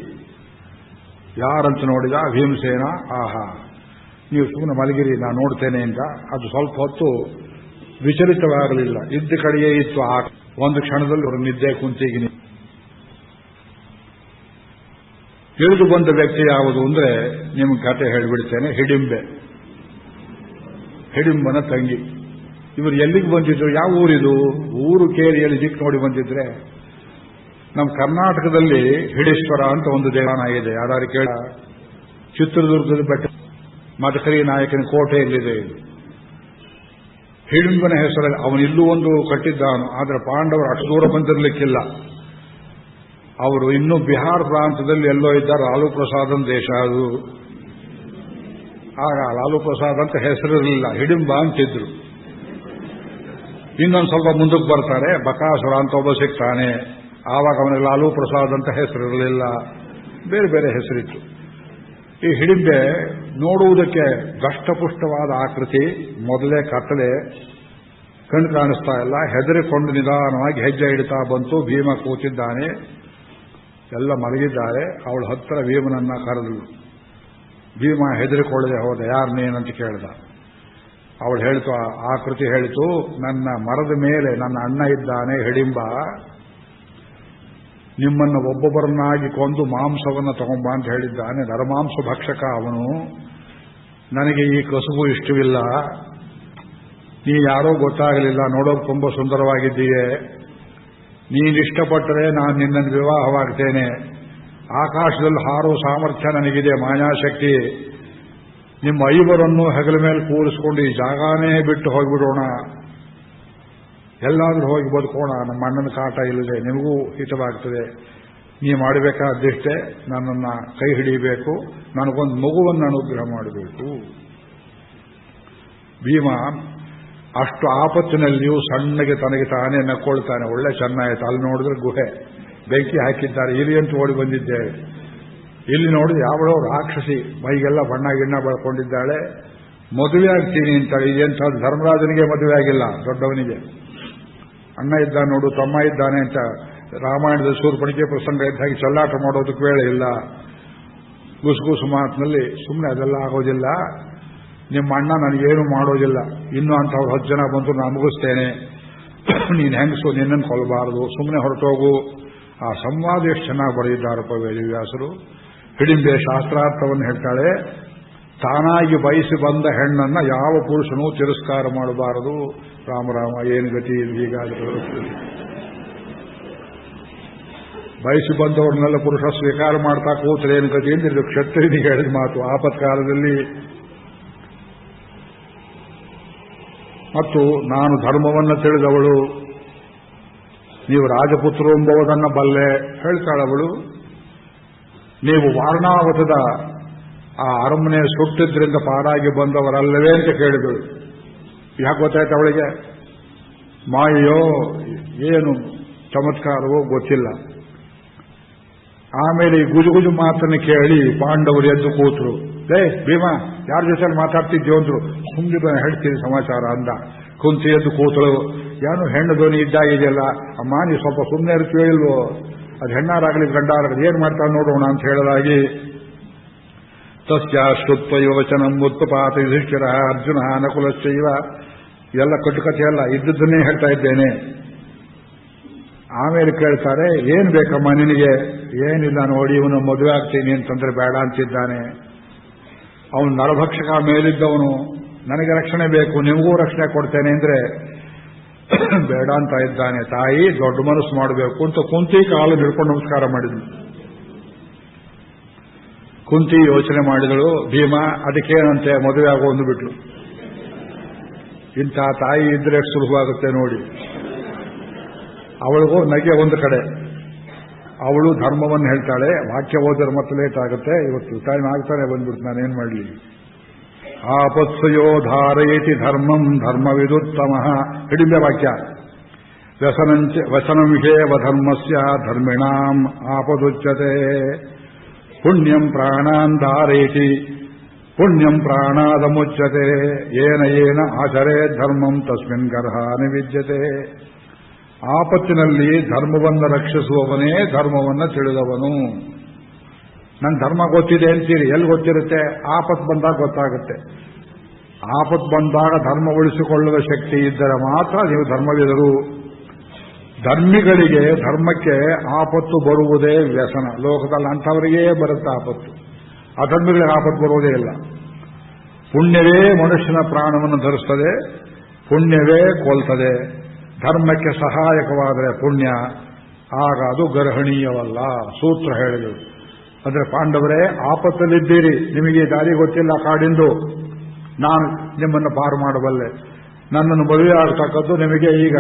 ಯಾರಂತ ನೋಡಿದ, ಭೀಮಸೇನ. ಆಹಾ, ನೀವು ಸುಮ್ಮನೆ ಮಲಗಿರಿ, ನಾನು ನೋಡ್ತೇನೆ ಅಂತ. ಅದು ಸ್ವಲ್ಪ ಹೊತ್ತು ವಿಚಲಿತವಾಗಲಿಲ್ಲ, ಇದ್ದ ಕಡೆಯೇ ಇತ್ತು. ಆ ಒಂದು ಕ್ಷಣದಲ್ಲಿ ಅವರು ನಿದ್ದೆ ಕುಂತಿಗಿನಿ. ಇಳಿದು ಬಂದ ವ್ಯಕ್ತಿ ಯಾವುದು ಅಂದ್ರೆ ನಿಮ್ಗೆ ಕತೆ ಹೇಳಿಬಿಡ್ತೇನೆ. ಹಿಡಿಂಬನ ತಂಗಿ. ಇವರು ಎಲ್ಲಿಗೆ ಬಂದಿದ್ರು, ಯಾವ ಊರಿದು? ಊರು ಕೇರಿಯಲ್ಲಿ ದಿಕ್ಕು ನೋಡಿ ಬಂದಿದ್ರೆ. ನಮ್ಮ ಕರ್ನಾಟಕದಲ್ಲಿ ಹಿಡೇಶ್ವರ ಅಂತ ಒಂದು ದೇವಸ್ಥಾನ ಇದೆ, ಯಾರು ಕೇಳ? ಚಿತ್ರದುರ್ಗದ ಬೆಟ್ಟ, ಮದಕರಿ ನಾಯಕನ ಕೋಟೆಯಲ್ಲಿದೆ ಇದು. ಹಿಡಿಂಬನ ಹೆಸರಲ್ಲಿ ಅವನಿಲ್ಲೂ ಒಂದು ಕಟ್ಟಿದ್ದಾನು. ಆದರೆ ಪಾಂಡವರು ಅಷ್ಟು ದೂರ ಬಂದಿರಲಿಕ್ಕಿಲ್ಲ. ಅವರು ಇನ್ನೂ ಬಿಹಾರ ಪ್ರಾಂತದಲ್ಲಿ ಎಲ್ಲೋ ಇದ್ದಾರೆ. ಲಾಲು ಪ್ರಸಾದನ್ ದೇಶ ಅದು. ಆಗ ಲಾಲು ಪ್ರಸಾದ್ ಅಂತ ಹೆಸರಿರಲಿಲ್ಲ, ಹಿಡಿಂಬ ಅಂತಿದ್ರು. ಇನ್ನೊಂದು ಸ್ವಲ್ಪ ಮುಂದಕ್ಕೆ ಬರ್ತಾರೆ, ಬಕಾಸುರ ಅಂತ ಒಬ್ಬ ಸಿಗ್ತಾನೆ. ಆವಾಗ ಅವನಿಗೆ ಲಾಲು ಪ್ರಸಾದ್ ಅಂತ ಹೆಸರಿರಲಿಲ್ಲ, ಬೇರೆ ಬೇರೆ ಹೆಸರಿತ್ತು. ಈ ಹಿಡಿಂಬೆ ನೋಡುವುದಕ್ಕೆ ದಷ್ಟಪುಷ್ಟವಾದ ಆಕೃತಿ. ಮೊದಲೇ ಕತ್ತಲೆ, ಕಣ್ಣು ಕಾಣಿಸ್ತಾ ಇಲ್ಲ. ಹೆದರಿಕೊಂಡು ನಿಧಾನವಾಗಿ ಹೆಜ್ಜೆ ಇಡ್ತಾ ಬಂತು. ಭೀಮ ಕೂತಿದ್ದಾನೆ, ಎಲ್ಲ ಮಲಗಿದ್ದಾರೆ. ಅವಳ ಹತ್ತಿರ ಭೀಮನನ್ನ ಕರೆದಳು. ಭೀಮ ಹೆದರಿಕೊಳ್ಳದೆ ಹೋದ. ಯಾರನ್ನೇನಂತ ಕೇಳಿದ. ಅವಳು ಹೇಳ್ತು, ಆಕೃತಿ ಹೇಳಿತು, ನನ್ನ ಮರದ ಮೇಲೆ ನನ್ನ ಅಣ್ಣ ಇದ್ದಾನೆ ಹಿಡಿಂಬ, ನಿಮ್ಮನ್ನು ಒಬ್ಬೊಬ್ಬರನ್ನಾಗಿ ಕೊಂದು ಮಾಂಸವನ್ನು ತಗೊಂಬ ಅಂತ ಹೇಳಿದ್ದಾನೆ. ನರಮಾಂಸ ಭಕ್ಷಕ ಅವನು. ನನಗೆ ಈ ಕಸುಬು ಇಷ್ಟವಿಲ್ಲ. ನೀ ಯಾರೋ ಗೊತ್ತಾಗಲಿಲ್ಲ, ನೋಡೋಕೆ ತುಂಬ ಸುಂದರವಾಗಿದ್ದೀಯೆ. ನೀನಿಷ್ಟಪಟ್ಟರೆ ನಾನು ನಿನ್ನನ್ನು ವಿವಾಹವಾಗ್ತೇನೆ. ಆಕಾಶದಲ್ಲಿ ಹಾರೋ ಸಾಮರ್ಥ್ಯ ನನಗಿದೆ, ಮಾಯಾಶಕ್ತಿ. ನಿಮ್ಮ 5 ಹೆಗಲ ಮೇಲೆ ಕೂರಿಸ್ಕೊಂಡು ಈ ಜಾಗಾನೇ ಬಿಟ್ಟು ಹೋಗಿಬಿಡೋಣ, ಎಲ್ಲಾದ್ರೂ ಹೋಗಿ ಬದುಕೋಣ. ನಮ್ಮ ಅಣ್ಣನ ಕಾಟ ಇಲ್ಲದೆ ನಿಮಗೂ ಹಿತವಾಗ್ತದೆ. ನೀ ಮಾಡಬೇಕಾದಿಷ್ಟೇ, ನನ್ನನ್ನ ಕೈ ಹಿಡಿಯಬೇಕು, ನನಗೊಂದು ಮಗುವನ್ನು ಅನುಗ್ರಹ ಮಾಡಬೇಕು. ಭೀಮ ಅಷ್ಟು ಆಪತ್ತಿನಲ್ಲಿಯೂ ಸಣ್ಣಗೆ ತನಗೆ ತಾನೇ ನಕ್ಕೊಳ್ತಾನೆ. ಒಳ್ಳೆ ಚೆನ್ನಾಯಿತು. ಅಲ್ಲಿ ನೋಡಿದ್ರೆ ಗುಹೆ, ಬೆಂಕಿ ಹಾಕಿದ್ದಾರೆ, ಇಲ್ಲಿ ಅಂತ ಓಡಿ ಬಂದಿದ್ದೇವೆ. ಇಲ್ಲಿ ನೋಡಿದ್ರೆ ಯಾವಳೋ ರಾಕ್ಷಸಿ ಮೈಗೆಲ್ಲ ಬಣ್ಣ ಗಿಣ್ಣ ಬೆಳ್ಕೊಂಡಿದ್ದಾಳೆ. ಮದುವೆ ಆಗ್ತೀನಿ ಅಂತಾಳೆ. ಇದೇಂತ ಧರ್ಮರಾಜನಿಗೆ ಮದುವೆ ಆಗಿಲ್ಲ, ದೊಡ್ಡವನಿಗೆ. ಅಣ್ಣ ಇದ್ದಾನೆ ನೋಡು, ತಮ್ಮ ಇದ್ದಾನೆ ಅಂತ ರಾಮಾಯಣದ ಶೂರ್ಪಣಿಕೆ ಪ್ರಸಂಗ ಇದ್ದಾಗಿ ಚಲ್ಲಾಟ ಮಾಡೋದಕ್ಕೆ ವೇಳೆ ಇಲ್ಲ. ಗುಸುಗುಸು ಮಾತಿನಲ್ಲಿ ಸುಮ್ಮನೆ ಅದೆಲ್ಲ ಆಗೋದಿಲ್ಲ, ನಿಮ್ಮ ಅಣ್ಣ ನನಗೇನು ಮಾಡೋದಿಲ್ಲ, ಇನ್ನೂ ಅಂಥವ್ರು 10 ಜನ ಬಂದು ನಾನು ಮುಗಿಸ್ತೇನೆ, ನೀನು ಹೆಂಗಸು, ನಿನ್ನನ್ನು ಕೊಲ್ಲಬಾರದು, ಸುಮ್ಮನೆ ಹೊರಟೋಗು. ಆ ಸಂವಾದ ಎಷ್ಟು ಚೆನ್ನಾಗಿ ಬರೆದಿದ್ದಾರಪ್ಪ ವೇದವ್ಯಾಸರು. ಹಿಡಿಂಬೆ ಶಾಸ್ತ್ರಾರ್ಥವನ್ನು ಹೇಳ್ತಾಳೆ. ತಾನಾಗಿ ಬಯಸಿ ಬಂದ ಹೆಣ್ಣನ್ನ ಯಾವ ಪುರುಷನೂ ತಿರಸ್ಕಾರ ಮಾಡಬಾರದು. ರಾಮರಾಮ ಏನು ಗತಿ ಹೀಗಾದರೂ ಬಯಸಿ ಬಂದವ್ರನ್ನೆಲ್ಲ ಪುರುಷ ಸ್ವೀಕಾರ ಮಾಡ್ತಾ ಕೂತ್ರೆ ಏನು ಗತಿ ಅಂತ ಇದು ಕ್ಷತ್ರಿಯನಿಗೆ ಹೇಳಿದ ಮಾತು ಆಪತ್ಕಾಲದಲ್ಲಿ. ಮತ್ತು ನಾನು ಧರ್ಮವನ್ನು ತಿಳಿದವಳು, ನೀವು ರಾಜಪುತ್ರರು ಎಂಬುದನ್ನು ಬಲ್ಲೆ ಹೇಳ್ತಾಳವಳು. ನೀವು ವಾರಣಾವತದ ಆ ಅರಮನೆ ಸುಟ್ಟಿದ್ರಿಂದ ಪಾರಾಗಿ ಬಂದವರಲ್ಲವೇ ಅಂತ ಕೇಳಿದಳು. ಯಾಕೆ ಗೊತ್ತಾಯ್ತು ಅವಳಿಗೆ? ಮಾಯೆಯೋ ಏನು ಚಮತ್ಕಾರವೋ ಗೊತ್ತಿಲ್ಲ. ಆಮೇಲೆ ಈ ಗುಜುಗುಜು ಮಾತನ್ನು ಕೇಳಿ ಪಾಂಡವರು ಎದ್ದು ಕೂತರು. ಭೀಮ ಯಾರ ಜೊತೆ ಮಾತಾಡ್ತಿದ್ಯೋ ಅಂದ್ರು. ಸುಮ್ಮನೆ ಹೇಳ್ತೀನಿ ಸಮಾಚಾರ ಅಂದ. ಕುಂತಿ ಎದ್ದು ಕೂತಳು. ಏನು ಹೆಣ್ಣು ಧ್ವನಿ ಇದ್ದಾಗಿದೆಯಲ್ಲ, ಅಮ್ಮ ನೀವು ಸ್ವಲ್ಪ ಸುಮ್ಮನೆ ಇರ್ತೀವೋ ಇಲ್ವೋ, ಅದು ಹೆಣ್ಣಾರಾಗಲಿ ಗಂಡಾರಾಗಲಿ ಏನ್ ಮಾಡ್ತಾಳೆ ನೋಡೋಣ ಅಂತ ಹೇಳಲಾಗಿ ತಸ್ಯ ಶ್ರುತ್ವ ಯುವಚನಂ ಉತ್ಪಾತ ಯುಧಿಷ್ಠಿರ ಅರ್ಜುನ ನಕುಲಶ್ಚೈವ ಎಲ್ಲ ಕಟ್ಟುಕಥೆಯಲ್ಲ, ಇದ್ದದ್ದನ್ನೇ ಹೇಳ್ತಾ ಇದ್ದೇನೆ. ಆಮೇಲೆ ಕೇಳ್ತಾರೆ, ಏನ್ ಬೇಕಮ್ಮ ನಿನಗೆ? ಏನಿಲ್ಲ ನೋಡಿ, ಇವನು ಮದುವೆ ಆಗ್ತೀನಿ ಅಂತಂದ್ರೆ ಬೇಡ ಅಂತಿದ್ದಾನೆ. ಅವನು ನರಭಕ್ಷಕ ಮೇಲಿದ್ದವನು, ನನಗೆ ರಕ್ಷಣೆ ಬೇಕು, ನಿಮಗೂ ರಕ್ಷಣೆ ಕೊಡ್ತೇನೆ ಅಂದ್ರೆ ಬೇಡ ಅಂತ ಇದ್ದಾನೆ. ತಾಯಿ ದೊಡ್ಡ ಮನಸ್ಸು ಮಾಡಬೇಕು ಅಂತ ಕುಂತಿ ಕಾಲು ಹಿಡ್ಕೊಂಡು ನಮಸ್ಕಾರ ಮಾಡಿದ್ಳು. ಕುಂತಿ ಯೋಚನೆ ಮಾಡಿದಳು. ಭೀಮ ಅದಕ್ಕೇನಂತೆ ಮದುವೆ ಆಗೋ ಒಂದು ಬಿಟ್ಲು. ಇಂಥ ತಾಯಿ ಇದ್ರೆ ಸುಲಭವಾಗುತ್ತೆ ನೋಡಿ. ಅವಳಿಗೂ ನಗೆ ಒಂದು ಕಡೆ. ಅವಳು ಧರ್ಮವನ್ನು ಹೇಳ್ತಾಳೆ. ವಾಕ್ಯ ಓದಿದ್ರೆ ಮತ್ತೆ ಲೇಟ್ ಆಗುತ್ತೆ. ಇವತ್ತು ಟೈಮ್ ಆಗ್ತಾನೆ ಬಂದ್ಬಿಟ್ಟು ನಾನೇನ್ ಮಾಡಲಿ. ಆಪತ್ಸಯೋ ಧಾರಯತಿ ಧರ್ಮಂ ಧರ್ಮವಿದುತ್ತಮ. ಹಿಡಿಂಬೆ ವಾಕ್ಯ. ವಸನಂ ಹೇವ ಧರ್ಮಸ್ಯ ಧರ್ಮಿಣಾಂ ಆಪದುಚ್ಯತೆ. ಪುಣ್ಯಂ ಪ್ರಾಣಾನ್ ಧಾರಯತಿ ಪುಣ್ಯಂ ಪ್ರಾಣಾದಮುಚ್ಯತೆ. ಏನ ಏನ ಆಚರೇ ಧರ್ಮಂ ತಸ್ಮಿನ್ ಗರ್ಹ ನಿವಿದ್ಯತೆ. ಆಪತ್ತಿನಲ್ಲಿ ಧರ್ಮವನ್ನು ರಕ್ಷಿಸುವವನೇ ಧರ್ಮವನ್ನು ತಿಳಿದವನು. ನನ್ನ ಧರ್ಮ ಗೊತ್ತಿದೆ ಅಂತೀರಿ, ಎಲ್ಲಿ ಗೊತ್ತಿರುತ್ತೆ? ಆಪತ್ತು ಬಂದಾಗ ಗೊತ್ತಾಗುತ್ತೆ. ಆಪತ್ತು ಬಂದಾಗ ಧರ್ಮ ಉಳಿಸಿಕೊಳ್ಳುವ ಶಕ್ತಿ ಇದ್ದರೆ ಮಾತ್ರ ನೀವು ಧರ್ಮವಿದರು. ಧರ್ಮಿಗಳಿಗೆ ಧರ್ಮಕ್ಕೆ ಆಪತ್ತು ಬರುವುದೇ ವ್ಯಸನ. ಲೋಕದಲ್ಲಿ ಅಂಥವರಿಗೇ ಬರುತ್ತೆ ಆಪತ್ತು. ಅಧರ್ಮಿಗಳಿಗೆ ಆಪತ್ತು ಬರುವುದೇ ಇಲ್ಲ. ಪುಣ್ಯವೇ ಮನುಷ್ಯನ ಪ್ರಾಣವನ್ನು ಧರಿಸ್ತದೆ, ಪುಣ್ಯವೇ ಕೊಲ್ತದೆ. ಧರ್ಮಕ್ಕೆ ಸಹಾಯಕವಾದರೆ ಪುಣ್ಯ, ಆಗ ಅದು ಗರ್ಹಣೀಯವಲ್ಲ. ಸೂತ್ರ ಹೇಳಿದರು. ಅಂದ್ರೆ ಪಾಂಡವರೇ, ಆಪತ್ತಲ್ಲಿದ್ದೀರಿ, ನಿಮಗೆ ದಾರಿ ಗೊತ್ತಿಲ್ಲ ಕಾಡಿಂದು, ನಾನು ನಿಮ್ಮನ್ನು ಪಾರು ಮಾಡಬಲ್ಲೆ. ನನ್ನನ್ನು ಮದುವೆ ಆಗತಕ್ಕದ್ದು ನಿಮಗೆ ಈಗ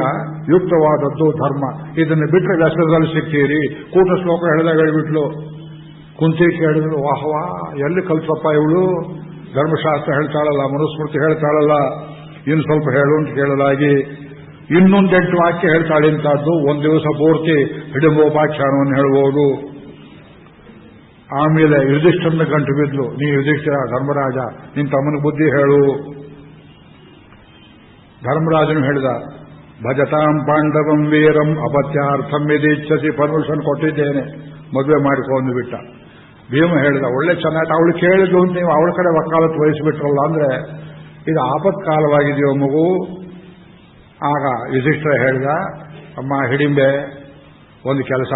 ಯುಕ್ತವಾದದ್ದು ಧರ್ಮ. ಇದನ್ನು ಬಿಟ್ಟರೆ ವ್ಯಸನದಲ್ಲಿ ಸಿಗ್ತೀರಿ. ಕೂಟ ಶ್ಲೋಕ ಹೇಳಿದಾಗ ಹೇಳಿಬಿಟ್ಲು. ಕುಂತಿ ಕೇಳಿದ್ರು, ವಾಹವಾ ಎಲ್ಲಿ ಕಲ್ಸಪ್ಪ ಇವಳು? ಧರ್ಮಶಾಸ್ತ್ರ ಹೇಳ್ತಾಳಲ್ಲ, ಮನುಸ್ಮೃತಿ ಹೇಳ್ತಾಳಲ್ಲ, ಇನ್ನು ಸ್ವಲ್ಪ ಹೇಳು ಅಂತ ಕೇಳಲಾಗಿ ಇನ್ನೊಂದು 8 ವಾಕ್ಯ ಹೇಳ್ತಾಳೆ. ಇಂಥದ್ದು ಒಂದು ದಿವಸ ಪೂರ್ತಿ ಹಿಡಿಂಬೋಪಾಖ್ಯಾನವನ್ನು ಹೇಳಬಹುದು. ಆಮೇಲೆ ಯುಧಿಷ್ಠರನ್ನ ಗಂಟು ಬಿದ್ಲು. ನೀ ಯುಧಿಷ್ಠಿರ ಧರ್ಮರಾಜ, ನಿನ್ ತಮ್ಮನ ಬುದ್ಧಿ ಹೇಳು. ಧರ್ಮರಾಜನು ಹೇಳಿದ, ಭಜತಾಂ ಪಾಂಡವಂ ವೀರಂ ಅಪತ್ಯಾರ್ಥಂ ಯದಿಚ್ಛಸಿ. ಪರ್ಮಿಷನ್ ಕೊಟ್ಟಿದ್ದೇನೆ, ಮದುವೆ ಮಾಡಿಕೊಂಡು ಬಿಟ್ಟ. ಭೀಮ ಹೇಳಿದ, ಒಳ್ಳೆ ಚೆನ್ನಾಗಿ ಅವಳು ಕೇಳಿದ್ದು ಅಂತ ನೀವು ಅವಳ ಕಡೆ ವಕಾಲತ್ತು ವಹಿಸಿಬಿಟ್ರಲ್ಲ. ಅಂದ್ರೆ ಇದು ಆಪತ್ಕಾಲವಾಗಿದೆಯೋ ಮಗು? ಆಗ ಯುಧಿಷ್ಠಿರ ಹೇಳಿದ, ಅಮ್ಮ ಹಿಡಿಂಬೆ, ಒಂದು ಕೆಲಸ,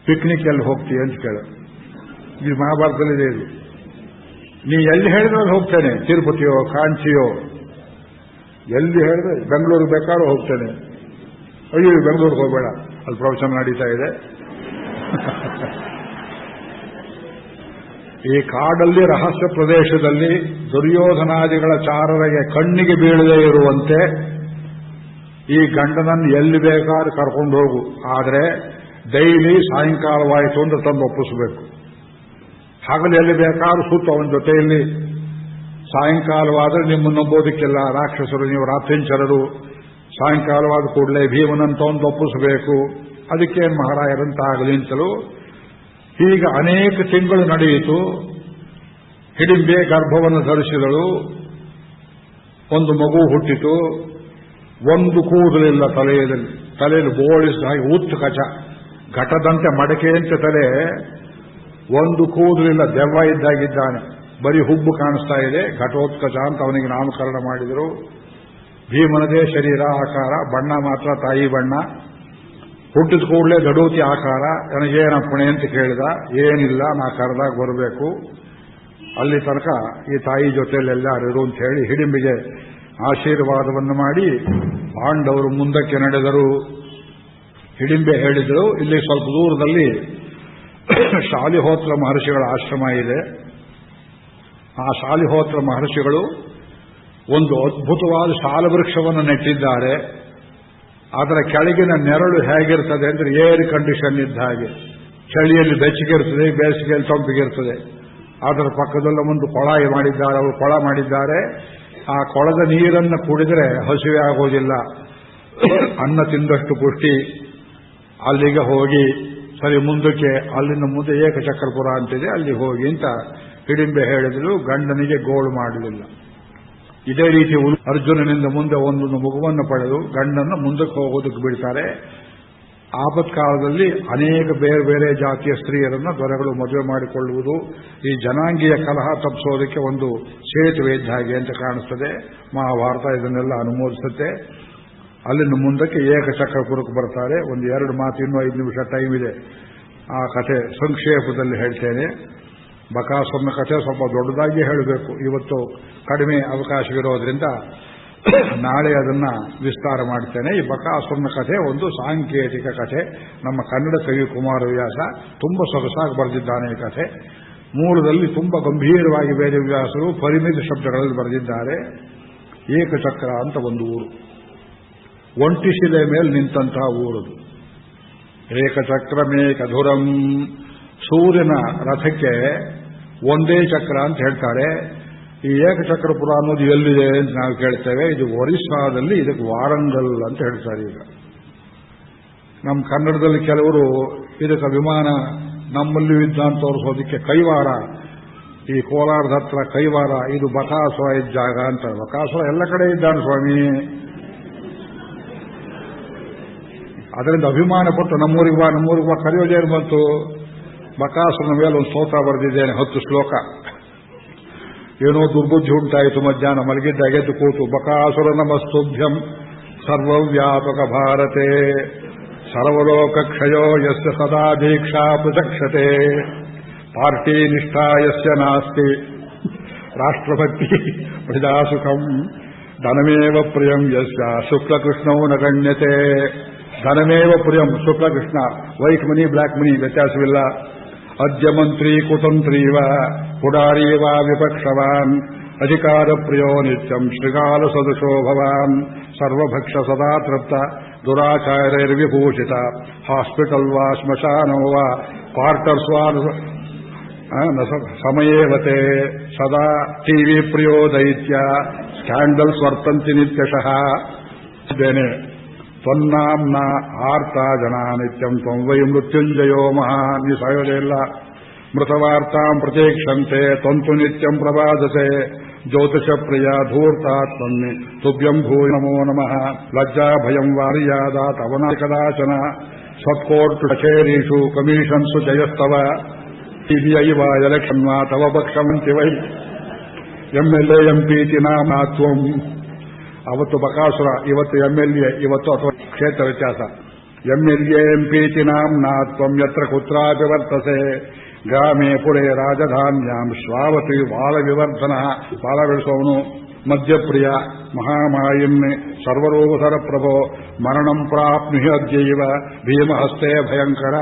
ಪಿಕ್ನಿಕ್ ಎಲ್ಲಿ ಹೋಗ್ತೀಯ ಅಂತ ಕೇಳು. ಇದು ಮಹಾಭಾರತದಲ್ಲಿದೆ. ಇದು ನೀ ಎಲ್ಲಿ ಹೇಳಿದ್ರೆ ಹೋಗ್ತೇನೆ. ತಿರುಪತಿಯೋ ಕಾಂಚಿಯೋ ಎಲ್ಲಿ ಹೇಳಿದ್ರೆ, ಬೆಂಗಳೂರಿಗೆ ಬೇಕಾದ್ರೂ ಹೋಗ್ತೇನೆ. ಅಯ್ಯೋ ಬೆಂಗಳೂರಿಗೆ ಹೋಗಬೇಡ, ಅಲ್ಲಿ ಪ್ರವಚನ ನಡೀತಾ ಇದೆ. ಈ ಕಾಡಲ್ಲಿ ರಹಸ್ಯ ಪ್ರದೇಶದಲ್ಲಿ ದುರ್ಯೋಧನಾದಿಗಳ ಚಾರರಿಗೆ ಕಣ್ಣಿಗೆ ಬೀಳದೇ ಇರುವಂತೆ ಈ ಗಂಡನನ್ನು ಎಲ್ಲಿ ಬೇಕಾದ್ರೂ ಕರ್ಕೊಂಡು ಹೋಗು. ಆದರೆ ಡೈಲಿ ಸಾಯಂಕಾಲವಾಯಿತು ಅಂದ್ರೆ ತಂದು ಒಪ್ಪಿಸಬೇಕು. ಹಗಲು ಎಲ್ಲಿ ಬೇಕಾದ್ರೂ ಸೂತ ಅವನ ಜೊತೆಯಲ್ಲಿ. ಸಾಯಂಕಾಲವಾದರೆ ನಿಮ್ಮನ್ನು ನಂಬೋದಕ್ಕೆಲ್ಲ, ರಾಕ್ಷಸರು, ನೀವು ರಾತ್ರಿಂಚರರು. ಸಾಯಂಕಾಲವಾದ ಕೂಡಲೇ ಭೀಮನಂತ ಒಂದು ಒಪ್ಪಿಸಬೇಕು. ಅದಕ್ಕೇನು ಮಹಾರಾಯರಂತಾಗಲಿ ಅಂತಲೂ ಹೀಗೆ ಅನೇಕ ತಿಂಗಳು ನಡೆಯಿತು. ಹಿಡಿಂಬೆ ಗರ್ಭವನ್ನು ಧರಿಸಿದಳು. ಒಂದು ಮಗು ಹುಟ್ಟಿತು. ಒಂದು ಕೂದಲಿಲ್ಲ ತಲೆಯಲ್ಲಿ ಬೋಳಿಸಿದ ಹಾಗೆ ಉತ್ತು ಕಚ, ಘಟದಂತೆ ಮಡಕೆಯಂತೆ ತಲೆ, ಒಂದು ಕೂದಲಿಲ್ಲ, ದೆವ್ವ ಇದ್ದಾಗಿದ್ದಾನೆ. ಬರೀ ಹುಬ್ಬು ಕಾಣಿಸ್ತಾ ಇದೆ. ಘಟೋತ್ಕಚ ಅಂತ ಅವನಿಗೆ ನಾಮಕರಣ ಮಾಡಿದರು. ಭೀಮನದೇ ಶರೀರ ಆಕಾರ, ಬಣ್ಣ ಮಾತ್ರ ತಾಯಿ ಬಣ್ಣ. ಹುಟ್ಟಿದ ಕೂಡಲೇ ದಡೂತಿ ಆಕಾರ. ನನಗೇನಪ್ಪಣೆ ಅಂತ ಕೇಳಿದ. ಏನಿಲ್ಲ, ನಾ ಕರೆದಾಗ ಬರಬೇಕು. ಅಲ್ಲಿ ತನಕ ಈ ತಾಯಿ ಜೊತೆಯಲ್ಲೆಲ್ಲರಿರು ಅಂತ ಹೇಳಿ ಹಿಡಿಂಬಿಗೆ ಆಶೀರ್ವಾದವನ್ನು ಮಾಡಿ ಪಾಂಡವರು ಮುಂದಕ್ಕೆ ನಡೆದರು. ಹಿಡಿಂಬೆ ಹೇಳಿದರು, ಇಲ್ಲಿ ಸ್ವಲ್ಪ ದೂರದಲ್ಲಿ ಶಾಲಿಹೋತ್ರ ಮಹರ್ಷಿಗಳ ಆಶ್ರಮ ಇದೆ. ಆ ಶಾಲಿಹೋತ್ರ ಮಹರ್ಷಿಗಳು ಒಂದು ಅದ್ಭುತವಾದ ಸಾಲವೃಕ್ಷವನ್ನು ನೆಟ್ಟಿದ್ದಾರೆ. ಅದರ ಕೆಳಗಿನ ನೆರಳು ಹೇಗಿರ್ತದೆ ಅಂದ್ರೆ ಏರ್ ಕಂಡೀಷನ್ ಇದ್ದ ಹಾಗೆ. ಚಳಿಯಲ್ಲಿ ಬೆಚ್ಚಗೆ ಇರ್ತದೆ, ಬೇಸಿಗೆಯಲ್ಲಿ ತಂಪಿಗಿರ್ತದೆ. ಅದರ ಪಕ್ಕದಲ್ಲ ಒಂದು ಕೊಳ ಮಾಡಿದ್ದಾರೆ. ಅವರು ಕೊಳ ಮಾಡಿದ್ದಾರೆ. ಆ ಕೊಳದ ನೀರನ್ನು ಕುಡಿದರೆ ಹಸಿವೆ ಆಗೋದಿಲ್ಲ. ಅನ್ನ ತಿಂದಷ್ಟು ಪುಷ್ಟಿ. ಅಲ್ಲಿಗೆ ಹೋಗಿ ಸರಿ ಮುಂದಕ್ಕೆ, ಅಲ್ಲಿಂದ ಮುಂದೆ ಏಕಚಕ್ರಪುರ ಅಂತಿದೆ, ಅಲ್ಲಿ ಹೋಗಿ ಅಂತ ಹಿಡಿಂಬೆ ಹೇಳಿದ್ರು. ಗಂಡನಿಗೆ ಗೋಳು ಮಾಡಲಿಲ್ಲ. ಇದೇ ರೀತಿ ಅರ್ಜುನನಿಂದ ಮುಂದೆ ಒಂದೊಂದು ಮಗುವನ್ನು ಪಡೆದು ಗಂಡನ್ನು ಮುಂದಕ್ಕೆ ಹೋಗೋದಕ್ಕೆ ಬಿಡ್ತಾರೆ. ಆಪತ್ಕಾಲದಲ್ಲಿ ಅನೇಕ ಬೇರೆ ಬೇರೆ ಜಾತಿಯ ಸ್ತ್ರೀಯರನ್ನು ದೊರೆಗಳು ಮದುವೆ ಮಾಡಿಕೊಳ್ಳುವುದು ಈ ಜನಾಂಗೀಯ ಕಲಹ ತಪ್ಪಿಸೋದಕ್ಕೆ ಒಂದು ಸೇತುವೆ ಇದ್ದ ಹಾಗೆ ಅಂತ ಕಾಣಿಸ್ತದೆ. ಮಹಾಭಾರತ ಇದನ್ನೆಲ್ಲ ಅನುಮೋದಿಸುತ್ತೆ. ಅಲ್ಲಿಂದ ಮುಂದಕ್ಕೆ ಏಕಚಕ್ರಪುರಕ್ಕೆ ಬರ್ತಾರೆ. ಒಂದು 2 ಮಾತು, ಇನ್ನೂ 5 ನಿಮಿಷ ಟೈಮ್ ಇದೆ. ಆ ಕಥೆ ಸಂಕ್ಷೇಪದಲ್ಲಿ ಹೇಳ್ತೇನೆ. ಬಕಾಸುರನ ಕಥೆ ಸ್ವಲ್ಪ ದೊಡ್ಡದಾಗಿ ಹೇಳಬೇಕು. ಇವತ್ತು ಕಡಿಮೆ ಅವಕಾಶವಿರೋದ್ರಿಂದ ನಾಳೆ ಅದನ್ನ ವಿಸ್ತಾರ ಮಾಡ್ತೇನೆ. ಈ ಬಕಾಸುರನ ಕಥೆ ಒಂದು ಸಾಂಕೇತಿಕ ಕಥೆ. ನಮ್ಮ ಕನ್ನಡ ಕವಿ ಕುಮಾರವ್ಯಾಸ ತುಂಬಾ ಸೊಗಸಾಗಿ ಬರೆದಿದ್ದಾನೆ ಈ ಕಥೆ. ಮೂಲದಲ್ಲಿ ತುಂಬಾ ಗಂಭೀರವಾಗಿ ವೇದವ್ಯಾಸರು ಪರಿಮಿತ ಶಬ್ದಗಳಲ್ಲಿ ಬರೆದಿದ್ದಾರೆ. ಏಕಚಕ್ರ ಅಂತ ಒಂದು ಊರು, ಒಂಟಿಶಿಲೆ ಮೇಲೆ ನಿಂತಹ ಊರದು. ಏಕಚಕ್ರಮೇಕಧುರಂ. ಸೂರ್ಯನ ರಥಕ್ಕೆ ಒಂದೇ ಚಕ್ರ ಅಂತ ಹೇಳ್ತಾರೆ. ಈ ಏಕಚಕ್ರಪುರ ಅನ್ನೋದು ಎಲ್ಲಿದೆ ಅಂತ ನಾವು ಕೇಳ್ತೇವೆ. ಇದು ಒರಿಸ್ಸಾದಲ್ಲಿ, ಇದಕ್ಕೆ ವಾರಂಗಲ್ ಅಂತ ಹೇಳ್ತಾರೆ. ಈಗ ನಮ್ಮ ಕನ್ನಡದಲ್ಲಿ ಕೆಲವರು ಇದಕ್ಕೆ ವಿಮಾನ ನಮ್ಮಲ್ಲಿ ಇದ್ದ ಅಂತ ತೋರಿಸೋದಕ್ಕೆ ಕೈವಾರ, ಈ ಕೋಲಾರದ ಹತ್ರ ಕೈವಾರ, ಇದು ಬಕಾಸುರ ಇದ್ದ ಜಾಗ ಅಂತ. ಬಕಾಸುರ ಎಲ್ಲ ಕಡೆ ಇದ್ದಾನೆ ಸ್ವಾಮಿ. ಅದರಿಂದ ಅಭಿಮಾನ ಪಟ್ಟು ನಮ್ಮೂರಿಗೆ ಬಾ ಕರೆಯೋದೇನು ಬಂತು. ಬಕಾಸುರನ ಮೇಲೆ ಒಂದು ಸ್ತೋತ್ರ ಬರೆದಿದ್ದೇನೆ, 10 ಶ್ಲೋಕ. ಏನೋ ದುರ್ಬುದ್ಧಿ ಉಂಟಾಯಿತು, ಮಧ್ಯಾಹ್ನ ಮಲಗಿದ್ದಾಗ ಎದ್ದು ಕೂತು. ಬಕಾಸುರ ನಮಸ್ತುಭ್ಯಂ ಸರ್ವವ್ಯಾಪಕ ಭಾರತೆ ಸರ್ವಲೋಕ ಕ್ಷಯೋ ಯಸ್ಯ ಸದಾ ದೀಕ್ಷಾ ಪ್ರಚಕ್ಷತೆ ಪಾರ್ಟಿ ನಿಷ್ಠಾ ಯಸ್ಯ ನಾಸ್ತಿ ರಾಷ್ಟ್ರಭಕ್ತಿ ಪ್ರಜಾಸುಖಂ ಧನಮೇವ ಪ್ರಿಯಂ ಯಸ್ಯ ಶುಕ್ಲಕೃಷ್ಣೌ ನ ಗಣ್ಯತೆ. ಧನಮೇವ ಪ್ರಿಯಂ, ಶುಕ್ಲಕೃಷ್ಣ, ವೈಟ್ ಮನಿ ಬ್ಲ್ಯಾಕ್ ಮನಿ ವ್ಯತ್ಯಾಸವಿಲ್ಲ. ಅದ್ಯ ಮಂತ್ರಿ ಕುತಂತ್ರೀವ ಪುಡಾರೀವ ವಿಪಕ್ಷವಾನ್ ಅಧಿಕಾರ ಪ್ರಿಯೋ ನಿತ್ಯಂ ಶ್ರೀಗಾಲ ಸದೃಶೋ ಭವಾನ್ ಸರ್ವಭಕ್ಷ ಸದಾ ತೃಪ್ತ ದುರಾಚಾರ್ಯರ್ವಿಭೂಷಿತ ಹಾಸ್ಪಿಟಲ್ ವಾ ಶ್ಮಶಾನೋ ವಾ ಕ್ವಾರ್ಟರ್ಸ್ ವಾ ಸಮಯೇವತೆ ಸದಾ ಟಿವಿ ಪ್ರಿಯೋ ದೈತ್ಯ ಸ್ಕ್ಯಾಂಡಲ್ಸ್ ವರ್ತಂತಿ ನಿತ್ಯಶಃ. ತ್ವನ್ನಾಂನ ಆರ್ತ ಜನ ನಿತ್ಯಂ ತ್ವಂ ವೈ ಮೃತ್ಯುಂಜಯೋ ಮಹಾನ್. ನೀ ಸಾಯೋದೇ ಇಲ್ಲ. ಮೃತವಾರ್ತಾಂ ಪ್ರತೀಕ್ಷಂತೆ ತ್ವಂತು ನಿತ್ಯಂ ಪ್ರಭಾಸತೆ ಜ್ಯೋತಿಷ ಪ್ರಿಯ ಧೂರ್ತಾತ್ಮನ್ನಿ ತುಭ್ಯಂ ಭೂಯ ನಮೋ ನಮಃ. ಲಜ್ಜಾ ಭಯಂ ವಾರ್ಯಾದಾತ್ ಅವನ ಕದಾಚನ ಸತ್ಕೋರ್ಟು ಕಚೇರೀಷು ಕಮಿಷನ್ಸು ಜಯಸ್ತವ ಸಿಬಿಐ ವಾ ಎಲೆಕ್ಷನ್ ವಾ ತವ ಪಕ್ಷವಂತಿ ವೈ ಎಂಎಲ್ಎ ಎಂಪೀತಿ ನಾಮಾತ್ವಂ. ಅವತ್ತು ಬಕಾಸುರ, ಇವತ್ತು ಎಂಎಲ್ಎ, ಇವತ್ತು ಅಥವಾ ಕ್ಷೇತ್ರ ವ್ಯತ್ಯಾಸ. ಎಂಎಲ್ಎ ಎಂಪೀತಿ ನಾಮ್ನಾತ್ವಂ ಯತ್ರ ಕುತ್ರಾಪಿ ವರ್ತಸೆ ಗ್ರಾಮೇ ಪುರೇ ರಾಜಧಾನ್ಯಾಂ ಶ್ರಾವತಿ ಬಾಲ ವಿವರ್ಧನ. ಬಾಲ ಬೆಳೆಸೋವನು. ಮಧ್ಯಪ್ರಿಯ ಮಹಾಮಾಯಿನ್ ಸರ್ವರೋಗಧರ ಪ್ರಭೋ ಮರಣಂ ಪ್ರಾಪ್ನುಹಿ ಅದ್ಯೈವ ಭೀಮಹಸ್ತೆ ಭಯಂಕರ.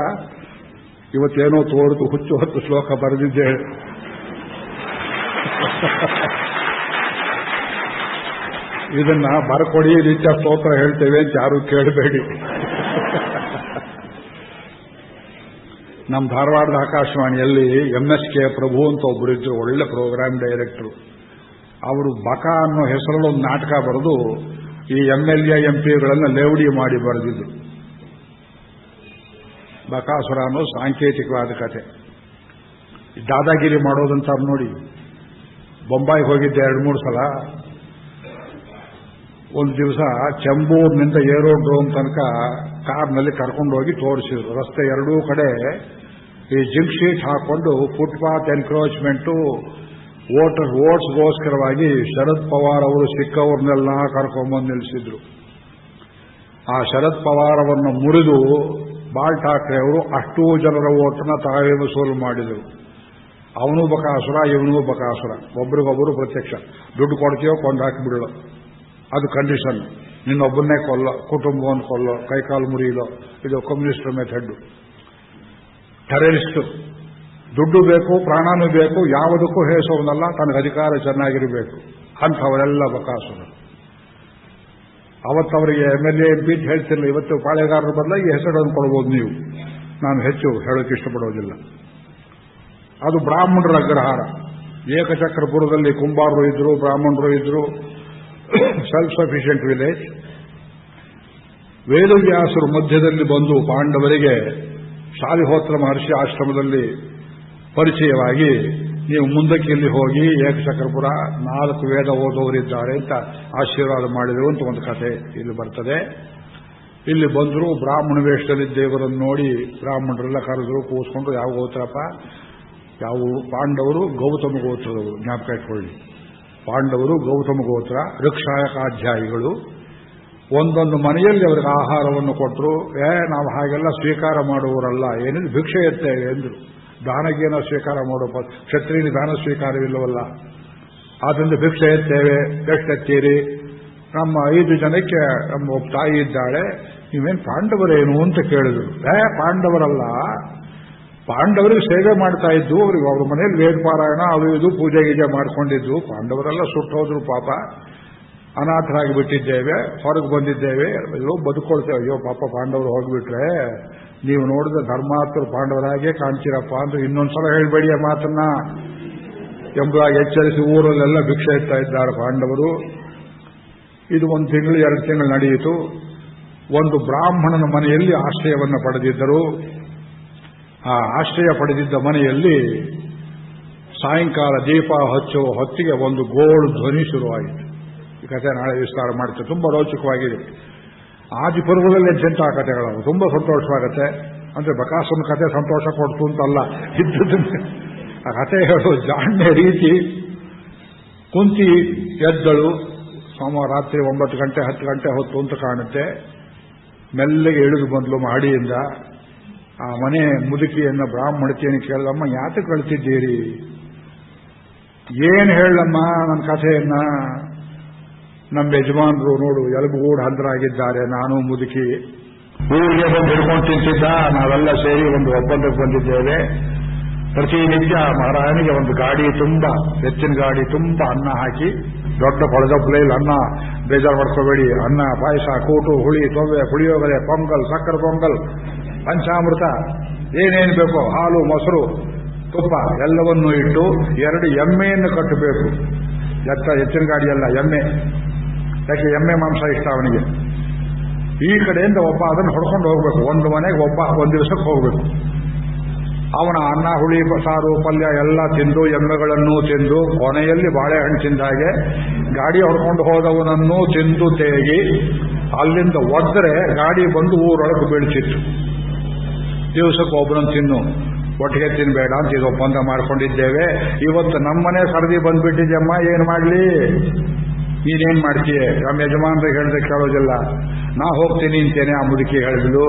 ಇವತ್ತೇನೋ ತೋರಿತು ಹುಚ್ಚು 10 ಶ್ಲೋಕ ಬರೆದಿದ್ದೆ. ಇದನ್ನ ಬರ್ಕೊಡಿ, ನಿತ್ಯ ಸ್ತೋತ್ರ ಹೇಳ್ತೇವೆ ಅಂತ ಯಾರು ಕೇಳಬೇಡಿ. ನಮ್ಮ ಧಾರವಾಡದ ಆಕಾಶವಾಣಿಯಲ್ಲಿ MSK ಪ್ರಭು ಅಂತ ಒಬ್ಬರಿದ್ರು, ಒಳ್ಳೆ ಪ್ರೋಗ್ರಾಮ್ ಡೈರೆಕ್ಟರು. ಅವರು ಬಕ ಅನ್ನೋ ಹೆಸರಲ್ಲಿ ಒಂದು ನಾಟಕ ಬರೆದು ಈ MLA MP ಲೇವಡಿ ಮಾಡಿ ಬರೆದಿದ್ದು. ಬಕಾಸುರ ಅನ್ನೋ ಸಾಂಕೇತಿಕವಾದ ಕತೆ. ದಾದಾಗಿರಿ ಮಾಡೋದಂತ ನೋಡಿ. ಬೊಂಬಾಯಿಗೆ ಹೋಗಿದ್ದೆ 2-3 ಸಲ. ಒಂದು ದಿವಸ ಚೆಂಬೂರಿನಿಂದ ಏರೋಡ್ರೋಮ್ ತನಕ ಕಾರ್ನಲ್ಲಿ ಕರ್ಕೊಂಡೋಗಿ ತೋರಿಸಿದ್ರು. ರಸ್ತೆ ಎರಡೂ ಕಡೆ ಈ ಜಿಂಕ್ ಶೀಟ್ ಹಾಕೊಂಡು ಫುಟ್ಪಾತ್ ಎನ್ಕ್ರೋಚ್ಮೆಂಟು ಓಟ್ಸ್ಗೋಸ್ಕರವಾಗಿ ಶರದ್ ಪವಾರ್ ಅವರು ಸಿಕ್ಕವ್ರನ್ನೆಲ್ಲ ಕರ್ಕೊಂಡ್ಬಂದು ನಿಲ್ಲಿಸಿದ್ರು. ಆ ಶರದ್ ಪವಾರ್ ಅವರನ್ನು ಮುರಿದು ಬಾಳ್ ಠಾಕ್ರೆ ಅವರು ಅಷ್ಟೂ ಜನರ ಓಟನ್ನ ತಾವೇ ವಸೂಲು ಮಾಡಿದರು. ಅವನೂ ಬಕಾಸುರ, ಇವನೂ ಬಕಾಸುರ, ಒಬ್ರಿಗೊಬ್ಬರು ಪ್ರತ್ಯಕ್ಷ. ದುಡ್ಡು ಕೊಡ್ತೀಯೋ ಕೊಂದು ಹಾಕಿಬಿಡೋ, ಅದು ಕಂಡೀಷನ್. ನಿನ್ನೊಬ್ಬನ್ನೇ ಕೊಲ್ಲೋ, ಕುಟುಂಬವನ್ನು ಕೊಲ್ಲೋ, ಕೈಕಾಲು ಮುರಿಯಲೋ. ಇದು ಕಮ್ಯುನಿಸ್ಟರ್ ಮೆಥಡ್. ಟೆರರಿಸ್ಟ್ ದುಡ್ಡು ಬೇಕು, ಪ್ರಾಣನೂ ಬೇಕು, ಯಾವುದಕ್ಕೂ ಹೇಸೋನಲ್ಲ, ತನಗೆ ಅಧಿಕಾರ ಚೆನ್ನಾಗಿರಬೇಕು. ಅಂಥವರೆಲ್ಲ ಬಕಾಸುರ. ಅವತ್ತವರಿಗೆ MLA MP ಹೇಳ್ತಿರಲಿಲ್ಲ. ಇವತ್ತು ಪಾಳೆಗಾರರ ಬದಲಾಗಿ ಈ ಹೆಸರನ್ನು ಕೊಡ್ಬೋದು ನೀವು. ನಾನು ಹೆಚ್ಚು ಹೇಳೋಕೆ ಇಷ್ಟಪಡೋದಿಲ್ಲ. ಅದು ಬ್ರಾಹ್ಮಣರ ಅಗ್ರಹಾರ. ಏಕಚಕ್ರಪುರದಲ್ಲಿ ಕುಂಬಾರರು ಇದ್ರು, ಬ್ರಾಹ್ಮಣರು ಇದ್ರು. Self sufficient village. ವೇದವ್ಯಾಸರು ಮಧ್ಯದಲ್ಲಿ ಬಂದು ಪಾಂಡವರಿಗೆ ಶಾಲಿಹೋತ್ರ ಮಹರ್ಷಿ ಆಶ್ರಮದಲ್ಲಿ ಪರಿಚಯವಾಗಿ, ನೀವು ಮುಂದಕ್ಕೆ ಇಲ್ಲಿ ಹೋಗಿ, ಏಕಚಕ್ರಪುರ 4 ವೇದ ಓದೋರಿದ್ದಾರೆ ಅಂತ ಆಶೀರ್ವಾದ ಮಾಡಿದರು ಅಂತ ಒಂದು ಕಥೆ ಇಲ್ಲಿ ಬರ್ತದೆ. ಇಲ್ಲಿ ಬಂದರು, ಬ್ರಾಹ್ಮಣ ವೇಷದಲ್ಲಿ ದೇವರನ್ನು ನೋಡಿ ಬ್ರಾಹ್ಮಣರೆಲ್ಲ ಕರೆದ್ರು, ಕೂಸ್ಕೊಂಡು. ಯಾವ ಗೋತ್ರಪ್ಪ? ಯಾವ? ಪಾಂಡವರು ಗೌತಮ ಗೋತ್ರದವರು. ಜ್ಞಾಪಕ ಇಟ್ಕೊಳ್ಳಿ, ಪಾಂಡವರು ಗೌತಮ ಗೋತ್ರ, ಋಕ್ಷಾಯಕಾಧ್ಯಾಯಿಗಳು. ಒಂದೊಂದು ಮನೆಯಲ್ಲಿ ಅವರಿಗೆ ಆಹಾರವನ್ನು ಕೊಟ್ಟರು. ನಾವು ಹಾಗೆಲ್ಲ ಸ್ವೀಕಾರ ಮಾಡುವವರಲ್ಲ, ಏನಿದ್ರು ಭಿಕ್ಷೆ ಎತ್ತೇವೆ ಎಂದರು. ದಾನಗೇನ ಸ್ವೀಕಾರ ಮಾಡೋ ಕ್ಷತ್ರಿಯನಿಗೆ ದಾನ ಸ್ವೀಕಾರವಿಲ್ಲವಲ್ಲ, ಆದ್ದರಿಂದ ಭಿಕ್ಷೆ ಎತ್ತೇವೆ. ಎಷ್ಟೆತ್ತೀರಿ? ನಮ್ಮ 5 ಜನಕ್ಕೆ ನಮ್ಮ ಒಬ್ಬ ತಾಯಿ ಇದ್ದಾಳೆ, ನೀವೇನು ಪಾಂಡವರೇನು ಅಂತ ಕೇಳಿದ್ರು. ಪಾಂಡವರಲ್ಲ, ಪಾಂಡವರಿಗೆ ಸೇವೆ ಮಾಡ್ತಾ ಇದ್ದು, ಅವ್ರಿಗೆ ಅವ್ರ ಮನೇಲಿ ವೇದಪಾರಾಯಣ ಅವು ಇದು ಪೂಜೆ ಗೀಜೆ ಮಾಡ್ಕೊಂಡಿದ್ದು. ಪಾಂಡವರೆಲ್ಲ ಸುಟ್ಟೋದ್ರು ಪಾಪ, ಅನಾಥರಾಗಿ ಬಿಟ್ಟಿದ್ದೇವೆ, ಹೊರಗೆ ಬಂದಿದ್ದೇವೆ, ಅಯ್ಯೋ ಬದುಕೊಳ್ತೇವೆ. ಅಯ್ಯೋ ಪಾಪ ಪಾಂಡವರು ಹೋಗಿಬಿಟ್ರೆ ನೀವು ನೋಡಿದ ಧರ್ಮಾತ್ಮರು ಪಾಂಡವರಾಗೇ ಕಾಣ್ತೀರಪ್ಪ ಅಂದ್ರೆ ಇನ್ನೊಂದ್ಸಲ ಹೇಳ್ಬೇಡಿ ಆ ಮಾತನ್ನ ಎಂಬುದಾಗಿ ಎಚ್ಚರಿಸಿ ಊರಲ್ಲೆಲ್ಲ ಭಿಕ್ಷೆ ಇಡ್ತಾ ಇದ್ದಾರೆ ಪಾಂಡವರು. ಇದು 1 ತಿಂಗಳು 2 ತಿಂಗಳು ನಡೆಯಿತು. ಒಂದು ಬ್ರಾಹ್ಮಣನ ಮನೆಯಲ್ಲಿ ಆಶ್ರಯವನ್ನು ಪಡೆದಿದ್ದರು. ಆ ಆಶ್ರಯ ಪಡೆದಿದ್ದ ಮನೆಯಲ್ಲಿ ಸಾಯಂಕಾಲ ದೀಪ ಹಚ್ಚುವ ಹೊತ್ತಿಗೆ ಒಂದು ಗೋಳು ಧ್ವನಿ ಶುರುವಾಯಿತು. ಈ ಕಥೆ ನಾಳೆ ವಿಸ್ತಾರ ಮಾಡ್ತೇವೆ, ತುಂಬಾ ರೋಚಕವಾಗಿದೆ. ಆದಿಪರ್ವದಲ್ಲಿ ಎಂತೆಂಥ ಕಥೆಗಳು, ತುಂಬಾ ಸಂತೋಷವಾಗತ್ತೆ. ಅಂದ್ರೆ ಬಕಾಸುರನ ಕಥೆ ಸಂತೋಷ ಕೊಡ್ತು ಅಂತಲ್ಲ, ಇದ್ದದನ್ನ ಆ ಕಥೆ ಹೇಳೋ ಜಾಣ್ಯ ರೀತಿ. ಕುಂತಿ ಎದ್ದಳು. ಸೋಮವಾರ ರಾತ್ರಿ 9 ಗಂಟೆ 10 ಗಂಟೆ ಹೊತ್ತು ಅಂತ ಕಾಣುತ್ತೆ. ಮೆಲ್ಲಗೆ ಇಳಿದು ಬಂದ್ಲು ಮಹಡಿಯಿಂದ. ಆ ಮನೆ ಮುದುಕಿಯನ್ನ ಬ್ರಾಹ್ಮಣತಿಯನ್ನು ಕೇಳಮ್ಮ, ಯಾತಕ್ಕೆ ಕಳ್ತಿದ್ದೀರಿ? ಏನು ಹೇಳಮ್ಮ ನನ್ನ ಕಥೆಯನ್ನ? ನಮ್ಮ ಯಜಮಾನರು ನೋಡು ಎಲುಬುಗೂಡು ಹಂದರಾಗಿದ್ದಾರೆ, ನಾನು ಮುದುಕಿ. ಊರಿಗೆ ಬಂದು ಹಿಡ್ಕೊಂಡು ತಿಂತಿದ್ದ, ನಾವೆಲ್ಲ ಸೇರಿ ಒಂದು ಒಪ್ಪಂದಕ್ಕೆ ಬಂದಿದ್ದೇವೆ. ಪ್ರತಿನಿತ್ಯ ಮಹಾರಾಣಿಗೆ ಒಂದು ಗಾಡಿ ತುಂಬಾ, ಹೆಚ್ಚಿನ ಗಾಡಿ ತುಂಬಾ ಅನ್ನ ಹಾಕಿ, ದೊಡ್ಡ ಕೊಳಗಪ್ಲೆಯಲ್ಲಿ ಅನ್ನ, ಬೇಜಾರು ಮಾಡ್ಕೋಬೇಡಿ, ಅನ್ನ, ಪಾಯಸ, ಕೂಟು, ಹುಳಿ, ತೊವ್ವೆ, ಪುಳಿಯೋಗರೆ, ಪೊಂಗಲ್, ಸಕ್ಕರೆ ಪೊಂಗಲ್, ಪಂಚಾಮೃತ, ಏನೇನು ಬೇಕೋ, ಹಾಲು, ಮೊಸರು, ತುಪ್ಪ ಎಲ್ಲವನ್ನೂ ಇಟ್ಟು 2 ಎಮ್ಮೆಯನ್ನು ಕಟ್ಟಬೇಕು. ಹೆಚ್ಚಿನ ಗಾಡಿಯಲ್ಲ, ಎಮ್ಮೆ. ಯಾಕೆ ಎಮ್ಮೆ ಮಾಂಸ ಇಷ್ಟ ಅವನಿಗೆ. ಈ ಕಡೆಯಿಂದ ಒಬ್ಬ ಅದನ್ನು ಹೊಡ್ಕೊಂಡು ಹೋಗ್ಬೇಕು. ಒಂದು ಮನೆಗೆ ಒಬ್ಬ ಒಂದು ದಿವಸಕ್ಕೆ ಹೋಗ್ಬೇಕು. ಅವನ ಅನ್ನ, ಹುಳಿ, ಸಾರು, ಪಲ್ಯ ಎಲ್ಲ ತಿಂದು, ಎಮ್ಮೆಗಳನ್ನು ತಿಂದು, ಕೊನೆಯಲ್ಲಿ ಬಾಳೆಹಣ್ಣು ತಿಂದ ಹಾಗೆ ಗಾಡಿ ಹೊಡ್ಕೊಂಡು ಹೋದವನನ್ನು ತಿಂದು ತೇಗಿ ಅಲ್ಲಿಂದ ಒದ್ರೆ ಗಾಡಿ ಬಂದು ಊರೊಳಗೆ ಬೀಳ್ತಿತ್ತು. ದಿವಸಕ್ಕೆ ಒಬ್ಬನನ್ನು ತಿನ್ನು, ಒಟ್ಟಿಗೆ ತಿನ್ಬೇಡ ಅಂತ ಇದು ಒಪ್ಪಂದ ಮಾಡ್ಕೊಂಡಿದ್ದೇವೆ. ಇವತ್ತು ನಮ್ಮನೆ ಸರದಿ ಬಂದ್ಬಿಟ್ಟಿದ್ಯಮ್ಮ, ಏನು ಮಾಡಲಿ? ನೀನೇನ್ ಮಾಡ್ತೀಯ? ನಮ್ಮ ಯಜಮಾನ್ರಿಗೆ ಹೇಳಿದ್ರೆ ಕೇಳೋದಿಲ್ಲ. ನಾ ಹೋಗ್ತೀನಿ ಅಂತೇನೆ ಆ ಮುದುಕಿ ಹೇಳಿದ್ಲು.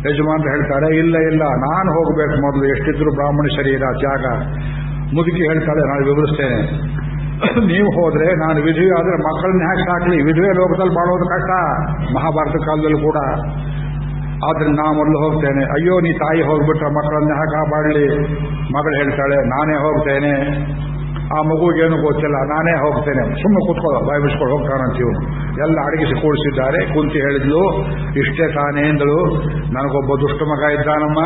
ಯಜಮಾನ್ರು ಹೇಳ್ತಾರೆ, ಇಲ್ಲ ಇಲ್ಲ ನಾನು ಹೋಗ್ಬೇಕು ಮೊದಲು, ಎಷ್ಟಿದ್ರು ಬ್ರಾಹ್ಮಣ ಶರೀರ ತ್ಯಾಗ. ಮುದುಕಿ ಹೇಳ್ತಾಳೆ, ನಾನು ವಿವರಿಸ್ತೇನೆ. ನೀವು ಹೋದ್ರೆ ನಾನು ವಿಧವೆ ಆದ್ರೆ ಮಕ್ಕಳನ್ನ ಹ್ಯಾಕ್ ಸಾಕ್ಲಿ? ವಿಧವೆ ಲೋಕದಲ್ಲಿ ಮಾಡೋದು ಕಷ್ಟ, ಮಹಾಭಾರತ ಕಾಲದಲ್ಲಿ ಕೂಡ. ಆದ್ರೆ ನಾ ಮೊದಲು ಹೋಗ್ತೇನೆ. ಅಯ್ಯೋ ನೀ ತಾಯಿ ಹೋಗ್ಬಿಟ್ರೆ ಮಕ್ಕಳನ್ನ ಹ್ಯಾಕ್ ಕಾಪಾಡಲಿ? ಮಗಳು ಹೇಳ್ತಾಳೆ, ನಾನೇ ಹೋಗ್ತೇನೆ. ಆ ಮಗುಗೇನು ಗೊತ್ತಿಲ್ಲ, ನಾನೇ ಹೋಗ್ತೇನೆ. ಸುಮ್ಮನೆ ಕೂತ್ಕೊಳ್ಳೋ, ಬಾಯಿ ಬಿಸ್ಕೊಂಡು ಹೋಗ್ತಾನಂತೀವ್. ಎಲ್ಲ ಅಡಗಿಸಿ ಕೂಡಿಸಿದ್ದಾರೆ. ಕುಂತಿ ಹೇಳಿದ್ಲು, ಇಷ್ಟೇ ತಾನೇ ಎಂದಳು. ನನಗೊಬ್ಬ ದುಷ್ಟ ಮಗ ಇದ್ದಾನಮ್ಮ,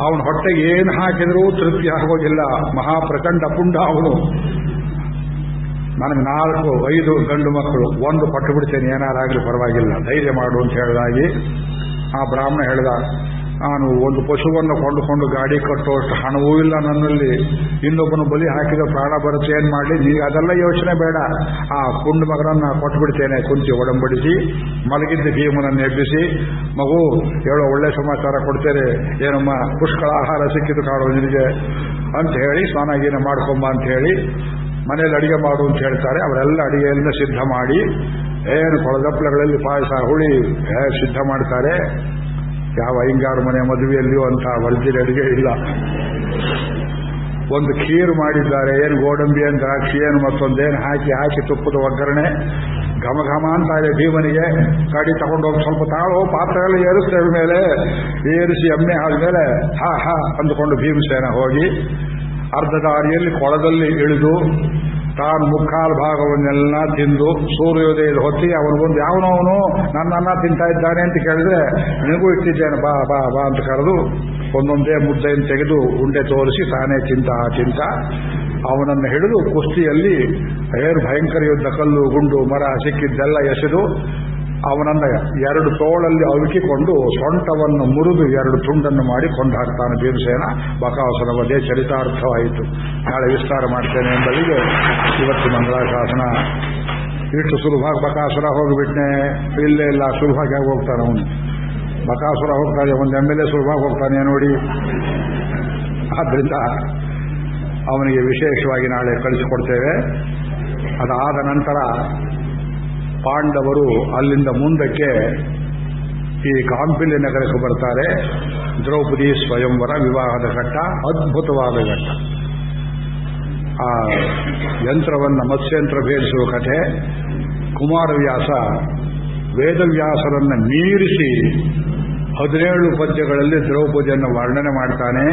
ಅವನ ಹೊಟ್ಟೆಗೆ ಏನು ಹಾಕಿದರೂ ತೃಪ್ತಿ ಆಗೋದಿಲ್ಲ. ಮಹಾಪ್ರಚಂಡ ಪುಂಡ ಅವನು. ನನಗೆ 4-5 ಗಂಡು ಮಕ್ಕಳು, ಒಂದು ಪಟ್ಟು ಬಿಡ್ತೇನೆ, ಏನಾರಾಗಲಿ ಪರವಾಗಿಲ್ಲ, ಧೈರ್ಯ ಮಾಡು ಅಂತ ಹೇಳಿದಾಗಿ ಆ ಬ್ರಾಹ್ಮಣ ಹೇಳಿದ, ನಾನು ಒಂದು ಪಶುವನ್ನು ಕೊಂಡುಕೊಂಡು ಗಾಡಿ ಕಟ್ಟುವಷ್ಟು ಹಣವೂ ಇಲ್ಲ ನನ್ನಲ್ಲಿ, ಇನ್ನೊಬ್ಬನು ಬಲಿ ಹಾಕಿದ ಪ್ರಾಣ ಬರುತ್ತೆ, ಏನ್ ಮಾಡಲಿ, ನೀವು ಅದೆಲ್ಲ ಯೋಚನೆ ಬೇಡ, ಆ ಪುಂಡ ಮಗನನ್ನ ಕೊಟ್ಟುಬಿಡ್ತೇನೆ ಕುಂತಿ ಒಡಂಬಡಿಸಿ ಮಲಗಿದ್ದ ಭೀಮನನ್ನು ಎಬ್ಬಿಸಿ, ಮಗು ಹೇಳೋ ಒಳ್ಳೆ ಸಮಾಚಾರ ಕೊಡ್ತೇನೆ, ಏನಮ್ಮ ಪುಷ್ಕಳ ಆಹಾರ ಸಿಕ್ಕಿದ್ದು ಕಾಣೋ ನಿನಗೆ ಅಂತ ಹೇಳಿ ಸ್ನಾನ ಮಾಡ್ಕೊಂಬ ಅಂತ ಹೇಳಿ ಮನೇಲಿ ಅಡಿಗೆ ಮಾಡು ಅಂತ ಹೇಳ್ತಾರೆ. ಅವರೆಲ್ಲ ಅಡಿಗೆಯನ್ನ ಸಿದ್ಧ ಮಾಡಿ ಏನು ಕೊಳದಪ್ಪಳಗಳಲ್ಲಿ ಪಾಯಸ ಹುಳಿ ಸಿದ್ಧ ಮಾಡ್ತಾರೆ. ಯಾವ ಹಿಂಗಾರು ಮನೆ ಮದುವೆಯಲ್ಲಿಯೂ ಅಂತ ವರ್ಜಿನ ಅಡಿಗೆ ಇಲ್ಲ. ಒಂದು ಖೀರು ಮಾಡಿದ್ದಾರೆ, ಏನು ಗೋಡಂಬಿ ಏನು ದ್ರಾಕ್ಷಿ ಏನು ಮತ್ತೊಂದೇನು ಹಾಕಿ ತುಪ್ಪದ ಒಗ್ಗರಣೆ ಘಮ ಘಮ ಅಂತ ಇದೆ. ಭೀಮನಿಗೆ ಗಾಡಿ ತಗೊಂಡೋಗಿ ಸ್ವಲ್ಪ ತಾಳು ಪಾತ್ರೆ ಎಲ್ಲ ಏರಿಸ್ತೇವೆ ಮೇಲೆ ಏರಿಸಿ ಎಮ್ಮೆ ಆದ್ಮೇಲೆ ಹಾ ಹಾ ಅಂದುಕೊಂಡು ಭೀಮಸೇನ ಹೋಗಿ ಅರ್ಧ ದಾರಿಯಲ್ಲಿ ಕೊಳದಲ್ಲಿ ಇಳಿದು ತಾನು ಮುಕ್ಕಾಲು ಭಾಗವನ್ನೆಲ್ಲ ತಿಂದು ಸೂರ್ಯೋದಯದ ಹೊತ್ತಿಗೆ ಅವನು ಬಂದು ಯಾವನವನು ನನ್ನನ್ನ ತಿಂತಾ ಇದ್ದಾನೆ ಅಂತ ಕೇಳಿದ್ರೆ ನಿನಗೂ ಇಟ್ಟಿದ್ದೇನೆ ಬಾ ಬಾ ಬಾ ಅಂತ ಕರೆದು ಒಂದೊಂದೇ ಮುದ್ದೆಯನ್ನು ತೆಗೆದು ಉಂಡೆ ತೋರಿಸಿ ತಾನೇ ತಿಂತ ಅವನನ್ನು ಹಿಡಿದು ಕುಸ್ತಿಯಲ್ಲಿ ಭಯಂಕರ ಯುದ್ಧ, ಕಲ್ಲು ಗುಂಡು ಮರ ಸಿಕ್ಕಿದ್ದೆಲ್ಲ ಎಸೆದು ಅವನನ್ನ 2 ತೋಳಲ್ಲಿ ಅವಿಕಿಕೊಂಡು ಸೊಂಟವನ್ನು ಮುರಿದು 2 ತುಂಡನ್ನು ಮಾಡಿ ಕೊಂಡು ಹಾಕ್ತಾನೆ ಭೀಮಸೇನ. ಬಕಾಸುರ ವಧೆ ಚರಿತಾರ್ಥವಾಯಿತು. ನಾಳೆ ವಿಸ್ತಾರ ಮಾಡ್ತೇನೆ ಎಂಬಲ್ಲಿಗೆ ಇವತ್ತು ಮಂಗಳಾಶಾಸನ. ಇಷ್ಟು ಸುಲಭವಾಗಿ ಬಕಾಸುರ ಹೋಗಿಬಿಟ್ನೆ, ಇಲ್ಲೇ ಇಲ್ಲ, ಸುಲಭವಾಗಿ ಹೋಗ್ತಾನೆ ಅವನು. ಬಕಾಸುರ ಹೋಗ್ತಾನೆ, ಒಂದು MLA ಸುಲಭವಾಗಿ ಹೋಗ್ತಾನೆ ನೋಡಿ. ಆದ್ರಿಂದ ಅವನಿಗೆ ವಿಶೇಷವಾಗಿ ನಾಳೆ ಕಳಿಸಿಕೊಡ್ತೇವೆ. ಅದಾದ ನಂತರ ಪಾಂಡವರು ಅಲ್ಲಿಂದ ಮುಂದಕ್ಕೆ ಈ ಕಾಂಪಿಲ್ಯ ನಗರಕ್ಕೆ ಬರ್ತಾರೆ. ದ್ರೌಪದಿ ಸ್ವಯಂವರ ವಿವಾಹದ ಘಟ್ಟ, ಅದ್ಭುತವಾದ ಘಟ್ಟ. ಆ ಯಂತ್ರವನ್ನು ಮತ್ಸ್ಯಂತ್ರ ಭೇದಿಸುವ ಕಥೆ. ಕುಮಾರವ್ಯಾಸ ವೇದವ್ಯಾಸರನ್ನು ಮೀರಿಸಿ 17 ಪದ್ಯಗಳಲ್ಲಿ ದ್ರೌಪದಿಯನ್ನು ವರ್ಣನೆ ಮಾಡ್ತಾನೆ.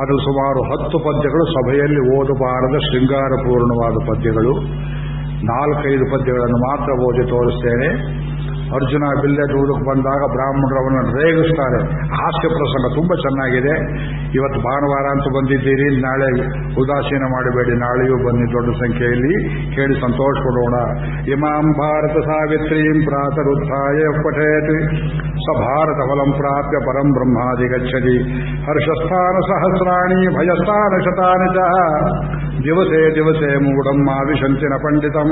ಅದು ಸುಮಾರು 10 ಪದ್ಯಗಳು ಸಭೆಯಲ್ಲಿ ಓದಬಾರದ ಶೃಂಗಾರಪೂರ್ಣವಾದ ಪದ್ಯಗಳು. 4-5 ಪದ್ಯಗಳನ್ನು ಮಾತ್ರ ಓದಿ ತೋರಿಸ್ತೇನೆ. ಅರ್ಜುನ ಬಿಲ್ಲೆದುವುದಕ್ಕೆ ಬಂದಾಗ ಬ್ರಾಹ್ಮಣರವನ್ನು ರೇಗಿಸ್ತಾರೆ. ಹಾಸ್ಯ ಪ್ರಸಂಗ ತುಂಬ ಚೆನ್ನಾಗಿದೆ. ಇವತ್ತು ಭಾನುವಾರ ಅಂತ ಬಂದಿದ್ದೀರಿ, ನಾಳೆ ಉದಾಸೀನ ಮಾಡಬೇಡಿ, ನಾಳೆಯೂ ಬನ್ನಿ ದೊಡ್ಡ ಸಂಖ್ಯೆಯಲ್ಲಿ, ಕೇಳಿ ಸಂತೋಷ ಪಡೋಣ. ಇಮಾಂ ಭಾರತ ಸಾವಿತ್ರೀಂ ಪ್ರಾತರುತ್ಥಾಯ ಪಠೇತ್ ಸ ಭಾರತ ಫಲಂ ಪ್ರಾಪ್ಯ ಪರಂ ಬ್ರಹ್ಮಾದಿ ಗಚ್ಚತಿ. ಹರ್ಷಸ್ಥಾನ ಸಹಸ್ರಾಣಿ ಭಯಸ್ಥಾನ ಶತಾನಿ ಚ ದಿವಸೇ ದಿವಸೇ ಮೂಢಂ ಮಾವಿಶಂತಿನ ಪಂಡಿತಂ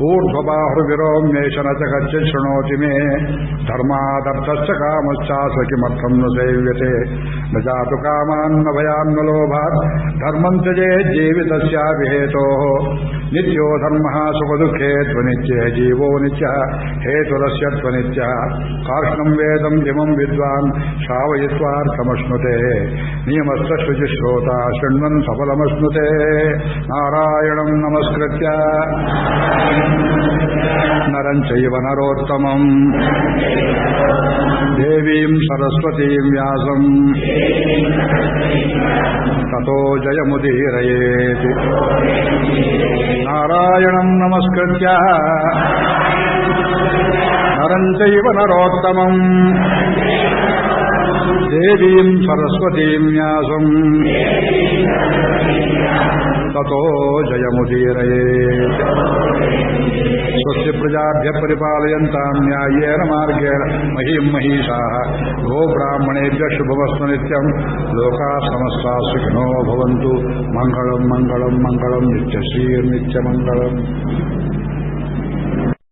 ಊರ್ಧ್ವಬಾಹುರ್ವಿರೋಮ್ಯೇಷ ನ ಚ ಗಚ್ಚತಿ ಶೃಣೋತಿ ಮೇ ಧರ್ಮಾದರ್ಥಶ್ಚ ಕಾಮಶ್ಚಾಸ ಕಿಮರ್ಥಂ ನ ಸೇವ್ಯತೆ ನ ಜಾತು ಕಾಮಾನ್ನ ಭಯಾನ್ನ ಲೋಭಾತ್ ಧರ್ಮಂ ತ್ಯಜೇತ್ ಜೀವಿತಸ್ಯಾಪಿ ಹೇತೋಃ ನಿತ್ಯೋ ಧರ್ಮಃ ಸುಖದುಃಖೇ ತ್ವನಿತ್ಯೇ ಜೀವೋ ನಿತ್ಯಃ ಹೇತುರಸ್ಯ ತ್ವನಿತ್ಯಃ ಕಾರ್ಷ್ಣಂ ವೇದಂ ಇಮಂ ವಿದ್ವಾನ್ ಶ್ರಾವಯಿತ್ವಾರ್ಥಮಶ್ನುತೆ ನಿಯಮಸ್ಥ ಶುಚಿಶ್ರೋತ ಶೃಣ್ವನ್ ಸಫಲಮಶ್ನುತೆ. ನಾರಾಯಣಂ ನಮಸ್ಕೃತ್ಯ ನರಂ ಚೈವ ನರೋತ್ತಮಂ ದೇವೀಂ ಸರಸ್ವತೀಂ ವ್ಯಾಸಂ ತತೋ ಜಯಮುದೀರಯೇತ್. ನಾರಾಯಣಂ ನಮಸ್ಕೃತ್ಯ ನರಂ ಚೈವ ನರೋತ್ತಮಂ ದೇವೀಂ ಸರಸ್ವತೀಂ ವ್ಯಾಸಂ ತತೋ ಜಯಮುದೀರಯೇತ್. ಸ್ವಸ್ತಿ ಪ್ರಜಾಭ್ಯ ಪರಿಪಾಲಯಂತಾಂ ನ್ಯಾಯೇನ ಮಾರ್ಗೇಣ ಮಹೀಂ ಮಹೀಷಾಃ ಗೋಬ್ರಾಹ್ಮಣೇಭ್ಯಃ ಶುಭಮಸ್ತು ನಿತ್ಯಂ. ಲೋಕಾಃ ಸಮಸ್ತಾಃ ಸುಖಿನೋ ಭವಂತು. ಮಂಗಳಂ ಮಂಗಳಂ ಮಂಗಳಂ ನಿತ್ಯಶ್ರೀರ್ನಿತ್ಯಮಂಗಳಂ.